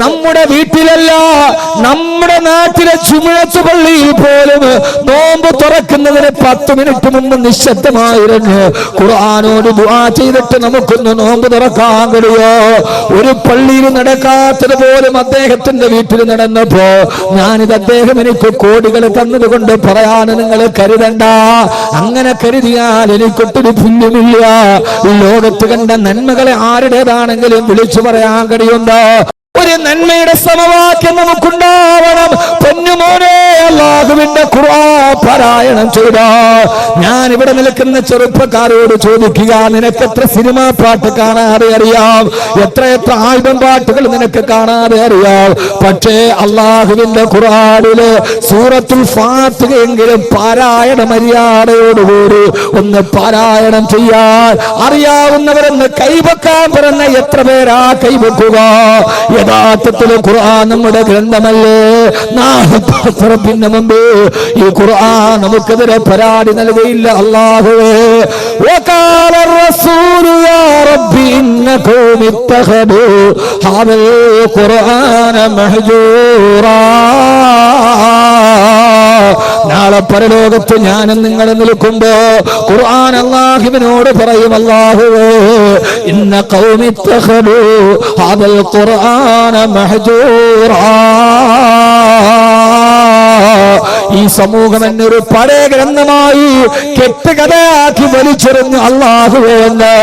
നമ്മുടെ വീട്ടിലല്ല നമ്മുടെ നാട്ടിലെ ചുമഴത്ത് പള്ളിയിൽ പോലും നോമ്പ് തുറക്കുന്നതിന് 10 മിനിറ്റ് മുമ്പ് നിശബ്ദമായിരുന്നു. ഖുർആനോട് ദുആ ചെയ്തിട്ട് നമുക്കൊന്ന് നോമ്പ് തുറക്കാൻ കഴിയോ? ഒരു പള്ളിയിൽ നടക്കാത്തത് പോലും അദ്ദേഹത്തിന്റെ വീട്ടിൽ നടന്നപ്പോ ഞാനിത് അദ്ദേഹം എനിക്ക് കോടികൾ തന്നതുകൊണ്ട് പറയാൻ നിങ്ങൾ കരുതണ്ട. അങ്ങനെ കരുതിയാൽ എനിക്കൊട്ടൊരു പുല്ലുമില്ല. ലോകത്ത് കണ്ട നന്മകളെ ആരുടേതാണെങ്കിലും വിളിച്ചു പറയാൻ കഴിയുണ്ടോ? ഒരു നന്മയുടെ സമവാക്യം നമുക്കുണ്ടാവണം. പൊന്നുമോനെ, അല്ലാഹുവിന്റെ ഖുർആൻ പാരായണം ചെയ്ത ഞാൻ ഇവിടെ നിൽക്കുന്ന ചെറുപ്പക്കാരോട് ചോദിക്കുക, നിനക്ക് എത്ര സിനിമാ പാട്ട് കാണാതെ അറിയാം, എത്ര ആൽബം പാട്ടുകൾ നിനക്ക് കാണാതെ അറിയാം. പക്ഷേ അല്ലാഹുവിന്റെ ഖുർആനിലെ സൂറത്തുൽ ഫാത്തിഹ എങ്കിലും പാരായണ മര്യാദയോടുകൂടി ഒന്ന് പാരായണം ചെയ്യാൻ അറിയാവുന്നവരെന്ന് കൈവെക്കാൻ പറഞ്ഞ എത്ര പേരാ കൈവെക്കുക? യഥാർത്ഥത്തിൽ ഖുർആൻ നമ്മുടെ ഗ്രന്ഥമല്ലേ? പിന്നെ മുമ്പ് ഈ ഖുർആൻ നമുക്കെതിരെ പരാതി നൽകിയില്ല. അല്ലാഹുവേ, വഖാല റസൂലു യാ റബ്ബി ഇന്നകും ഇത്തഖദു ഹാദൽ ഖുർആന മഹ്ജൂറാ. നാളെ പരലോകത്ത് ഞാനും നിങ്ങൾ നിൽക്കുമ്പോ ഖുർആൻ അല്ലാഹുവിനോട് പറയും, അല്ലാഹുവേ, ഇന്ന ഖൗമി ഇത്തഖദു ഹാദൽ ഖുർആന മഹ്ജൂറാ. ഈ സമൂഹം എന്നൊരു പഴയ ഗ്രന്ഥമായി കെട്ടുകഥയാക്കി വലിച്ചെറിഞ്ഞു. അല്ലാഹുവേ, എന്ന്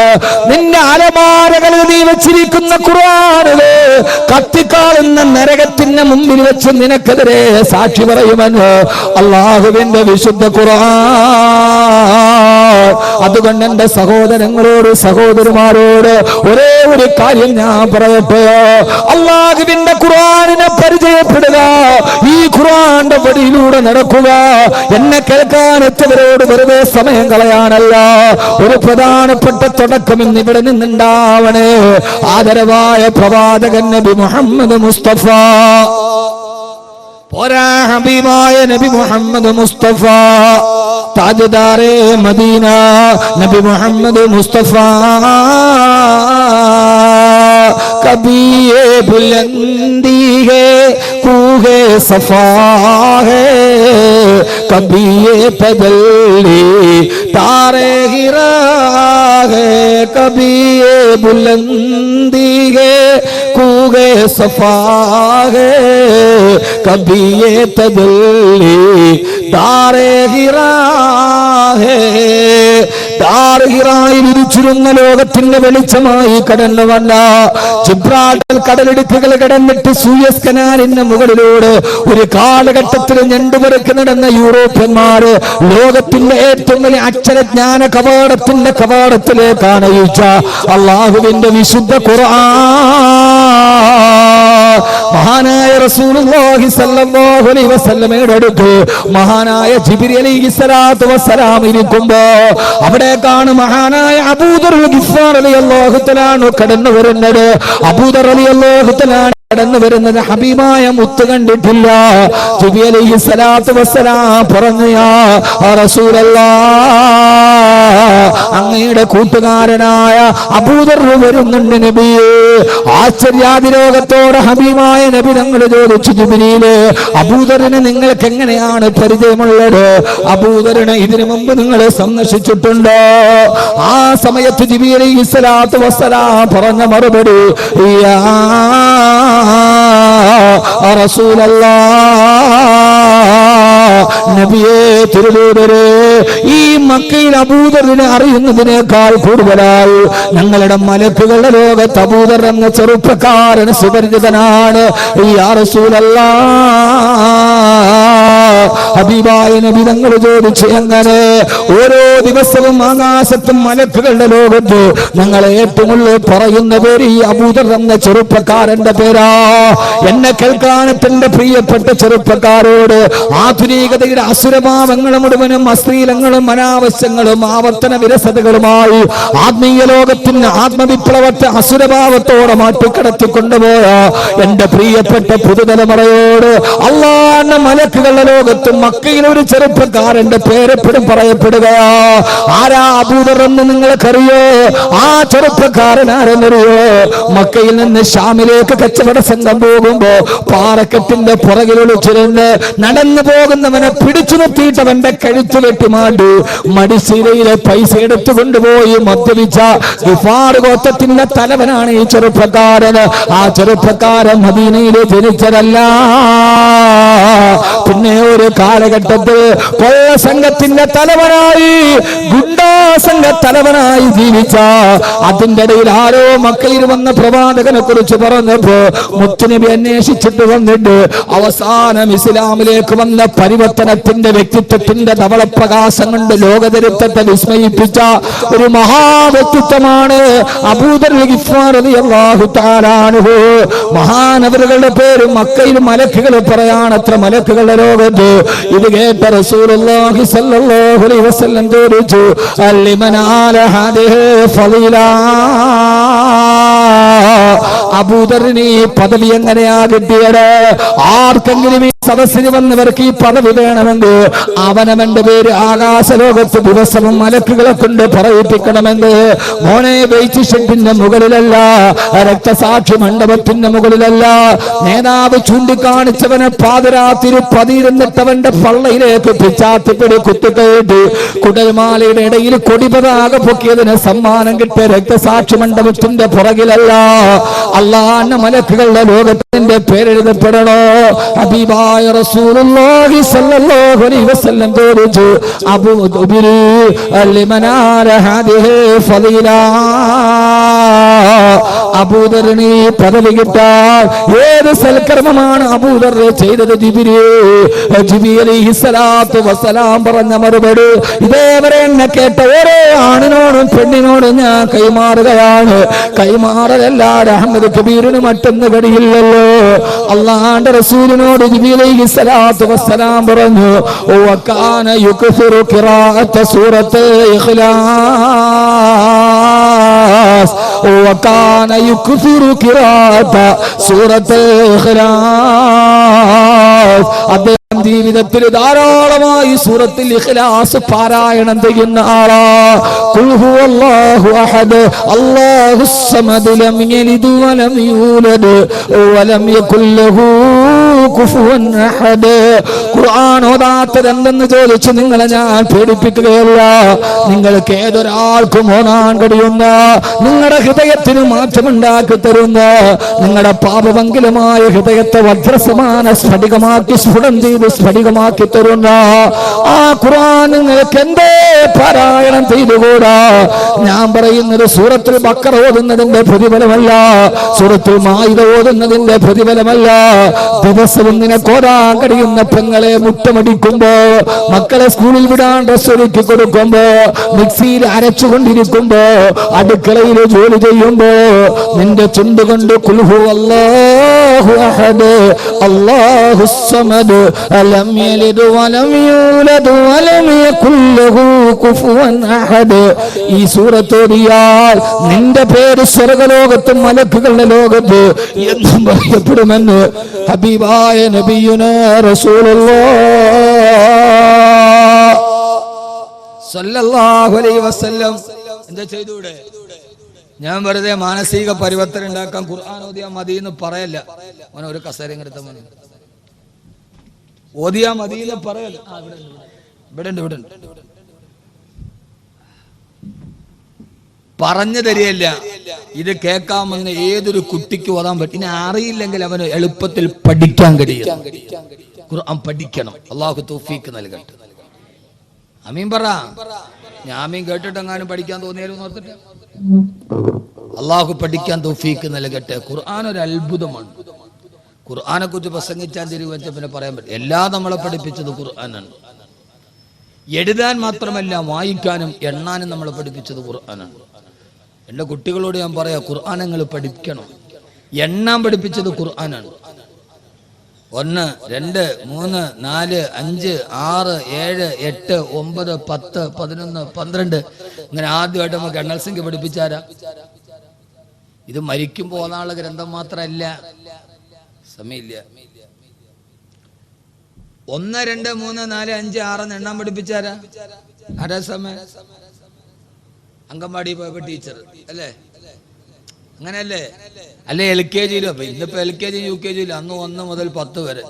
നിന്റെ അലമാരകളിൽ നീ വെച്ചിരിക്കുന്ന ഖുർആനിലെ കത്തിക്കാളുന്ന നരകത്തിന്റെ മുമ്പിൽ വെച്ച് നിനക്കെതിരെ സാക്ഷി പറയുമെന്ന് അല്ലാഹുവിന്റെ വിശുദ്ധ ഖുർആൻ. അതുകൊണ്ട് എന്റെ സഹോദരങ്ങളോട് സഹോദരിമാരോട് ഒരേ ഒരു കാര്യം ഞാൻ പറയട്ടെ, അല്ലാഹുവിന്റെ ഖുർആനിനെ പരിചയപ്പെടുക, ഈ ഖുർആന്റെ വഴിയിലൂടെ നടക്കുക. എന്നെ കേൾക്കാനെത്തവരോട് വെറുതെ സമയം കളയാനല്ല, ഒരു പ്രധാനപ്പെട്ട തുടക്കം ഇന്ന് ഇവിടെ നിന്നുണ്ടാവണേ. ആദരവായ പ്രവാചകൻ നബി മുഹമ്മദ് മുസ്തഫ, പോരാ ഹബീബായ നബി മുഹമ്മദ് മുസ്തഫ, താജ്ദാരെ മദീന നബി മുഹമ്മദ് മുസ്തഫ. कभी ये बुलंदी है कूहे सफा है, कभी ये पगली तारे गिरा है, कभी ये बुलंदी है कूहे सफा है, कभी ये तजल्ली तारे गिरा है. താരഹിറായി വിരിച്ചിരുന്ന ലോകത്തിന്റെ വെളിച്ചമായി കടന്നു വന്ന ജിബ്രാൾട്ടർ കടലിടുക്കുകൾ കടന്നിട്ട് സൂയസ് കനാലിന്റെ മുകളിലൂടെ ഒരു കാലഘട്ടത്തിൽ ഞണ്ടുപെറുക്കി നടന്ന യൂറോപ്യന്മാര് ലോകത്തിന്റെ ഏറ്റവും വലിയ അക്ഷരജ്ഞാന കവാടത്തിന്റെ കവാടത്തിലേക്കാണ് ഈച്ച അള്ളാഹുവിന്റെ വിശുദ്ധ ഖുർആൻ. മഹാനായ റസൂലുള്ളാഹി സ്വല്ലല്ലാഹു അലൈഹി വസല്ലമയുടെ അടുത്ത് മഹാനായ ജിബ്രീൽ അലൈഹിസ്സലാത്തു വസ്സലാം ഇരിക്കുമ്പോ അവിടേക്കാണ് മഹാനായ അബൂദർ ഗിഫാർ റളിയല്ലാഹു തആല കടന്നു വരുന്നത്. അബൂദർ റളിയല്ലാഹു തആല കടന്നു വരുന്നത് ഹബീബായ മുത്ത് കണ്ടിട്ടില്ല. ജിബ്രീൽ അലൈഹിസ്സലാത്തു വസ്സലാം പറഞ്ഞു, യാ റസൂലല്ലാഹ്, അങ്ങയുടെ കൂട്ടുകാരനായ അബൂദർ വരുന്നുണ്ട് നബിയേ. ആശ്ചര്യാതിരോഗത്തോടെ ഹബീബായ നബി തങ്ങൾ ചോദിച്ചു, ജിബ്രീൽ, അബൂദറിനെ നിങ്ങൾക്ക് എങ്ങനെയാണ് പരിചയമുള്ളത്? അബൂദറിനെ ഇതിനു മുമ്പ് നിങ്ങൾ സന്ദർശിച്ചിട്ടുണ്ടോ? ആ സമയത്ത് ജിബ്രീൽ അലൈഹിസ്സലാത്തു വസ്സലാം പറഞ്ഞ മറുപടി, യാ റസൂലല്ലാഹ്, നബിയേ, തിരുദൂതരേ, ഈ മക്കയിൽ അബൂദറിനെ അറിയുന്നതിനേക്കാൾ കൂടുതലായി ഞങ്ങളുടെ മലക്കുകളുടെ ലോകത്ത് അബൂദർ എന്ന ചെറുപ്പക്കാരൻ സുപരിചിതനാണ്. യാ റസൂലല്ലാഹ്, ഹബീബായ നബി തങ്ങൾ ചോദിച്ചു, എങ്ങനെ? ഓരോ ദിവസവും ആകാശത്തും മലക്കുകളുടെ ലോകത്ത് ഞങ്ങളെ ഏറ്റവും കൂടുതൽ പറയുന്ന പേര് ഈ അബൂദർ എന്ന ചെറുപ്പക്കാരന്റെ പേരാ. എന്നെ കേൾക്കാനത്തിന്റെ പ്രിയപ്പെട്ട ചെറുപ്പക്കാരോട് ആധുനികതയുടെ അസുരഭാവങ്ങളും മുഴുവനും അശ്ലീലങ്ങളും അനാവശ്യങ്ങളും ആവർത്തന വിരസതകളുമായി ആത്മീയ ലോകത്തിന് ആത്മവിപ്ലവത്തെ അസുരഭാവത്തോടെ മാറ്റിക്കടത്തിക്കൊണ്ടുപോയ എന്റെ പ്രിയപ്പെട്ട പുതുതലമുറയോട് അല്ലാഹുവിന്റെ മലക്കുകളുടെ ലോകത്ത് മക്കയിൽ ഒരു ചെറുപ്പക്കാരന്റെ പേരെപ്പോഴും പറയപ്പെടുകയാ. ആരാ അബൂദർ എന്ന് നിങ്ങൾക്കറിയോ? ആ ചെറുപ്പക്കാരൻ ആരെന്നറിയോ? മക്കയിൽ നിന്ന് ഷാമിലേക്ക് കച്ചവട സംഘം പോകുമ്പോ പാറക്കെട്ടിന്റെ പുറകിലൊളിച്ചിരുന്ന് നടന്നു പോകുന്നവനെ പിടിച്ചു നിർത്തിയിട്ട് അവന്റെ കഴുത്ത് വെട്ടിമാണ്ടി മടിശീലയിലെ പൈസ എടുത്തു കൊണ്ടുപോയി മദ്യപിച്ച ഗിഫാർ ഗോത്രത്തിന്റെ തലവനാണ് ഈ ചെറുപ്പക്കാരൻ. ആ ചെറുപ്പക്കാരൻ മദീനയിൽ ജനിച്ചതല്ല, പിന്നെ ഒരു കാലഘട്ടത്തിൽ കൊള്ള സംഘത്തിന്റെ തലവനായി, ഗുണ്ടാ സംഘ തലവനായി ജീവിച്ച, അതിന്റെ ഇടയിൽ ആരോ മക്കയിൽ വന്ന പ്രവാചകനെ കുറിച്ച് പറഞ്ഞപ്പോ മുത്തുനബി അന്വേഷിച്ചിട്ട് വന്നിട്ട് അവസാനം ഇസ്ലാമിലേക്ക് വന്ന പരിവർത്തനത്തിന്റെ വ്യക്തിത്വത്തിന്റെ ധവളപ്രകാശം കൊണ്ട് ലോകചരിത്രത്തെ വിസ്മയിപ്പിച്ച ഒരു മഹാവ്യക്തിത്വമാണ് അബൂദർ ഗിഫാർ റളിയല്ലാഹു തആല അൻഹു. മഹാനവറുകളുടെ പേര് മക്കയിൽ മലക്കുകൾ പറയാണത്ര, മലക്കുകളുടെ ലോകത്ത്. ഇത് കേട്ട റസൂലുള്ളാഹി സ്വല്ലല്ലാഹു അലൈഹി വസല്ലം ചോദിച്ചു, അല്ലിമൻ ആല ഹാദിഹി ഫളീല, അബൂദറിന് ഈ പദവി എങ്ങനെയാ കിട്ടിയത്? ആർക്കെങ്കിലും ഈ സദസ്സിന് വന്നവർക്ക് ഈ പദവി വേണമെങ്കിൽ അവനവന്റെ പേര് ആകാശലോകത്ത് ദിവസവും മലക്കുകളെ കൊണ്ട് പറയിപ്പിക്കണമെന്ന്. മോനെ വെയിറ്റ് ഷെഡിന്റെ മുകളിലല്ല, രക്തസാക്ഷി മണ്ഡപത്തിന്റെ മുകളിലല്ല, നേതാവ് ചൂണ്ടിക്കാണിച്ചവനെ പാതിരാത്തിരി പതിയിരുന്നിട്ടവന്റെ പള്ളയിലേക്ക് പിച്ചാത്തിപ്പിടി കുത്തിക്കയറ്റി കുടൽമാലയുടെ ഇടയിൽ കൊടിപതാക പൊക്കിയതിന് സമ്മാനം കിട്ടിയ രക്തസാക്ഷി മണ്ഡപത്തിന്റെ പുറകിലല്ല, അള്ളാന്റെ മലക്കുകളുടെ ലോകത്തിന്റെ പേരെഴുതപ്പെടണോ? ഹബീബായ റസൂലുള്ളാഹി സ്വല്ലല്ലാഹു അലൈഹി വസല്ലം ചോദിച്ചു, അബൂദർ ലിമൻ ആല ഹാദിഹി ഫളീല, അബൂദറിന് ഈ പദവി കിട്ടാൻ ഏത് സൽക്കർമ്മമാണ് അബൂദർ ചെയ്തത്? ജിബ്രീൽ അലൈഹിസ്സലാത്തു വസ്സലാം പറഞ്ഞ മറുപടി ഇതേവരെ എന്നെ കേട്ട ഓരോ ആണിനോടും പെണ്ണിനോടും ഞാൻ കൈമാറുകയാണ്. കൈമാറലല്ല അഹമ്മദ് കബീറിന് മറ്റൊന്ന് കഴിയില്ലല്ലോ. അള്ളാഹുവിന്റെ റസൂലിനോട് ജിബ്രീൽ അലൈഹിസ്സലാത്തു വസ്സലാം പറഞ്ഞു, വകാന യുക്സിറു ഖിറാഅത സൂറത്തുൽ ഇഖ്ലാസ്, വകാന യുക്സിറു ഖിറാഅത സൂറത്തുൽ ഇഖ്ലാസ്. അദ്ദേഹം ജീവിതത്തിൽ ധാരാളമായി സൂറത്തുൽ ഇഖ്ലാസ് പാരായണം ചെയ്യുന്ന ആളാ. ഖുൽ ഹുവല്ലാഹു അഹദ് അല്ലാഹുസ് സമദ് ലം യലിദ് വലം യൂലദ് വലം യകുൽ ലഹു കുഫുവൻ അഹദ്. ഖുർആൻ ഓതാത്തത് എന്തെന്ന് ചോദിച്ചു നിങ്ങളെ ഞാൻ പേടിപ്പിക്കുകയല്ല. നിങ്ങൾക്ക് ഏതൊരാൾക്കും ഓതാൻ കഴിയുന്ന, നിങ്ങളുടെ ഹൃദയത്തിന് മാറ്റമുണ്ടാക്കി തരുന്ന, നിങ്ങളുടെ പാപമംഗലമായ ഹൃദയത്തെ വജ്രസമാന സ്ഫടികമാക്കി സ്ഫുടം ചെയ്ത് സ്ഫടികമാക്കി തരുന്ന ആ ഖുർആൻ നിങ്ങൾക്ക് എന്തേ പാരായണം ചെയ്തുകൂടാ? ഞാൻ പറയുന്നത് സൂറത്തുൽ ബഖറ ഓതുന്നതിന്റെ പ്രതിഫലമല്ല, സൂറത്തുൽ മാഇദ ഓതുന്നതിന്റെ പ്രതിഫലമല്ല. ദിവസവും നിനക്ക് ഓതാൻ കഴിയുന്ന പെങ്ങളെ മുട്ടമടിക്കുമ്പോ, മക്കളെ സ്കൂളിൽ വിടാൻ ഡ്രസ് ഒരുക്കി കൊടുക്കുമ്പോ, മിക്സിയിൽ അരച്ചുകൊണ്ടിരിക്കുമ്പോ, അടുക്കളയിൽ ജോലി ചെയ്യുമ്പോ, നിന്റെ ചുണ്ടുകൊണ്ട് ഖുൽ ഹുവല്ലാഹു അഹദ് അല്ലാഹുസ് സമദ് ലം യലിദ് വലം യൂലദ് വലം യകുൽ ലഹു കുഫുവൻ അഹദ് ഈ സൂറത്ത് ഓതിയാൽ നിന്റെ പേര് സ്വർഗ്ഗലോകത്തും മലക്കുകളുടെ ലോകത്ത് എന്നും പറയപ്പെടുമെന്ന് ഹബീബായ നബിയുനാ റസൂലുള്ളാഹ് സ്വല്ലല്ലാഹു അലൈഹി വസല്ലം. എന്താ ചെയ്തൂടെ? ഞാൻ വെറുതെ മാനസിക പരിവർത്തനം ഉണ്ടാക്കാൻ ഖുർആൻ ഓതിയാ മതി എന്ന് പറയല്ല. മോനെ ഒരു കസേര എടുത്ത മോനെ ഓതിയാ മതി എന്ന് പറയല്ല. ഇവിടെ ഉണ്ട് പറഞ്ഞു തരികയല്ല. ഇത് കേൾക്കാമെന്ന് ഏതൊരു കുട്ടിക്ക് ഓതാൻ പറ്റും. ഇനി അറിയില്ലെങ്കിൽ അവന് എളുപ്പത്തിൽ പഠിക്കാൻ കഴിയും. ഖുർആൻ പഠിക്കണം. അള്ളാഹു തൗഫീഖ് നൽകട്ടെ. ആമീൻ പറ. ഞാൻ ആമീൻ കേട്ടിട്ടെങ്ങാനും പഠിക്കാൻ തോന്നിയാലും ഓർത്തിട്ട് അള്ളാഹു പഠിക്കാൻ തൗഫീഖ് നൽകട്ടെ. ഖുർആൻ ഒരു അത്ഭുതമാണ്. ഖുർആനെ കുറിച്ച് പ്രസംഗിച്ചാൽ തിരുവച്ച പിന്നെ പറയാൻ പറ്റും. എല്ലാം നമ്മളെ പഠിപ്പിച്ചത് ഖുർആനാണ്. എഴുതാൻ മാത്രമല്ല വായിക്കാനും എണ്ണാനും നമ്മളെ പഠിപ്പിച്ചത് ഖുർആനാണ്. എൻ്റെ കുട്ടികളോട് ഞാൻ പറയാം, ഖുർആൻ നിങ്ങൾ പഠിക്കണം. എണ്ണാൻ പഠിപ്പിച്ചത് ഖുർആനാണ്. 1 2 3 4 5 6 7 8 9 10 11 12 ഇങ്ങനെ ആദ്യമായിട്ട് നമുക്ക് എണ്ണൽ സംഖ്യ പഠിപ്പിച്ചാരാ? ഇത് മരിക്കുമ്പോൾ ഓതാനുള്ള ഗ്രന്ഥം മാത്രമല്ല. സമയമില്ല. 1 2 3 4 5 6 എണ്ണാൻ പഠിപ്പിച്ചാരാ? ആരാ സമയം? അങ്കൻവാടി പോയപ്പോ ടീച്ചർ അല്ലേ? അങ്ങനെയല്ലേ? അല്ലെ LKG-യിലും. അപ്പൊ ഇന്നിപ്പോ LKG UKG ഇല്ല. അന്ന് 1 മുതൽ 10 വരെ.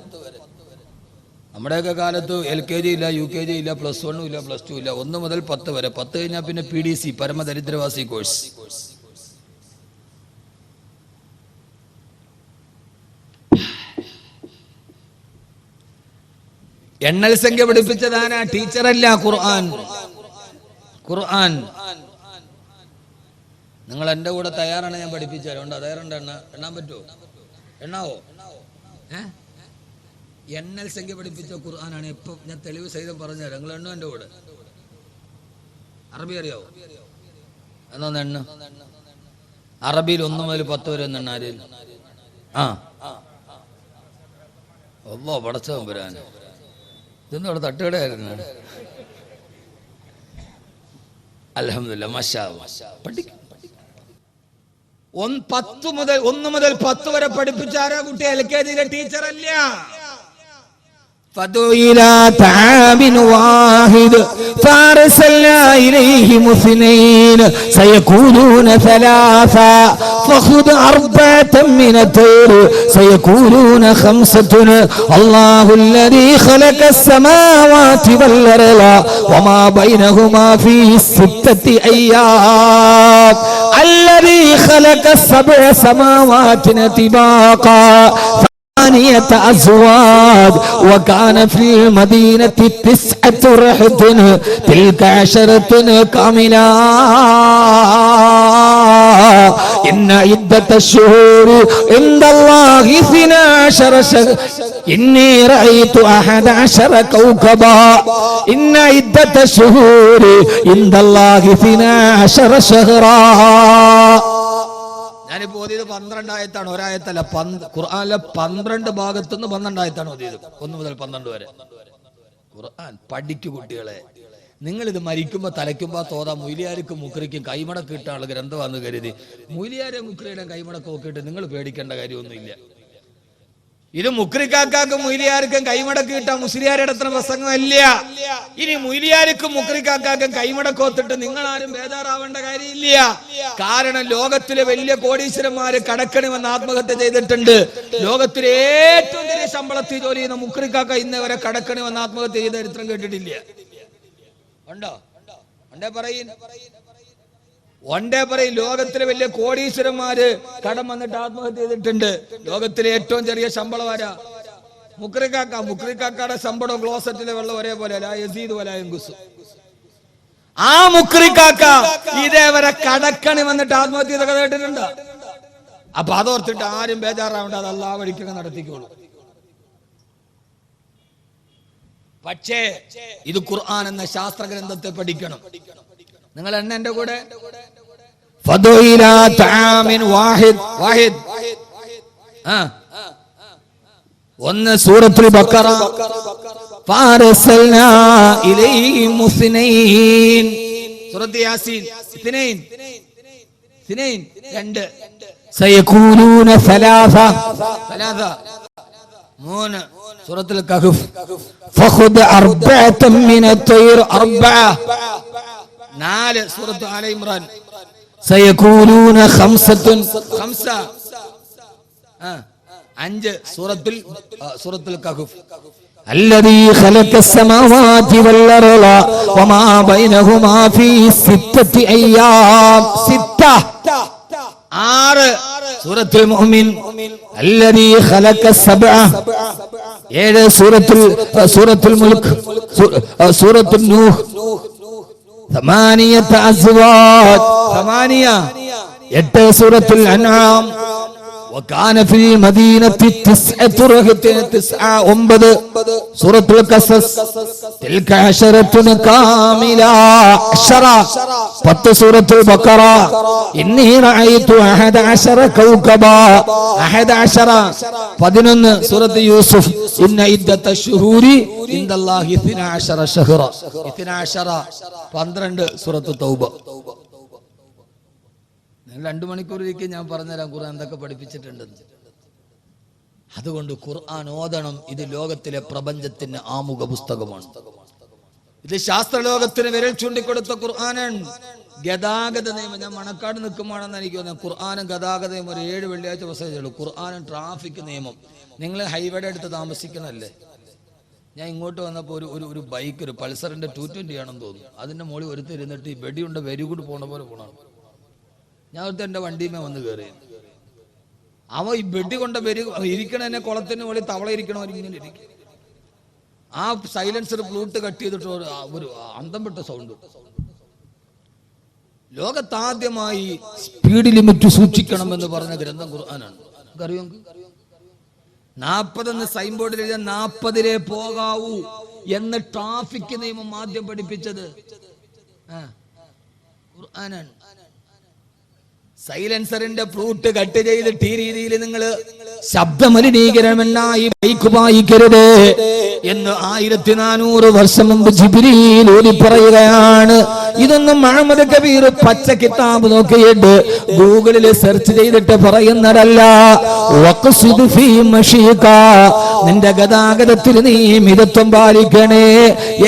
നമ്മുടെയൊക്കെ കാലത്ത് LKG ഇല്ല, UKG ഇല്ല, +1 ഇല്ല, +2 ഇല്ല. 1 മുതൽ 10 വരെ. 10 കഴിഞ്ഞാൽ പിന്നെ PDC പരമദരിദ്രവാസി കോഴ്സ്. എണ്ണൽ സംഖ്യ പഠിപ്പിച്ചതാനാ? ടീച്ചറല്ല, ഖുർആൻ. ഖുർആൻ. നിങ്ങൾ എൻ്റെ കൂടെ തയ്യാറാണ്, ഞാൻ പഠിപ്പിച്ചു തരാം. തയ്യാറുണ്ട്? എണ്ണാൻ പറ്റുമോ? എണ്ണാവോ? എണ്ണൽ സംഖ്യ പഠിപ്പിച്ച ഖുർആനാണ്. ഇപ്പൊ ഞാൻ തെളിവ് സഹിതം പറഞ്ഞുതരാം. നിങ്ങൾ എണ്ണു എൻ്റെ കൂടെ. അറബി അറിയാവോ? എന്നൊന്ന് എണ്ണ. അറബിയിൽ 1 മുതൽ 10 വരെ ഒന്ന് എണ്ണാരിൽ. ഒന്നോ പടച്ചവൻ വരാൻ. ഇതൊന്നും അവിടെ തട്ടുകടയായിരുന്നു. അൽഹംദുലില്ലാ, മാഷാ അല്ലാഹ്. പഠിക്കും. 1 മുതൽ 10 വരെ പഠിപ്പിച്ചാരാ കുട്ടി? LKG ടീച്ചറല്ല. فدعوا إلى طعام واحد فأرسلنا إليهم 2 سيقولون 3 فخذ 4 من الطير سيقولون 5 الله الذي خلق السماوات والأرض وما بينهما في 6 أيام الذي خلق 7 سماوات طباقا أزواج وكان في المدينة 9 رهط تلك 10 كاملة إن عدة الشهور عند الله 12 شهرا إني رأيت 11 كوكبا إن عدة الشهور عند الله 12 شهرا. ഞാനിപ്പോ ഓതിയത് 12 ആയത്താണ്, ഒരായത്തല്ല. ഖുർആനിലെ 12 ഭാഗത്തുനിന്ന് 12 ആയത്താണ് ഓതിയത്, 1 മുതൽ 12 വരെ. ഖുർആൻ പഠിക്കു കുട്ടികളെ. നിങ്ങളിത് മരിക്കുമ്പോ തലയ്ക്കുമ്പോ തോതാ മൊയ്ലിയാർക്കും മുക്രിക്കും കൈമടക്ക് കിട്ടാനുള്ള ഗ്രന്ഥമാണെന്ന് കരുതി മൊയ്ലിയാരെ മുക്രിയുടെ കൈമടക്ക് നോക്കിയിട്ട് നിങ്ങൾ പേടിക്കേണ്ട കാര്യമൊന്നുമില്ല. ഇത് മുക്രിക്കാക്കും മൊയ്ലിയാർക്കും കൈമടക്ക് കിട്ടാൻ മുസ്ലിയാരുടെ അത്ര പ്രസംഗമല്ല. ഇനി മൊയ്ലിയാർക്കും മുക്രിക്കാക്കും കൈമടക്കോത്തിട്ട് നിങ്ങൾ ആരും ബേജാറാവേണ്ട കാര്യമില്ല. കാരണം ലോകത്തിലെ വലിയ കോടീശ്വരന്മാര് കടക്കണി വന്ന് ആത്മഹത്യ ചെയ്തിട്ടുണ്ട്. ലോകത്തിലെ ഏറ്റവും ചെറിയ ശമ്പളത്തിൽ ജോലി ചെയ്യുന്ന മുക്രിക്കാക്ക ഇന്ന് വരെ കടക്കണി വന്ന് ആത്മഹത്യ ചെയ്ത ചരിത്രം കേട്ടിട്ടില്ല. ഉണ്ടോ? പറയും ലോകത്തിലെ വലിയ കോടീശ്വരന്മാര് കടം വന്നിട്ട് ആത്മഹത്യ ചെയ്തിട്ടുണ്ട്. ലോകത്തിലെ ഏറ്റവും ചെറിയ ശമ്പളം ആരാ? മുക്രിക്കാക്കയുടെ ശമ്പളം ക്ലോസറ്റിലെ വെള്ളം ഒരേപോലെ ആ മുക്രിക്കാക്ക ഇതേവരെ കടക്കണി വന്നിട്ട് ആത്മഹത്യ ചെയ്തൊക്കെ കേട്ടിട്ടുണ്ട്. അപ്പൊ അതോർത്തിട്ട് ആരും ബേജാറാവേണ്ട, അത് അല്ലാഹ് വഴിക്കൊക്കെ നടത്തിക്കോളൂ. പക്ഷേ ഇത് ഖുർആൻ എന്ന ശാസ്ത്ര ഗ്രന്ഥത്തെ പഠിക്കണം. നിങ്ങൾ എന്റെ കൂടെ ഒന്ന് സൂറത്തുൽ ബഖറ ഫഅർസൽനാ ഇലൈഹിം 2 സൂറത്ത് യാസീൻ 2 സയഖൂലൂന 3 സൂറത്തുൽ കഹ്ഫ് ഫഖുദ് 4 മിന തൈർ 4 സൂറത്ത് ആല ഇംറാൻ സയഖൂലൂന 5 5 സൂറത്തുൽ കഹ്ഫ് الذي خلق السماوات والأرض وما بينهما في 6 أيام 6 സൂറത്തുൽ മുഅ്മിൻ الذي خلق 7 സൂറത്തുൽ മുൽക്ക് സൂറത്തുൽ നൂഹ് 8 أزواج 8 സൂറത്തുൽ അൻആം وكان في المدينة 9 رهط 9 سورة القصص تلك 10 كاملة 10 سورة البقرة إني رأيت 11 كوكبا 11 سورة يوسف إن عدة الشهور عند الله 12 شهرا 12 سورة التوبة. 2 മണിക്കൂറിലേക്ക് ഞാൻ പറഞ്ഞുതരാം ഖുർആൻ എന്തൊക്കെ പഠിപ്പിച്ചിട്ടുണ്ടെന്ന്. അതുകൊണ്ട് ഖുർആൻ ഓതണം. ഇത് ലോകത്തിലെ പ്രപഞ്ചത്തിന് ആമുഖ പുസ്തകമാണ്. ഇത് ശാസ്ത്രലോകത്തിന് വിരൽ ചൂണ്ടിക്കൊടുത്ത ഖുർആനാണ്. ഗതാഗത നിയമം, ഞാൻ മണക്കാട് നിൽക്കുമ്പോഴാണെന്ന് എനിക്ക് തോന്നുന്നത്, ഖുർആനും ഗതാഗത നിയമം ഒരു 7 വെള്ളിയാഴ്ച പുസ്തകമുള്ളൂ. ഖുർആനും ട്രാഫിക് നിയമം. നിങ്ങൾ ഹൈവേയുടെ അടുത്ത് താമസിക്കണല്ലേ? ഞാൻ ഇങ്ങോട്ട് വന്നപ്പോൾ ഒരു ബൈക്ക്, ഒരു പൾസറിന്റെ 220 ആണെന്ന് തോന്നുന്നു, അതിന്റെ മുകളിൽ ഒരുത്തിരുന്നിട്ട് ഈ വെടിയുണ്ട വെരി ഗുഡ് പോണ പോലെ പോണാണ്. ഞാൻ ഒരുത്ത എൻ്റെ വണ്ടിയുമേ വന്ന് കയറി. അവൻ ഈ വെടി കൊണ്ട വെരി ഇരിക്കണ എന്നെ കുളത്തിന് മുകളിൽ തവള ഇരിക്കണവർ ഇങ്ങനെ ഇരിക്കും. ആ സൈലൻസർ ഫ്ലൂട്ട് കട്ട് ചെയ്തിട്ട് ഒരു അന്തം വിട്ട സൗണ്ട്. ലോകത്താദ്യമായി സ്പീഡ് ലിമിറ്റ് സൂക്ഷിക്കണമെന്ന് പറഞ്ഞ ഗ്രന്ഥം ഖുർആനാണ്. അറിയോ? 40 എന്ന് സൈൻ ബോർഡിൽ എഴുതിയ 40 പോകാവൂ എന്ന് ട്രാഫിക് നിയമം ആദ്യം പഠിപ്പിച്ചത് ഖുർആനാണ്. സൈലൻസറിന്റെ ഫ്ലൂട്ട് കട്ട് ചെയ്തിട്ട് ഈ രീതിയിൽ നിങ്ങൾ ശബ്ദമലിനീകരമെന്നായി ബൈക്ക് വായിക്കരുത് എന്ന് 1400 വർഷം മുമ്പ് ജിബ്രീൽ ഓതി പറയുകയാണ്. ഇതൊന്നും മുഹമ്മദ് കബീർ പച്ച കിതാബ് നോക്കിയിട്ട് ഗൂഗിളിൽ സെർച്ച് ചെയ്തിട്ട് പറയുന്നതല്ല. നിന്റെ ഗതാഗതത്തിൽ നീ മിതത്വം പാലിക്കണേ.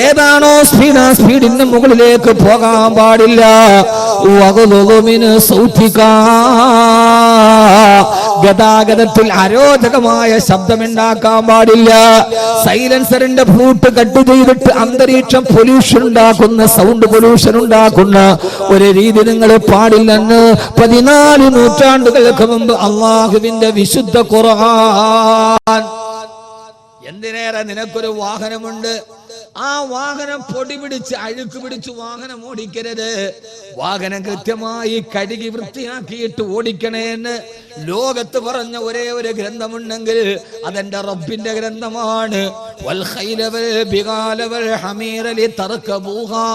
ഏതാണോ സ്പീഡ്, ആ സ്പീഡിന് മുകളിലേക്ക് പോകാൻ പാടില്ല. ഗതാഗതത്തിൽ അരോചകമായ ശബ്ദമുണ്ടാക്കാൻ പാടില്ല. സൈലൻസറിന്റെ ഫ്ലൂട്ട് കട്ട് ചെയ്തിട്ട് അന്തരീക്ഷം പൊല്യൂഷൻ ഉണ്ടാക്കുന്ന, സൗണ്ട് പൊല്യൂഷൻ ഉണ്ടാക്കുന്ന ഒരു രീതി നിങ്ങൾ പാടില്ലെന്ന് 14 നൂറ്റാണ്ടുകൾക്ക് മുമ്പ് അള്ളാഹുവിന്റെ വിശുദ്ധ ഖുർആൻ. എന്തിനേറെ നിനക്കൊരു വാഹനമുണ്ട്, ആ വാഹനം പൊടി പിടിച്ച് അഴുക്ക് പിടിച്ച് വാഹനം ഓടിക്കരുത്. വാഹനം കൃത്യമായി കഴുകി വൃത്തിയാക്കിയിട്ട് ഓടിക്കണേ എന്ന് ലോകത്ത് പറഞ്ഞ ഒരേ ഒരു ഗ്രന്ഥമുണ്ടെങ്കിൽ അതെന്റെ റബ്ബിന്റെ ഗ്രന്ഥമാണ്. വൽ ഖൈല വൽ ബിഗാല വൽ ഹമീറ ലിതർകബൂഹാ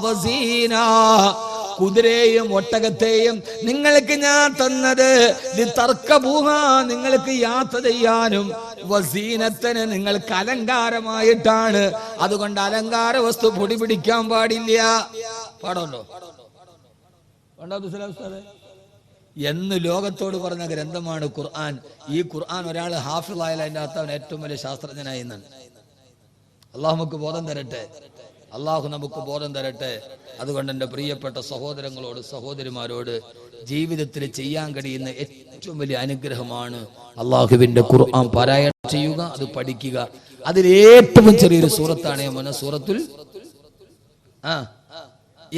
വസീനാ. കുതിരയെയും ഒട്ടകത്തെയും നിങ്ങൾക്ക് ഞാൻ തന്നത് നിങ്ങൾക്ക് യാത്ര ചെയ്യാനും വസീനത്തിന് നിങ്ങൾക്ക് അലങ്കാരമായിട്ടാണ്. അതുകൊണ്ട് അലങ്കാര വസ്തു പൊടി പിടിക്കാൻ പാടില്ല. പാടുണ്ടോ എന്ന് ലോകത്തോട് പറഞ്ഞ ഗ്രന്ഥമാണ് ഖുർആൻ. ഈ ഖുർആൻ ഒരാൾ ഹാഫിളായാലും അതിൻ്റെ അകത്ത് അവൻ ഏറ്റവും വലിയ ശാസ്ത്രജ്ഞനായി എന്നാണ്. അള്ളാഹു നമുക്ക് ബോധം തരട്ടെ, അള്ളാഹു നമുക്ക് ബോധം തരട്ടെ. അതുകൊണ്ട് എൻ്റെ പ്രിയപ്പെട്ട സഹോദരങ്ങളോട് സഹോദരിമാരോട് ജീവിതത്തിൽ ചെയ്യാൻ കഴിയുന്ന ഏറ്റവും വലിയ അനുഗ്രഹമാണ് അള്ളാഹുവിൻ്റെ ഖുർആൻ പാരായണം ചെയ്യുക, അത് പഠിക്കുക. അതിൽ ഏറ്റവും ചെറിയൊരു സൂറത്താണ് സൂറത്തുൽ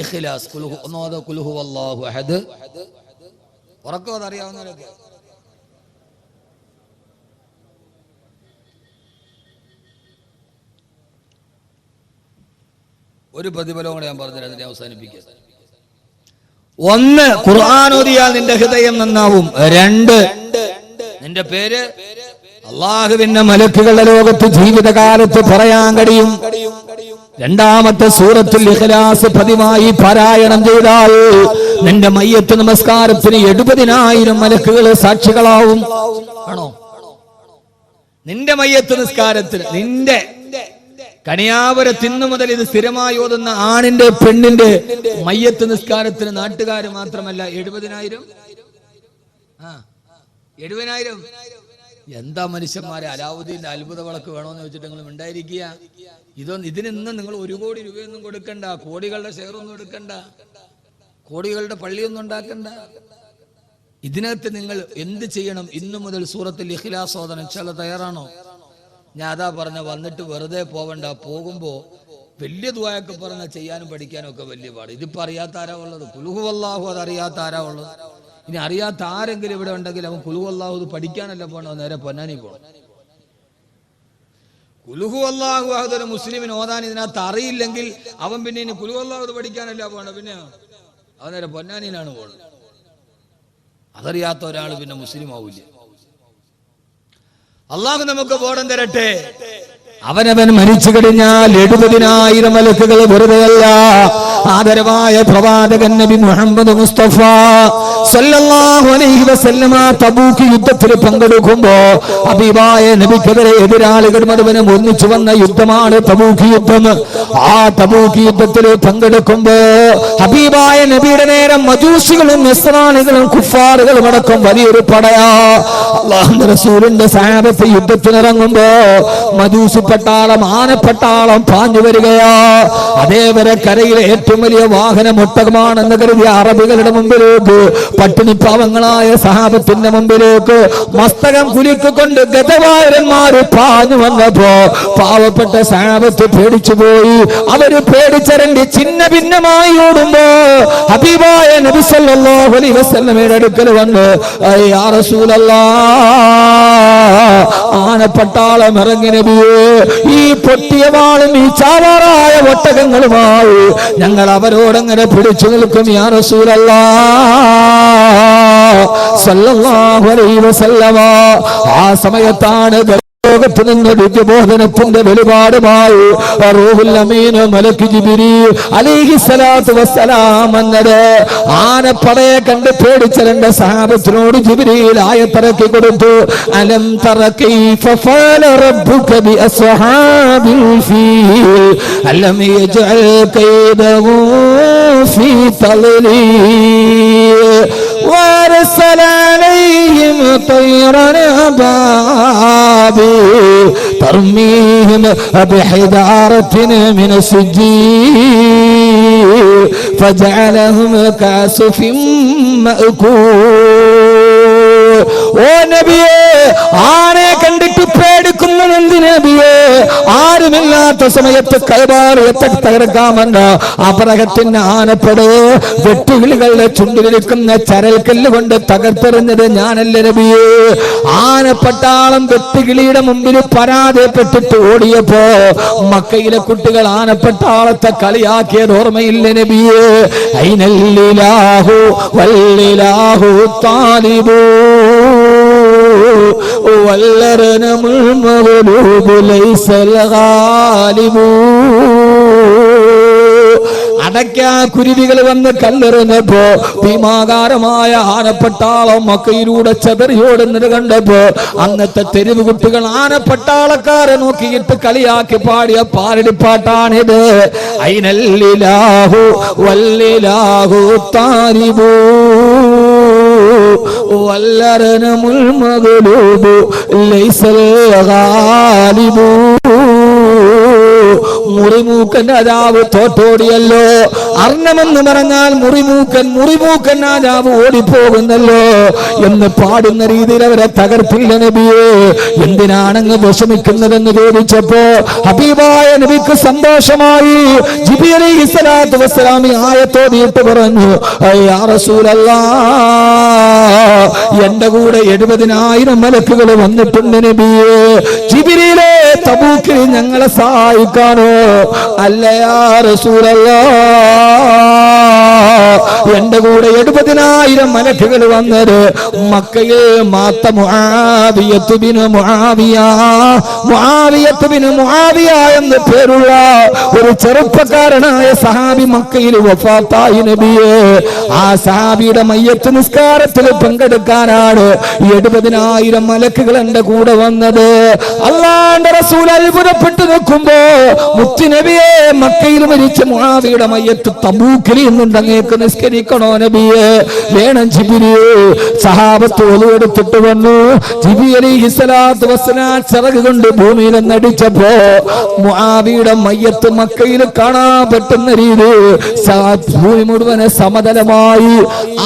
ഇഖ്ലാസ്. ഖുൽ ഹുവല്ലാഹു അഹദ്. ഉറക്കം അതറിയാവുന്നവരൊക്കെ ഒരു പ്രതിഫലവും കൂടെ ഞാൻ പറഞ്ഞില്ല, അതിനെ അവസാനിപ്പിക്കുക. 1, ഖുർആൻ ഓതിയാൽ നിന്റെ ഹൃദയം നന്നാവും. 2, നിന്റെ പേര് അള്ളാഹുവിന്റെ മലക്കുകളുടെ ലോകത്ത് ജീവിതകാലത്ത് പറയാൻ കഴിയും. 2-ാമത്തെ സൂറത്തുൽ ഇഖ്ലാസ് പതിവായി പാരായണം ചെയ്താൽ നിന്റെ മയ്യത്ത് നമസ്കാരത്തിന് 70,000 മലക്കുകൾ സാക്ഷികളാവും. ആണോ? നിന്റെ മയ്യത്ത് നിസ്കാരത്തിന്, നിന്റെ കണിയാപുരത്തിന്നു മുതൽ ഇത് സ്ഥിരമായി ഓതുന്ന ആണിന്റെ പെണ്ണിന്റെ മയ്യത്ത് നിസ്കാരത്തിന് നാട്ടുകാര് മാത്രമല്ല 70,000. 70,000. എന്താ മനുഷ്യന്മാരെ, അലാവുദ്ദീന്റെ അത്ഭുത വിളക്ക് വേണോന്ന് വെച്ചിട്ട് നിങ്ങൾ ഉണ്ടായിരിക്കുക. ഇതിനൊന്നും നിങ്ങൾ 1 കോടി രൂപയൊന്നും കൊടുക്കണ്ട, കോടികളുടെ ഷെയറൊന്നും എടുക്കണ്ട, കോടികളുടെ പള്ളിയൊന്നും ഉണ്ടാക്കണ്ട. ഇതിനകത്ത് നിങ്ങൾ എന്ത് ചെയ്യണം? ഇന്നു മുതൽ സൂറത്തുൽ ഇഖ്ലാസ് ഓതണം. ഇൻഷാല്ലാ തയ്യാറാണോ? ഞാൻ അതാ പറഞ്ഞ, വന്നിട്ട് വെറുതെ പോവണ്ട. പോകുമ്പോ വലിയ ദുആയൊക്കെ പറഞ്ഞ ചെയ്യാനും പഠിക്കാനും ഒക്കെ വലിയ പാട്. ഇതിപ്പോ അറിയാത്ത ആരാ ഉള്ളത്? ഖുൽ ഹുവല്ലാഹു അതറിയാത്ത ആരാ ഉള്ളത്? ഇനി അറിയാത്ത ആരെങ്കിലും ഇവിടെ ഉണ്ടെങ്കിൽ അവൻ ഖുൽ ഹുവല്ലാഹു ഇത് പഠിക്കാനല്ല പോണോ, നേരെ പൊന്നാനി പോകണം. ഖുൽ ഹുവല്ലാഹു അഹദ് ഒരു മുസ്ലിമിന് ഓതാൻ ഇതിനകത്ത് അറിയില്ലെങ്കിൽ അവൻ പിന്നെ ഇനി ഖുൽ ഹുവല്ലാഹു ഇത് പഠിക്കാനല്ല പോകണം, പിന്നെ അവൻ നേരെ പൊന്നാനിയിലാണ് പോകുന്നത്. അതറിയാത്ത ഒരാൾ പിന്നെ മുസ്ലിം ആവില്ല. അള്ളാഹു നമുക്ക് ബോധം തരട്ടെ. അവനവൻ മരിച്ചു കഴിഞ്ഞാൽ 70,000 മലക്കുകൾ വെറുതെയല്ല. ആദരവായ പ്രവാചകൻ നബി മുഹമ്മദ് മുസ്തഫ സല്ലല്ലാഹു അലൈഹി വസല്ലമ തബൂക്ക് യുദ്ധത്തിൽ പങ്കെടുക്കുമ്പോ ഹബീബായ നബിക്കെതിരെ എതിരാളികൾ മുഴുവനും ഒന്നിച്ചു വന്ന യുദ്ധമാണ് തബൂക്ക് യുദ്ധം. ആ തബൂക്ക് യുദ്ധത്തിൽ പങ്കെടുക്കുമ്പോ ഹബീബായ നബിയുടെ നേരം മജൂസികളും നസ്രാനികളും കുഫാറുകളും അടക്കം വലിയൊരു പടയാ. അല്ലാഹുവിന്റെ റസൂലിന്റെ സഹാബത്ത് യുദ്ധത്തിനിറങ്ങുമ്പോ മജൂസി പട്ടാളം, ആനപ്പട്ടാളം പാഞ്ഞു വരികയാ. അതേവരെ കരയിലെ ഏറ്റവും വലിയ വാഹനം ഒട്ടകമാണെന്ന് കരുതിയ അറബികളുടെ മുമ്പിലേക്ക്, പട്ടിണി പാവങ്ങളായ സഹാബത്തിന്റെ മുമ്പിലേക്ക് മസ്തകം കുലുക്കിക്കൊണ്ട് ഗതവാരന്മാര് പാഞ്ഞു വന്നപ്പോ പാവപ്പെട്ട സഹാബത്ത് പേടിച്ചുപോയി. അവര് പേടിച്ചരണ്ടി ചിന്ന ഭിന്നമായി ഓടുമ്പോ ഹബീബായ നബി സല്ലല്ലാഹു അലൈഹി വസല്ലമയുടെ അടുക്കൽ വന്ന്, യാ റസൂലല്ലാഹ്, ആനപ്പട്ടാളം ഇറങ്ങി നബിയേ, ഈ പൊട്ടിയ വാളും ഈ ചാവാറായ ഒട്ടകങ്ങളുമായി ഞങ്ങൾ അവരോടങ്ങനെ പിടിച്ചു നിൽക്കും യാ റസൂലല്ലാഹ് സല്ലല്ലാഹു അലൈഹി വസല്ലമ. ആ സമയത്താണ് ലോകത്ത് നിന്ന് ദിവ്യബോധനത്തിന്റെ വെളിപാടുമായി റൂഹുൽ അമീൻ മലക്ക് ജിബ്രീൽ അലൈഹിസ്സലാത്തു വസ്സലാം എന്നത് ആനപ്പടയെ കണ്ട് പേടിച്ച രണ്ട് സഹാബത്തിനോട് ജിബ്രീൽ ആയത്തിറക്കി കൊടുത്തു. അലം തറ കൈഫ ഫഅല റബ്ബുക ബി അസ്ഹാബിൽ ഫീൽ അലം യജ്അൽ കൈദഹു ഫീ തളലീൽ وارسل عليهم طيرا أبابيل ترميهم بحجارة من سجيل فجعلهم كعصف مأكول. ഓ നബിയേ, ആരെ കണ്ടിട്ട് പേടിക്കുന്നത് എന്ത് നബിയേ? ആരുമില്ലാത്ത സമയത്ത് കൈബാറിയത്തെ തകർക്കാമെന്ന് അപരകത്തിന് ആനപ്പെട് വെട്ടുകിളികളുടെ ചുണ്ടിലിരിക്കുന്ന ചരൽക്കല്ല് കൊണ്ട് തകർത്തെറിഞ്ഞത് ഞാനല്ല നബിയേ. ആനപ്പട്ടാളം വെട്ടുകിളിയുടെ മുമ്പിൽ പരാജയപ്പെട്ടിട്ട് ഓടിയപ്പോ മക്കയിലെ കുട്ടികൾ ആനപ്പട്ടാളത്തെ കളിയാക്കിയത് ഓർമ്മയില്ല നബിയേ. ഐനല്ലിലാഹു വല്ലിലാഹു താലിബൂ വല്ലറനമുൽ മഗ്ലൂബു ലൈസൽ ഗാലിബൂ. അടയ്ക്കാ കുരുവികൾ വന്ന് കല്ലെറിഞ്ഞപ്പോ ഭീമാകാരമായ ആനപ്പട്ടാളം മക്കയിലൂടെ ചെതറിയോടുന്നത് കണ്ടപ്പോ അന്നത്തെ തെരുവ് കുട്ടികൾ ആനപ്പട്ടാളക്കാരെ നോക്കിയിട്ട് കളിയാക്കി പാടിയ പാരടിപ്പാട്ടാണിത്. ഐനല്ലിലാഹു വല്ലിലാഹു താരിബൂ വല്ലറനമുൽ മഗ്ലൂബു ലൈസൽ ഗാലിബൂ. മുറിമൂക്കൻ രാജാവ് തോറ്റോടിയല്ലോ. അർണമെന്ന് പറഞ്ഞാൽ മുറിമൂക്കൻ, മുറിമൂക്കൻ രാജാവ് ഓടിപ്പോകുന്നല്ലോ എന്ന് പാടുന്ന രീതിയിൽ അവരെ തകർത്തില്ല നബിയെ. എന്തിനാണങ്ങ് വിഷമിക്കുന്നതെന്ന് ചോദിച്ചപ്പോ ഹബീബായ നബിക്ക് സന്തോഷമായി. ജിബ്രീൽ അലൈഹിസ്സലാത്തു വസ്സലാം ആയത്തോതിയിട്ട് പറഞ്ഞു, യാ റസൂലല്ലാഹ്, എന്റെ കൂടെ 70,000 മലക്കുകൾ വന്നിട്ടുണ്ട് നബിയെ. ജിബ്രീലേ, തബൂക്കിൽ ഞങ്ങളെ സഹായിക്കാനോ? അല്ല യാ റസൂലല്ലാഹ്, എന്റെ കൂടെ 70,000 മലക്കുകൾ വന്നത് മക്കയിൽ മാത്ത മുആവിയത്ത് ബിൻ മുആവിയ എന്ന് പേരുള്ള ഒരു ചെറുപ്പക്കാരനായ സഹാബി മക്കയിൽ വഫാത്തായി നബിയെ. ആ സഹാബിയുടെ മയ്യത്ത് നിസ്കാരത്തിൽ പങ്കെടുക്കാനാണ് 70,000 മലക്കുകൾ എന്റെ കൂടെ വന്നത്. അല്ലാഹുവിന്റെ റസൂൽ അത്ഭുതപ്പെട്ടു നിൽക്കുമ്പോ മുത്തുനബിയെ, മക്കയിൽ മരിച്ച മുആവിയുടെ മയ്യത്ത് തബൂക്കിൽ നിന്നുണ്ട്, അങ്ങേക്ക് നിസ്കരിക്കണോ നബിയെ? വേണം ജിബ്രീൽ. സഹാബത്ത് ഒളിവെടുത്തിട്ട് വന്നു. ജിബ്രീൽ അലൈഹിസ്സലാത്തു വസ്സലാം ചിറക് കൊണ്ട് ഭൂമിയിൽ നടിച്ചപ്പോ മുആവിയുടെ മയ്യത്ത് മക്കയിൽ കാണാൻ പറ്റുന്ന രീതി ഭൂമി മുഴുവൻ സമതലമായി.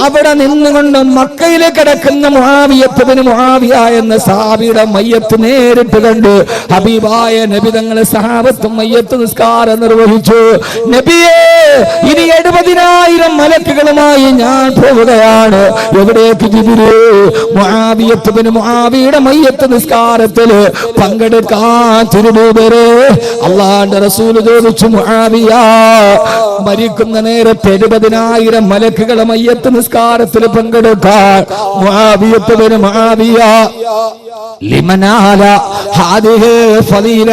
അവിടെ നിന്നുകൊണ്ട് മക്കയിൽ കിടക്കുന്ന മുആവിയത്ത് ബിൻ മുആവിയ എന്ന സഹാബിയുടെ മയ്യത്ത് നേരിട്ട് കണ്ട് ഹബീബായ നബി തങ്ങളെ സഹാബത്തും മയ്യത്ത് നിസ്കാരം നിർവഹിച്ചു. നബിയേ, ഇനി 70,000 മലക്കുകളുമായി ഞാൻ പോവുകയാണ്. എവിടേക്ക് ജിബ്രീൽ? മുആവിയത്ത് ബിൻ മുആവിയുടെ മയ്യത്ത് നിസ്കാരത്തിൽ പങ്കെടുക്കാൻ തിരുനൂബരെ. അല്ലാഹുവിന്റെ റസൂൽ ചോദിച്ചു, മുആവിയ, മരിക്കുന്ന നേരത്തെ 70,000 മലക്കുകളെ മയ്യത്ത് നിസ്കാരത്തിൽ പങ്കെടുക്കാൻ മുആവിയത്ത് ബിൻ മുആവിയ ലിമനാല ഹാദിഹി ഫളീല,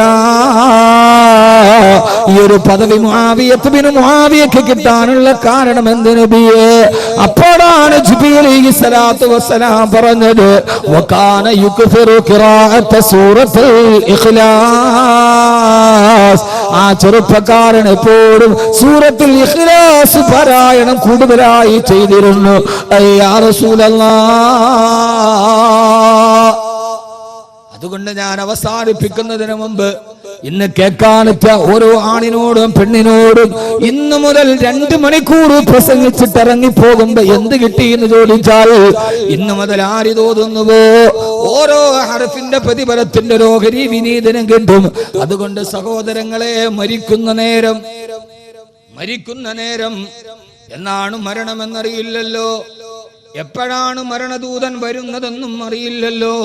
ഈ ഒരു പദവി മുആവിയത്ത് ബിൻ മുആവിയക്ക് കിട്ടാനുള്ള കാരണം എന്ത് നബിയെ? അപ്പോഴാണ് ജിബ്രീൽ അലൈഹിസ്സലാത്തു വസ്സലാം പറഞ്ഞത്, വകാന യുക്ഫിറു ഖിറാഅത സൂറത്തുൽ ഇഖ്ലാസ്. ആ ചെറുപ്പക്കാരൻ എപ്പോഴും സൂറത്തുൽ ഇഖ്ലാസ് പാരായണം കൂടുതലായി ചെയ്തിരുന്നു. യാ റസൂലല്ലാഹ്, അതുകൊണ്ട് ഞാൻ അവസാനിപ്പിക്കുന്നതിന് മുമ്പ് ഇന്ന് കേൾക്കാനെത്ത ഓരോ ആണിനോടും പെണ്ണിനോടും ഇന്നു മുതൽ 2 മണിക്കൂർ പ്രസംഗിച്ചിട്ട് ഇറങ്ങിപ്പോകുമ്പോ എന്ത് കിട്ടി എന്ന് ചോദിച്ചാൽ, ഇന്നു മുതൽ ആര് തോന്നുന്നുവോ ഓരോ ഹർഫിന്റെ പ്രതിഫലത്തിന്റെ ഓഹരി വിനീതനം കിട്ടും. അതുകൊണ്ട് സഹോദരങ്ങളെ, മരിക്കുന്ന നേരം എന്നാണ് മരണമെന്നറിയില്ലല്ലോ. എപ്പോഴാണ് മരണദൂതൻ വരുന്നതെന്നും അറിയില്ലല്ലോ.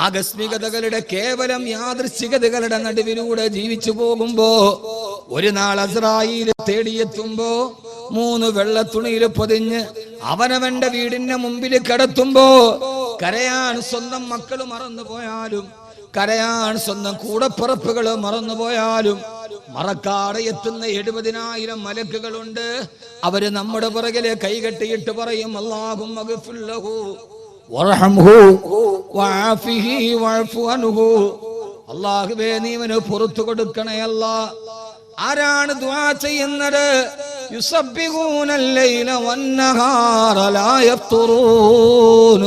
ആകസ്മികതകളുടെ കേവലം യാദൃശ്ചികതകളുടെ നടുവിലൂടെ ജീവിച്ചു പോകുമ്പോ ഒരു നാൾ അസ്രായീൽ തേടിയെത്തുമ്പോ 3 വെള്ളത്തുണിയിൽ പൊതിഞ്ഞ് അവനവന്റെ വീടിന്റെ മുമ്പിൽ കിടത്തുമ്പോ കരയാൻ സ്വന്തം മക്കൾ മറന്നുപോയാലും, കരയാൻ സ്വന്തം കൂടപ്പിറപ്പുകൾ മറന്നുപോയാലും മറക്കാതെ എത്തുന്ന 70,000 മലക്കുകളുണ്ട്. അവര് നമ്മുടെ പുറകിലെ കൈകെട്ടിയിട്ട് പറയും, അല്ലാഹുമ്മ ഗ്ഫിർ ലഹു വർഹംഹു വഅഫിഹി വഅഫു അൻഹു. അല്ലാഹുവേ നീ അവന് പുറത്തു കൊടുക്കണേ അല്ലാ. ആരാണ് ദുആ ചെയ്യുന്നത്? യുസബ്ബിഹൂനൽ ലൈല വന്നഹാറ ലാ യഫ്തുറൂൻ.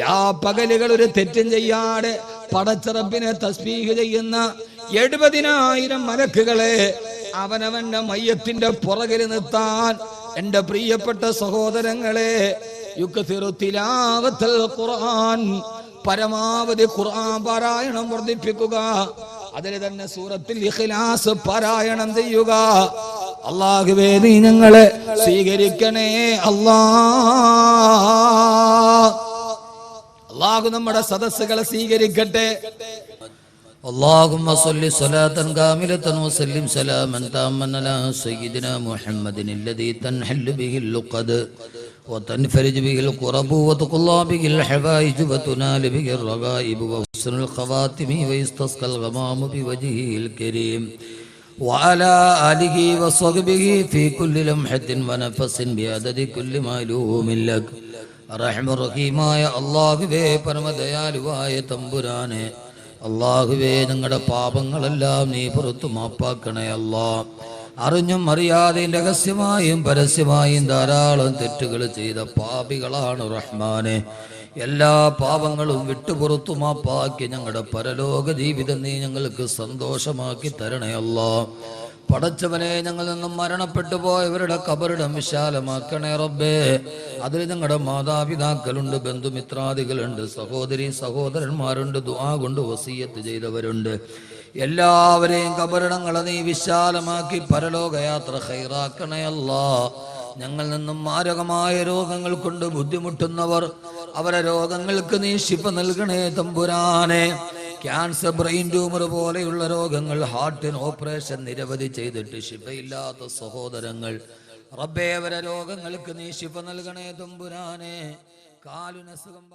രാപ്പകലുകൾ ഒരു തെറ്റും ചെയ്യാതെ പടച്ച റബ്ബിനെ തസ്ബീഹ് ചെയ്യുന്ന 70,000 മലക്കുകളെ അവനവന്റെ മയ്യത്തിന്റെ പുറകിൽ നിർത്താൻ എന്റെ പ്രിയപ്പെട്ട സഹോദരങ്ങളെ, യുക്സിറു തിലാവത്തുൽ ഖുർആൻ, പരമാവധി ഖുർആൻ പാരായണം വർദ്ധിപ്പിക്കുക. അതിൽ തന്നെ സൂറത്തുൽ ഇഖ്ലാസ് പാരായണം ചെയ്യുക. അല്ലാഹുവേ നീ ഞങ്ങളെ സ്വീകരിക്കണേ അല്ലാ. അല്ലാഹു നമ്മുടെ സദസ്സുകളെ സ്വീകരിക്കട്ടെ. اللهم صل صلاة كاملة وسلم سلاما تاما على سيدنا محمد الذي تنحل به اللقد وتنفرج به الكرب وتقضى به الحوائج وتنال به الرغائب وحسن الخواتم ويستسقى الغمام بوجهه الكريم وعلى آله وصحبه في كل لمحة ونفس بعدد كل معلوم لك. റഹ്മാൻ റഹീമായ അല്ലാഹുവേ, പരമദയാലുവായ തമ്പുരാനെ, അല്ലാഹുവേ ഞങ്ങളുടെ പാപങ്ങളെല്ലാം നീ പുറത്തു മാപ്പാക്കണേ അല്ലാ. അറിഞ്ഞും അറിയാതെയും രഹസ്യമായും പരസ്യമായും ധാരാളം തെറ്റുകൾ ചെയ്ത പാപികളാണ് റഹ്മാനെ. എല്ലാ പാപങ്ങളും വിട്ടുപുറത്തു മാപ്പാക്കി ഞങ്ങളുടെ പരലോക ജീവിതം നീ ഞങ്ങൾക്ക് സന്തോഷമാക്കി തരണേ അല്ലാ. പടച്ചവനെ, ഞങ്ങളിൽ നിന്നും മരണപ്പെട്ടു പോയവരുടെ ഖബറിടം വിശാലമാക്കണേ റബ്ബേ. അതിൽ ഞങ്ങളുടെ മാതാപിതാക്കളുണ്ട്, ബന്ധുമിത്രാദികളുണ്ട്, സഹോദരി സഹോദരന്മാരുണ്ട്, ദുആ കൊണ്ട് വസിയത്ത് ചെയ്തവരുണ്ട്. എല്ലാവരെയും ഖബറിടങ്ങളെ നീ വിശാലമാക്കി പരലോകയാത്ര ഖൈറാക്കണേ അല്ലാ. ഞങ്ങളിൽ നിന്നും മാരകമായ രോഗങ്ങൾ കൊണ്ട് ബുദ്ധിമുട്ടുന്നവർ, അവരെ രോഗങ്ങൾക്ക് നീ ശിഫ നൽകണേ തമ്പുരാനെ. ക്യാൻസർ, ബ്രെയിൻ ട്യൂമർ പോലെയുള്ള രോഗങ്ങൾ, ഹാർട്ടിന് ഓപ്പറേഷൻ നിരവധി ചെയ്തിട്ട് ശിഫയില്ലാത്ത സഹോദരങ്ങൾ, റബ്ബേ അവരെ രോഗങ്ങൾക്ക് നീ ശിഫ നൽകണേ തമ്പുരാനെ. കാലിന് അസുഖം